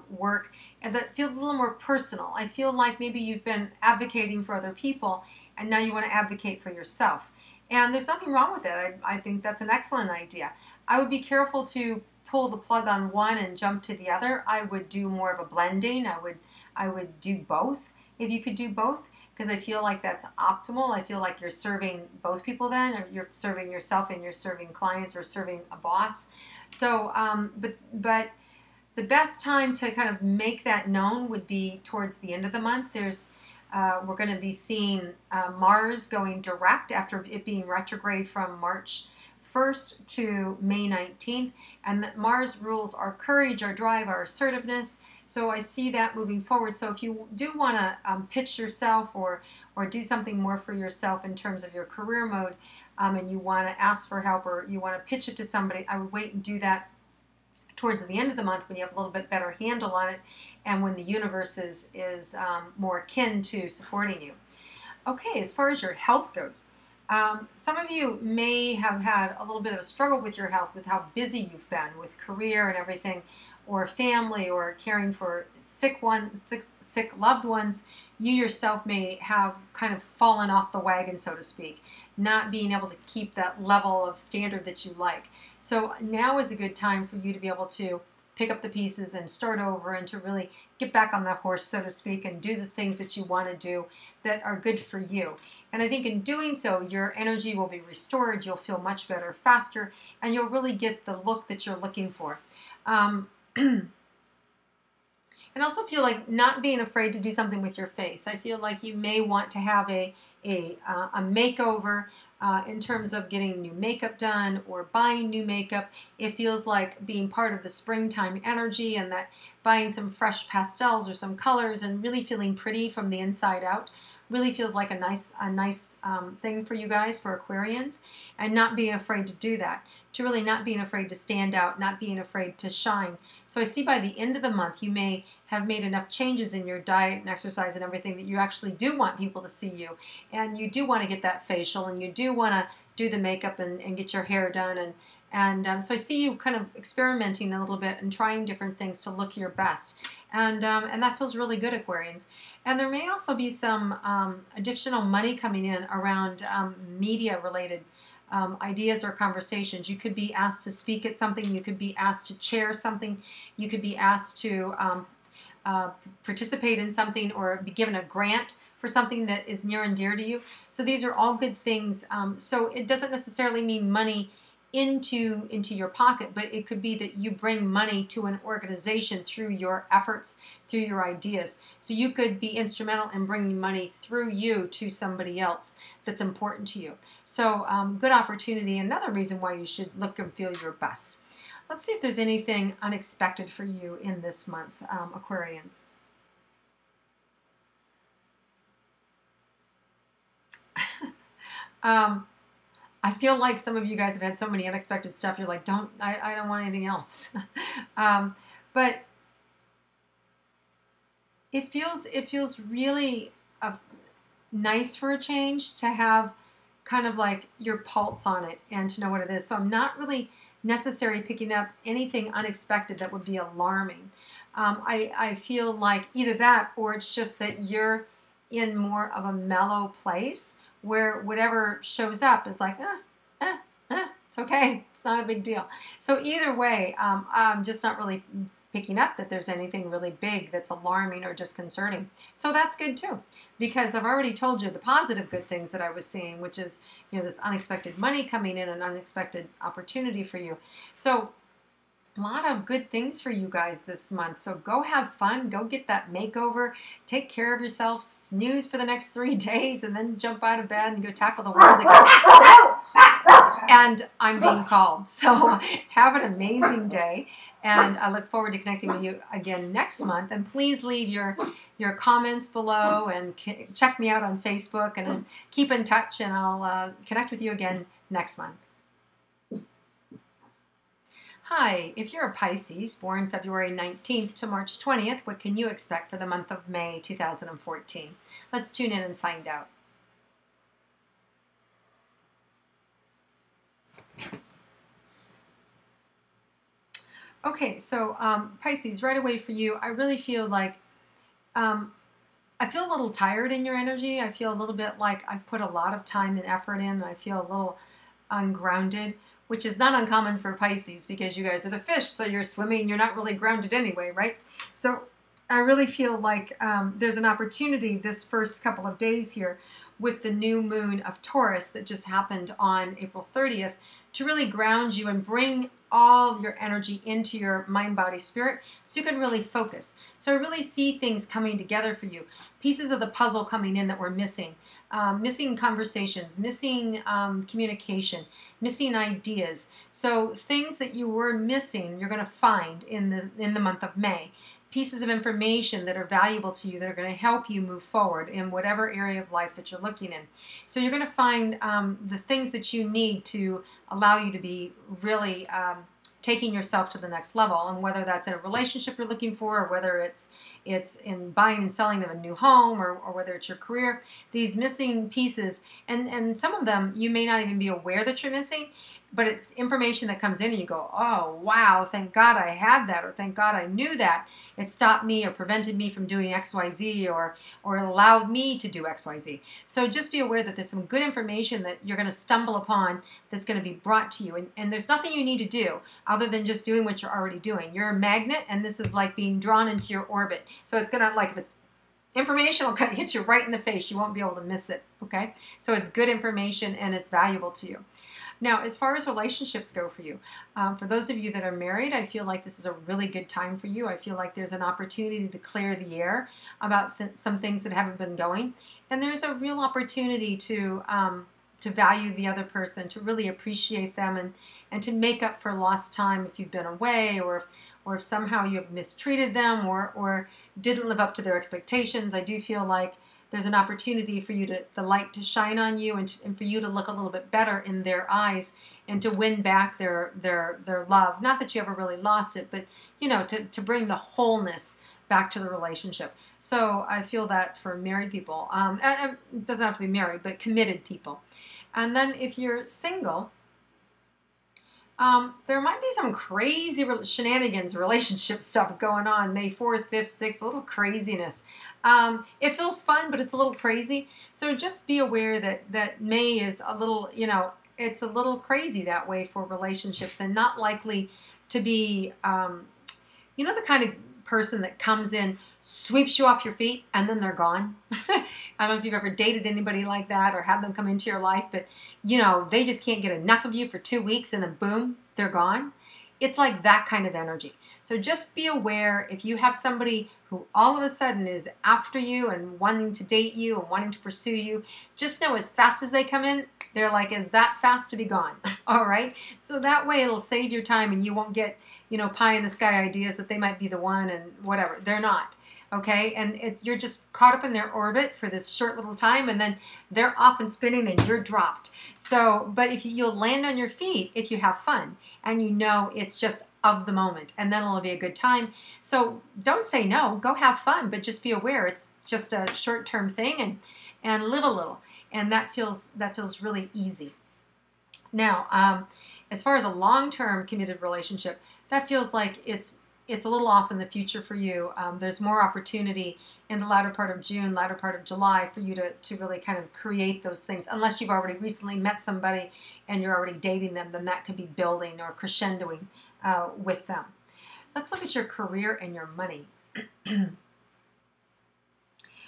work, and that feels a little more personal. I feel like maybe you've been advocating for other people, and now you want to advocate for yourself. And there's nothing wrong with it. I think that's an excellent idea. I would be careful to pull the plug on one and jump to the other. I would do more of a blending. I would do both if you could do both, because I feel like that's optimal. I feel like you're serving both people then, or you're serving yourself and you're serving clients or serving a boss. So, but the best time to kind of make that known would be towards the end of the month. We're going to be seeing Mars going direct after it being retrograde from March 1st to May 19th. And that Mars rules our courage, our drive, our assertiveness. So I see that moving forward. So if you do want to pitch yourself or do something more for yourself in terms of your career mode, and you want to ask for help or you want to pitch it to somebody, I would wait and do that towards the end of the month when you have a little bit better handle on it and when the universe is more akin to supporting you. Okay, as far as your health goes, some of you may have had a little bit of a struggle with your health, with how busy you've been with career and everything, or family, or caring for sick loved ones. You yourself may have kind of fallen off the wagon, so to speak, not being able to keep that level of standard that you like. So now is a good time for you to be able to pick up the pieces and start over, and to really get back on the horse, so to speak, and do the things that you want to do that are good for you. And I think in doing so, your energy will be restored, you'll feel much better faster, and you'll really get the look that you're looking for. And also feel like not being afraid to do something with your face. I feel like you may want to have a makeover in terms of getting new makeup done or buying new makeup. It feels like being part of the springtime energy, and that buying some fresh pastels or some colors and really feeling pretty from the inside out really feels like a nice thing for you guys, for Aquarians, and not being afraid to do that, to really not being afraid to stand out, not being afraid to shine. So I see by the end of the month you may have made enough changes in your diet and exercise and everything that you actually do want people to see you, and you do want to get that facial, and you do want to do the makeup and get your hair done, so I see you kind of experimenting a little bit and trying different things to look your best, and that feels really good, Aquarians. And there may also be some additional money coming in around media-related ideas or conversations. You could be asked to speak at something. You could be asked to chair something. You could be asked to participate in something, or be given a grant for something that is near and dear to you. So these are all good things. So it doesn't necessarily mean money into your pocket, but it could be that you bring money to an organization through your efforts, through your ideas. So you could be instrumental in bringing money through you to somebody else that's important to you. So good opportunity. Another reason why you should look and feel your best. Let's see if there's anything unexpected for you in this month, Aquarians. I feel like some of you guys have had so many unexpected stuff. You're like, I don't want anything else. But it feels really nice for a change to have kind of like your pulse on it and to know what it is. So I'm not really necessarily picking up anything unexpected that would be alarming. I feel like either that, or it's just that you're in more of a mellow place where whatever shows up is like, it's okay. It's not a big deal. So either way, I'm just not really picking up that there's anything really big that's alarming or disconcerting. So that's good too, because I've already told you the positive good things that I was seeing, which is, this unexpected money coming in, an unexpected opportunity for you. So a lot of good things for you guys this month. So go have fun. Go get that makeover. Take care of yourself. Snooze for the next 3 days, and then jump out of bed and go tackle the world again. And I'm being called. So have an amazing day. And I look forward to connecting with you again next month. And please leave your comments below, and check me out on Facebook, and keep in touch, and I'll connect with you again next month. Hi, if you're a Pisces, born February 19th to March 20th, what can you expect for the month of May 2014? Let's tune in and find out. Okay, so Pisces, right away for you, I really feel like I feel a little tired in your energy. I feel a little bit like I've put a lot of time and effort in, and I feel a little ungrounded, which is not uncommon for Pisces because you guys are the fish, so you're swimming, you're not really grounded anyway, right? So I really feel like there's an opportunity this first couple of days here with the new moon of Taurus that just happened on April 30th to really ground you and bring all your energy into your mind, body, spirit, so you can really focus. So I really see things coming together for you. Pieces of the puzzle coming in that were missing. Missing conversations, missing communication, missing ideas. So things that you were missing, you're going to find in the month of May. Pieces of information that are valuable to you that are going to help you move forward in whatever area of life that you're looking in. So you're going to find the things that you need to allow you to be really taking yourself to the next level, and whether that's in a relationship you're looking for, or whether it's it's in buying and selling of a new home, or whether it's your career, these missing pieces, and some of them you may not even be aware that you're missing, but it's information that comes in and you go, oh, wow, thank God I had that, or thank God I knew that. It stopped me or prevented me from doing XYZ, or it allowed me to do XYZ. So just be aware that there's some good information that you're going to stumble upon that's going to be brought to you. And there's nothing you need to do other than just doing what you're already doing. You're a magnet, and this is like being drawn into your orbit. So it's going to, like, if it's information, will kind of hit you right in the face. You won't be able to miss it, okay? So it's good information, and it's valuable to you. Now, as far as relationships go for you, for those of you that are married, I feel like this is a really good time for you. I feel like there's an opportunity to clear the air about some things that haven't been going. And there's a real opportunity to value the other person, to really appreciate them, and to make up for lost time if you've been away, or if somehow you have mistreated them, or didn't live up to their expectations. I do feel like there's an opportunity for you the light to shine on you, and for you to look a little bit better in their eyes, and to win back their love. Not that you ever really lost it, but to bring the wholeness back to the relationship. So I feel that for married people, it doesn't have to be married, but committed people. And then if you're single, there might be some crazy shenanigans, relationship stuff going on. May 4th, 5th, 6th, a little craziness. It feels fun, but it's a little crazy. So just be aware that May is a little, it's a little crazy that way for relationships, and not likely to be, the kind of person that comes in, sweeps you off your feet, and then they're gone. I don't know if you've ever dated anybody like that, or had them come into your life, but they just can't get enough of you for 2 weeks, and then boom, they're gone. It's like that kind of energy. So just be aware if you have somebody who all of a sudden is after you and wanting to date you and wanting to pursue you, just know as fast as they come in, they're like, is that fast to be gone? All right? So that way it'll save your time, and you won't get, pie in the sky ideas that they might be the one and whatever. They're not. Okay, and you're just caught up in their orbit for this short little time, and then they're off and spinning, and you're dropped. So, but if you'll land on your feet if you have fun, and it's just of the moment, and then it'll be a good time. So don't say no. Go have fun, but just be aware it's just a short-term thing, and live a little, and that feels really easy. Now, as far as a long-term committed relationship, that feels like it's a little off in the future for you. There's more opportunity in the latter part of June, latter part of July for you to really kind of create those things. Unless you've already recently met somebody and you're already dating them, then that could be building or crescendoing with them. Let's look at your career and your money.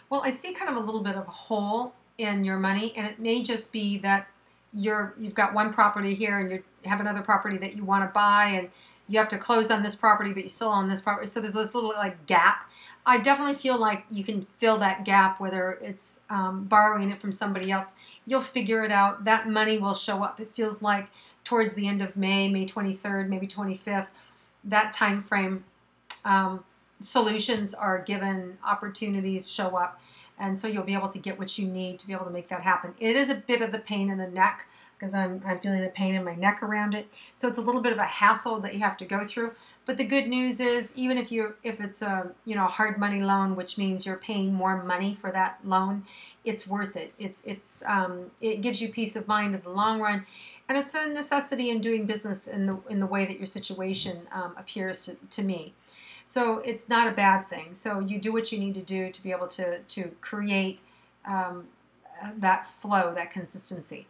Well, I see kind of a little bit of a hole in your money, and it may just be that you've got one property here, and you have another property that you want to buy, and you have to close on this property, but you still own this property. So there's this little gap. I definitely feel like you can fill that gap, whether it's borrowing it from somebody else. You'll figure it out. That money will show up. It feels like towards the end of May, May 23rd, maybe 25th, that time frame, solutions are given, opportunities show up, and so you'll be able to get what you need to be able to make that happen. It is a bit of the pain in the neck, because I'm feeling a pain in my neck around it. So it's a little bit of a hassle that you have to go through. But the good news is, even if it's a hard money loan, which means you're paying more money for that loan, it's worth it. It gives you peace of mind in the long run, and it's a necessity in doing business in the way that your situation appears to me. So it's not a bad thing. So you do what you need to do to be able to create that flow, that consistency.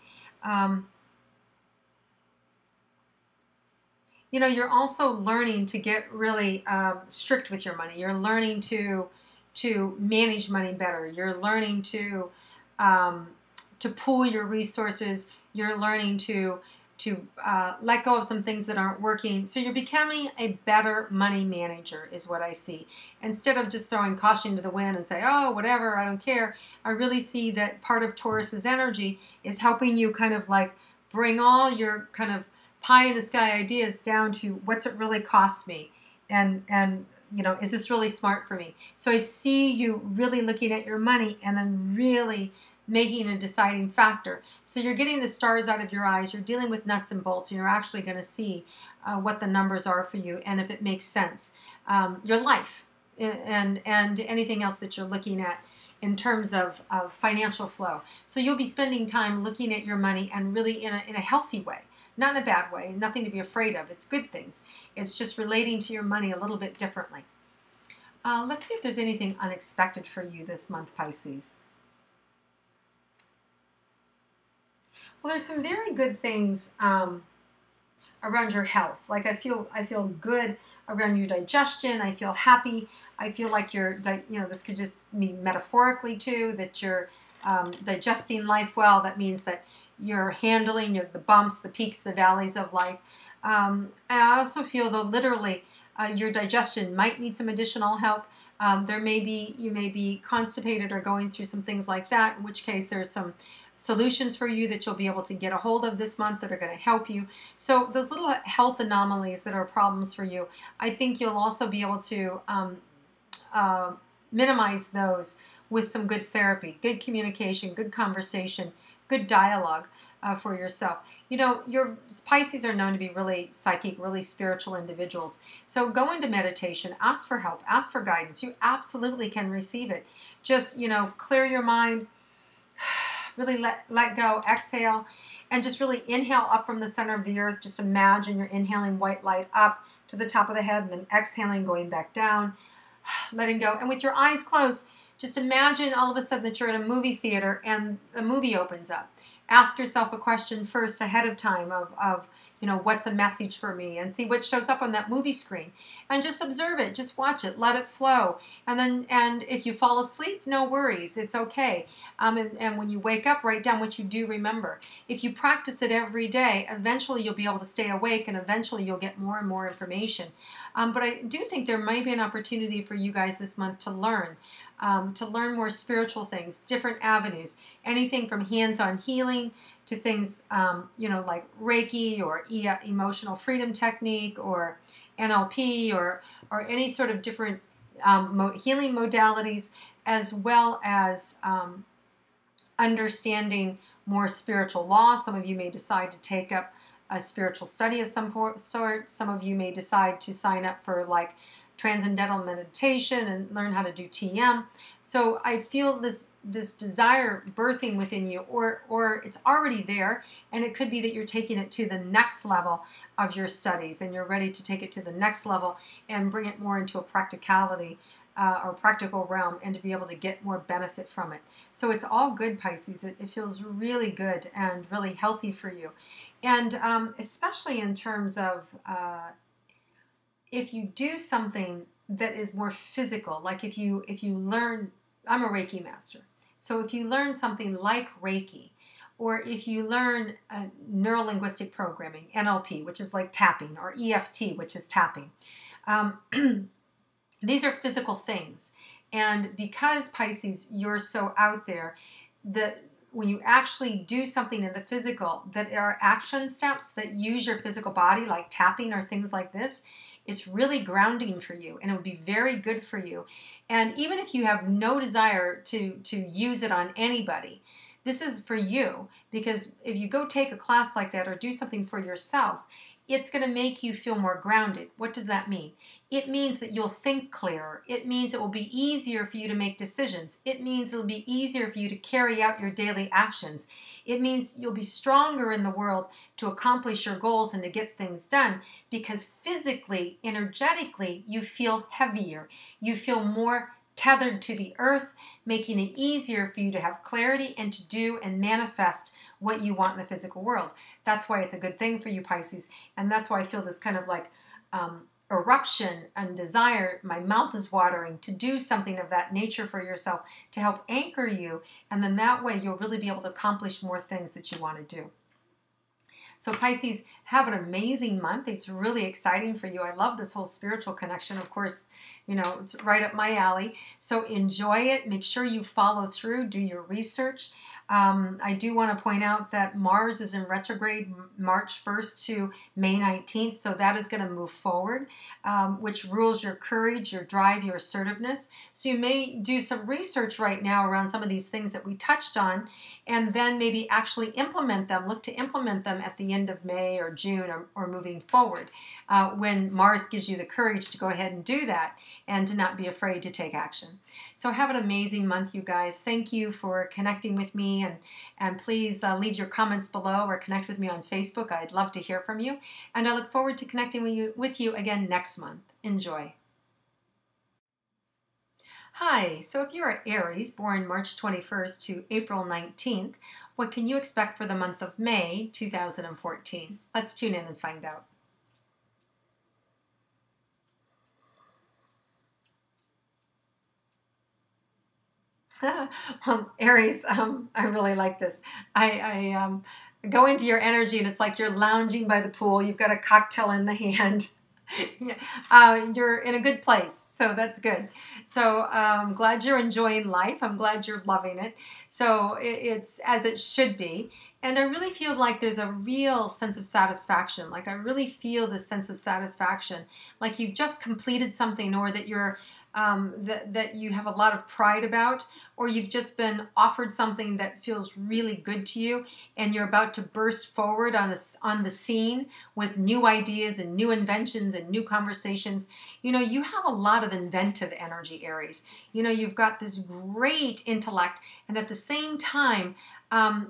You're also learning to get really strict with your money. You're learning to manage money better. You're learning to pool your resources. You're learning to let go of some things that aren't working. So you're becoming a better money manager is what I see. Instead of just throwing caution to the wind and say, oh, whatever, I don't care. I really see that part of Taurus's energy is helping you kind of like bring all your kind of pie in the sky ideas down to what's it really cost me, and is this really smart for me? So I see you really looking at your money and then really making a deciding factor. So you're getting the stars out of your eyes, you're dealing with nuts and bolts, and you're actually going to see what the numbers are for you and if it makes sense. Your life, and anything else that you're looking at in terms of financial flow. So you'll be spending time looking at your money and really in a healthy way, not in a bad way, nothing to be afraid of. It's good things. It's just relating to your money a little bit differently. Let's see if there's anything unexpected for you this month, Pisces. Well, there's some very good things around your health. Like I feel good around your digestion. I feel happy. I feel like this could just mean metaphorically too, that you're digesting life well. That means that you're handling the bumps, the peaks, the valleys of life. And I also feel, though, literally, your digestion might need some additional help. You may be constipated or going through some things like that, in which case there's some solutions for you that you'll be able to get a hold of this month that are going to help you. So those little health anomalies that are problems for you, I think you'll also be able to minimize those with some good therapy, good communication, good conversation, good dialogue for yourself. Your Pisces are known to be really psychic, really spiritual individuals. So go into meditation, ask for help, ask for guidance. You absolutely can receive it. Just, clear your mind, really let go, exhale, and just really inhale up from the center of the earth. Just imagine you're inhaling white light up to the top of the head and then exhaling, going back down, letting go. And with your eyes closed, just imagine all of a sudden that you're in a movie theater and the movie opens up. Ask yourself a question first ahead of time of what's a message for me, and see what shows up on that movie screen. And just observe it, just watch it, let it flow. And if you fall asleep, no worries, it's okay. And when you wake up, write down what you do remember. If you practice it every day, eventually you'll be able to stay awake, and eventually you'll get more and more information. But I do think there might be an opportunity for you guys this month to learn more spiritual things, different avenues, anything from hands-on healing to things, like Reiki or emotional freedom technique or NLP or any sort of different healing modalities, as well as understanding more spiritual law. Some of you may decide to take up a spiritual study of some sort. Some of you may decide to sign up for transcendental meditation and learn how to do TM. So I feel this desire birthing within you, or it's already there, and it could be that you're taking it to the next level of your studies, and you're ready to take it to the next level and bring it more into a practicality or practical realm, and to be able to get more benefit from it. So it's all good, Pisces. It feels really good and really healthy for you. And especially in terms of if you do something that is more physical, like if you learn, I'm a Reiki master, so if you learn something like Reiki, or if you learn neuro-linguistic programming, NLP, which is like tapping, or EFT, which is tapping, these are physical things. And because, Pisces, you're so out there, that when you actually do something in the physical, that there are action steps that use your physical body, like tapping or things like this, it's really grounding for you, and it would be very good for you. And even if you have no desire to use it on anybody, this is for you, because if you go take a class like that or do something for yourself, it's going to make you feel more grounded. What does that mean? It means that you'll think clearer. It means it will be easier for you to make decisions. It means it'll be easier for you to carry out your daily actions. It means you'll be stronger in the world to accomplish your goals and to get things done, because physically, energetically, you feel heavier. You feel more tethered to the earth, making it easier for you to have clarity and to do and manifest what you want in the physical world. That's why it's a good thing for you, Pisces. And that's why I feel this kind of eruption and desire. My mouth is watering to do something of that nature for yourself to help anchor you. And then that way you'll really be able to accomplish more things that you want to do. So Pisces, have an amazing month. It's really exciting for you. I love this whole spiritual connection. Of course, it's right up my alley. So enjoy it. Make sure you follow through. Do your research. I do want to point out that Mars is in retrograde March 1st to May 19th, so that is going to move forward, which rules your courage, your drive, your assertiveness. So you may do some research right now around some of these things that we touched on, and then maybe actually implement them, look to implement them at the end of May or June, or moving forward, when Mars gives you the courage to go ahead and do that and to not be afraid to take action. So have an amazing month, you guys. Thank you for connecting with me, and please leave your comments below or connect with me on Facebook. I'd love to hear from you, and I look forward to connecting with you again next month. Enjoy. Hi, so if you are Aries, born March 21st to April 19th, what can you expect for the month of May 2014? Let's tune in and find out. Aries, I really like this. I go into your energy, and it's like you're lounging by the pool. You've got a cocktail in the hand. Yeah, you're in a good place, so that's good. So I'm glad you're enjoying life. I'm glad you're loving it. So it's as it should be. And I really feel like there's a real sense of satisfaction. Like I really feel this sense of satisfaction, like you've just completed something, or that you're that you have a lot of pride about, or you've just been offered something that feels really good to you, and you're about to burst forward on the scene with new ideas and new inventions and new conversations. You know, you have a lot of inventive energy, Aries. You know, you've got this great intellect, and at the same time,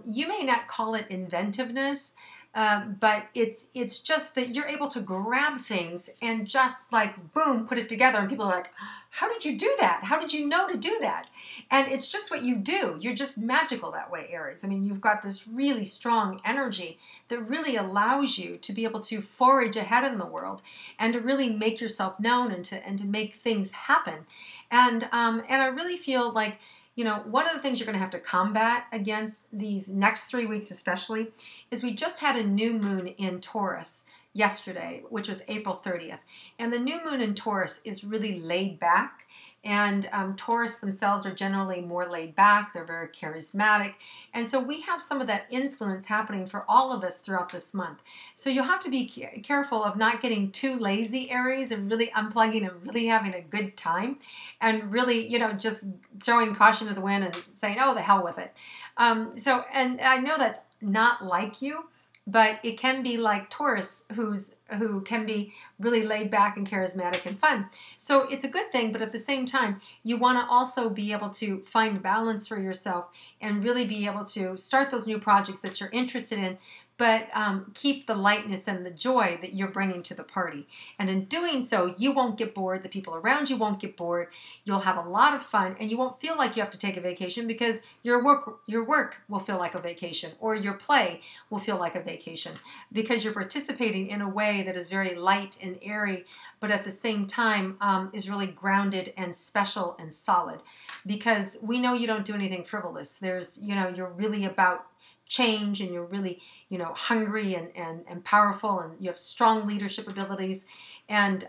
you may not call it inventiveness, but it's just that you're able to grab things and just like boom, put it together, and people are like, how did you do that? How did you know to do that? And it's just what you do. You're just magical that way, Aries. I mean, you've got this really strong energy that really allows you to be able to forage ahead in the world and to really make yourself known, and to make things happen. And I really feel like, you know, one of the things you're going to have to combat against these next 3 weeks especially is we just had a new moon in Taurus yesterday, which was April 30th. And the new moon in Taurus is really laid back. And Taurus themselves are generally more laid back. They're very charismatic. And so we have some of that influence happening for all of us throughout this month. So you'll have to be careful of not getting too lazy, Aries, and really unplugging and really having a good time. And really, you know, just throwing caution to the wind and saying, oh, the hell with it. And I know that's not like you, but it can be like Taurus, who can be really laid back and charismatic and fun. So it's a good thing, but at the same time, you want to also be able to find balance for yourself and really be able to start those new projects that you're interested in, but keep the lightness and the joy that you're bringing to the party. And in doing so, you won't get bored. The people around you won't get bored. You'll have a lot of fun, and you won't feel like you have to take a vacation, because your work will feel like a vacation, or your play will feel like a vacation, because you're participating in a way that is very light and airy, but at the same time is really grounded and special and solid. Because we know you don't do anything frivolous. There's, you know, you're really about change, and you're really, you know, hungry and powerful, and you have strong leadership abilities, and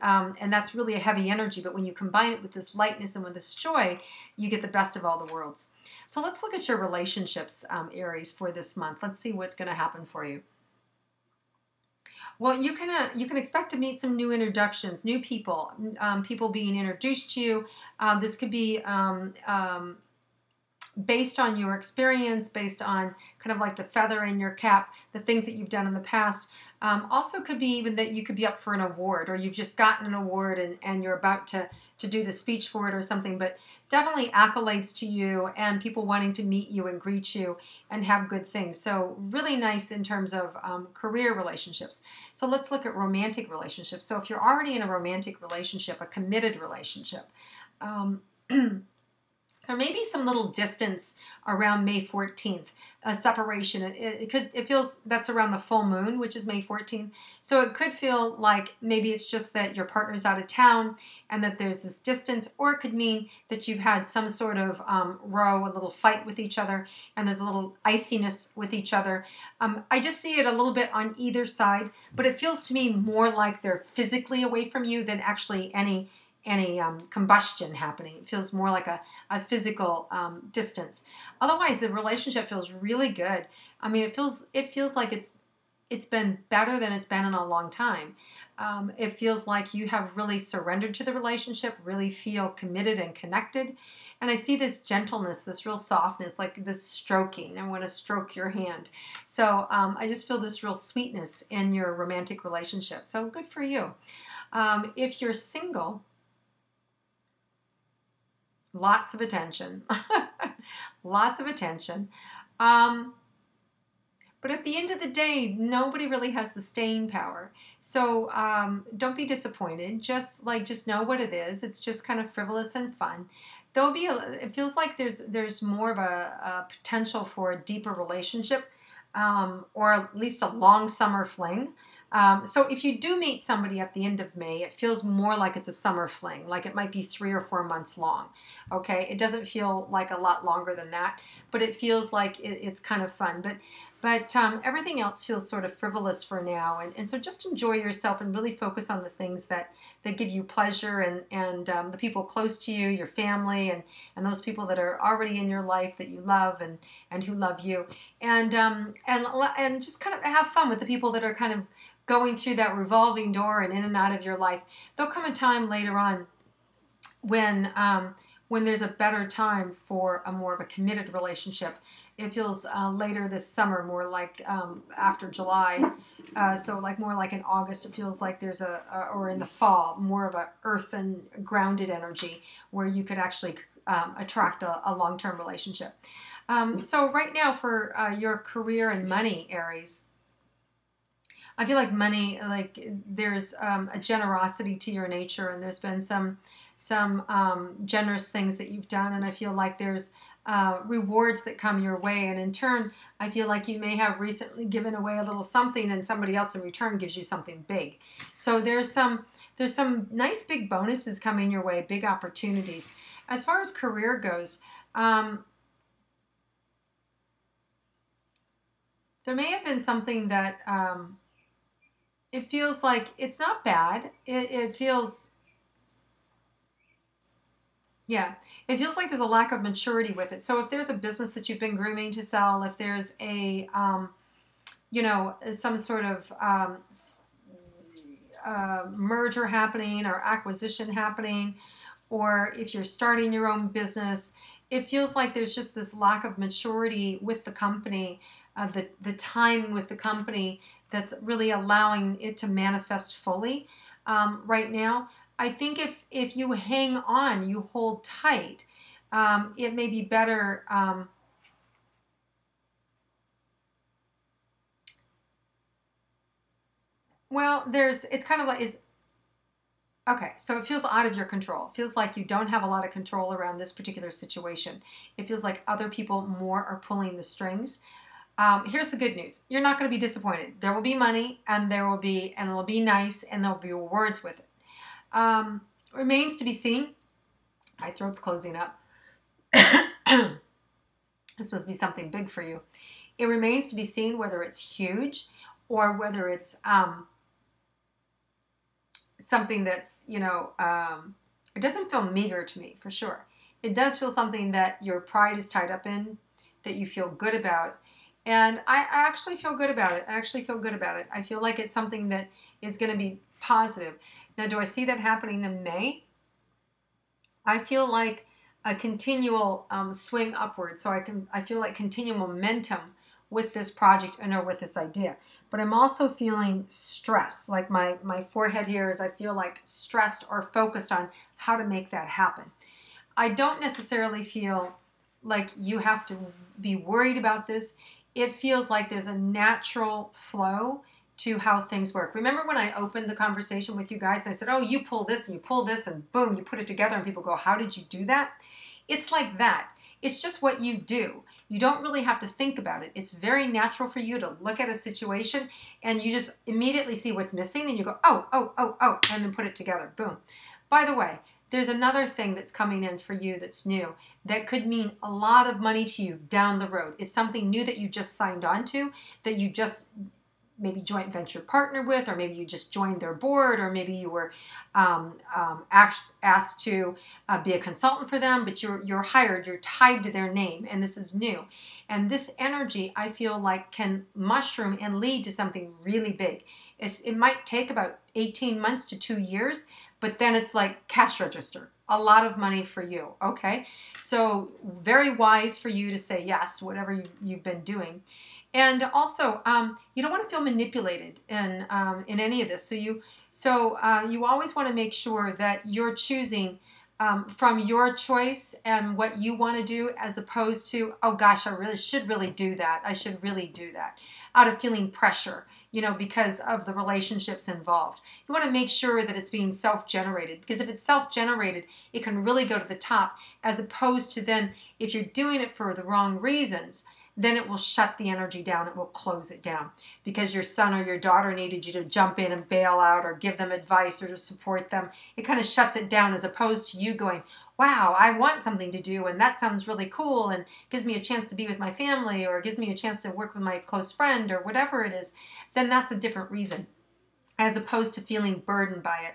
that's really a heavy energy. But when you combine it with this lightness and with this joy, you get the best of all the worlds. So let's look at your relationships, Aries, for this month. Let's see what's going to happen for you. Well, you can expect to meet some new introductions, new people, people being introduced to you. This could be based on your experience, based on kind of like the feather in your cap, the things that you've done in the past. Also could be even that you could be up for an award, or you've just gotten an award and you're about to do the speech for it or something. But definitely accolades to you, and people wanting to meet you and greet you and have good things. So really nice in terms of career relationships. So let's look at romantic relationships. So if you're already in a romantic relationship, a committed relationship, there may be some little distance around May 14th, a separation. It feels that's around the full moon, which is May 14th. So it could feel like maybe it's just that your partner's out of town and that there's this distance, or it could mean that you've had some sort of row, a little fight with each other, and there's a little iciness with each other. I just see it a little bit on either side, but it feels to me more like they're physically away from you than actually any combustion happening. It feels more like a physical distance. Otherwise, the relationship feels really good. I mean, it feels like it's been better than it's been in a long time. It feels like you have really surrendered to the relationship, really feel committed and connected. And I see this gentleness, this real softness, like this stroking. I want to stroke your hand. So I just feel this real sweetness in your romantic relationship. So good for you. If you're single, lots of attention. Lots of attention. But at the end of the day, nobody really has the staying power. So don't be disappointed. Just know what it is. It's just kind of frivolous and fun. There'll be it feels like there's more of a potential for a deeper relationship, or at least a long summer fling. So if you do meet somebody at the end of May, it feels more like it's a summer fling, like it might be 3 or 4 months long. Okay, it doesn't feel like a lot longer than that, but it feels like it's kind of fun. But everything else feels sort of frivolous for now, and so just enjoy yourself and really focus on the things that give you pleasure, and the people close to you, your family, and those people that are already in your life that you love and who love you, and just kind of have fun with the people that are kind of going through that revolving door and in and out of your life. There'll come a time later on when there's a better time for a more of a committed relationship. It feels later this summer, more like after July, so like more like in August. It feels like there's or in the fall, more of a earth and grounded energy where you could actually attract a long-term relationship. So right now for your career and money, Aries, I feel like money, like there's a generosity to your nature, and there's been some generous things that you've done, and I feel like there's rewards that come your way, and in turn, I feel like you may have recently given away a little something, and somebody else in return gives you something big. So there's some nice big bonuses coming your way, big opportunities. As far as career goes, there may have been something that it feels like it's not bad. It feels, yeah, it feels like there's a lack of maturity with it. So if there's a business that you've been grooming to sell, if there's a, some sort of merger happening or acquisition happening, or if you're starting your own business, it feels like there's just this lack of maturity with the company, the time with the company that's really allowing it to manifest fully right now. I think if you hang on, you hold tight, it may be better. It's kind of like, okay, so it feels out of your control. It feels like you don't have a lot of control around this particular situation. It feels like other people more are pulling the strings. Here's the good news. You're not going to be disappointed. There will be money, and it'll be nice, and there'll be rewards with it. Remains to be seen. My throat's closing up. This must be something big for you. It remains to be seen whether it's huge or whether it's something that's, it doesn't feel meager to me, for sure. It does feel something that your pride is tied up in, that you feel good about. And I actually feel good about it. I feel like it's something that is going to be positive. Now, do I see that happening in May? I feel like a continual swing upward. So I feel like continual momentum with this project and or with this idea. But I'm also feeling stress. Like my forehead here is, I feel like stressed or focused on how to make that happen. I don't necessarily feel like you have to be worried about this. It feels like there's a natural flow to how things work. Remember when I opened the conversation with you guys and I said, oh, you pull this and you pull this and boom, you put it together, and people go, how did you do that? It's like that. It's just what you do. You don't really have to think about it. It's very natural for you to look at a situation and you just immediately see what's missing and you go, oh, and then put it together. Boom. By the way, there's another thing that's coming in for you that's new that could mean a lot of money to you down the road. It's something new that you just signed on to, that you just maybe joint venture partner with, or maybe you just joined their board, or maybe you were asked to be a consultant for them, but you're hired, you're tied to their name, and this is new. And this energy, I feel like, can mushroom and lead to something really big. It might take about 18 months to 2 years, but then it's like cash register, a lot of money for you. Okay, so very wise for you to say yes to whatever you've been doing. And also, you don't want to feel manipulated in any of this. So you always want to make sure that you're choosing from your choice and what you want to do, as opposed to, oh gosh, I really should really do that. I should really do that, out of feeling pressure, because of the relationships involved. You want to make sure that it's being self-generated, because if it's self-generated, it can really go to the top, as opposed to then if you're doing it for the wrong reasons, then it will shut the energy down. It will close it down because your son or your daughter needed you to jump in and bail out or give them advice or to support them. It kind of shuts it down, as opposed to you going, wow, I want something to do, and that sounds really cool and gives me a chance to be with my family, or gives me a chance to work with my close friend, or whatever it is. Then that's a different reason, as opposed to feeling burdened by it.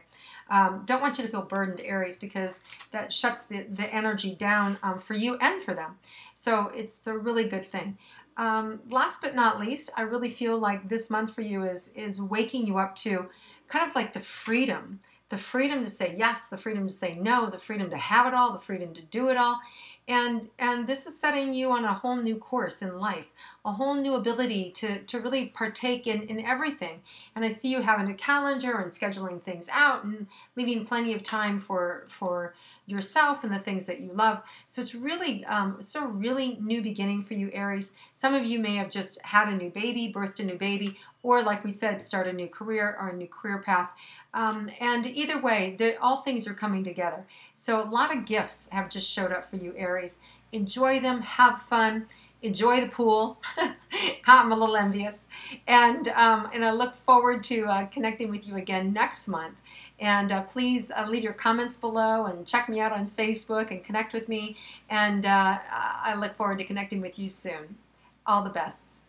Don't want you to feel burdened, Aries, because that shuts the energy down for you and for them. So it's a really good thing. Last but not least, I really feel like this month for you is waking you up to kind of like the freedom to say yes, the freedom to say no, the freedom to have it all, the freedom to do it all. And this is setting you on a whole new course in life, a whole new ability to really partake in everything. And I see you having a calendar and scheduling things out and leaving plenty of time for yourself and the things that you love. So it's really it's a really new beginning for you, Aries. Some of you may have just had a new baby, birthed a new baby, or like we said, start a new career or a new career path. And either way, all things are coming together. So a lot of gifts have just showed up for you, Aries. Enjoy them, have fun, enjoy the pool. I'm a little envious. And I look forward to connecting with you again next month. And please leave your comments below and check me out on Facebook and connect with me. And I look forward to connecting with you soon. All the best.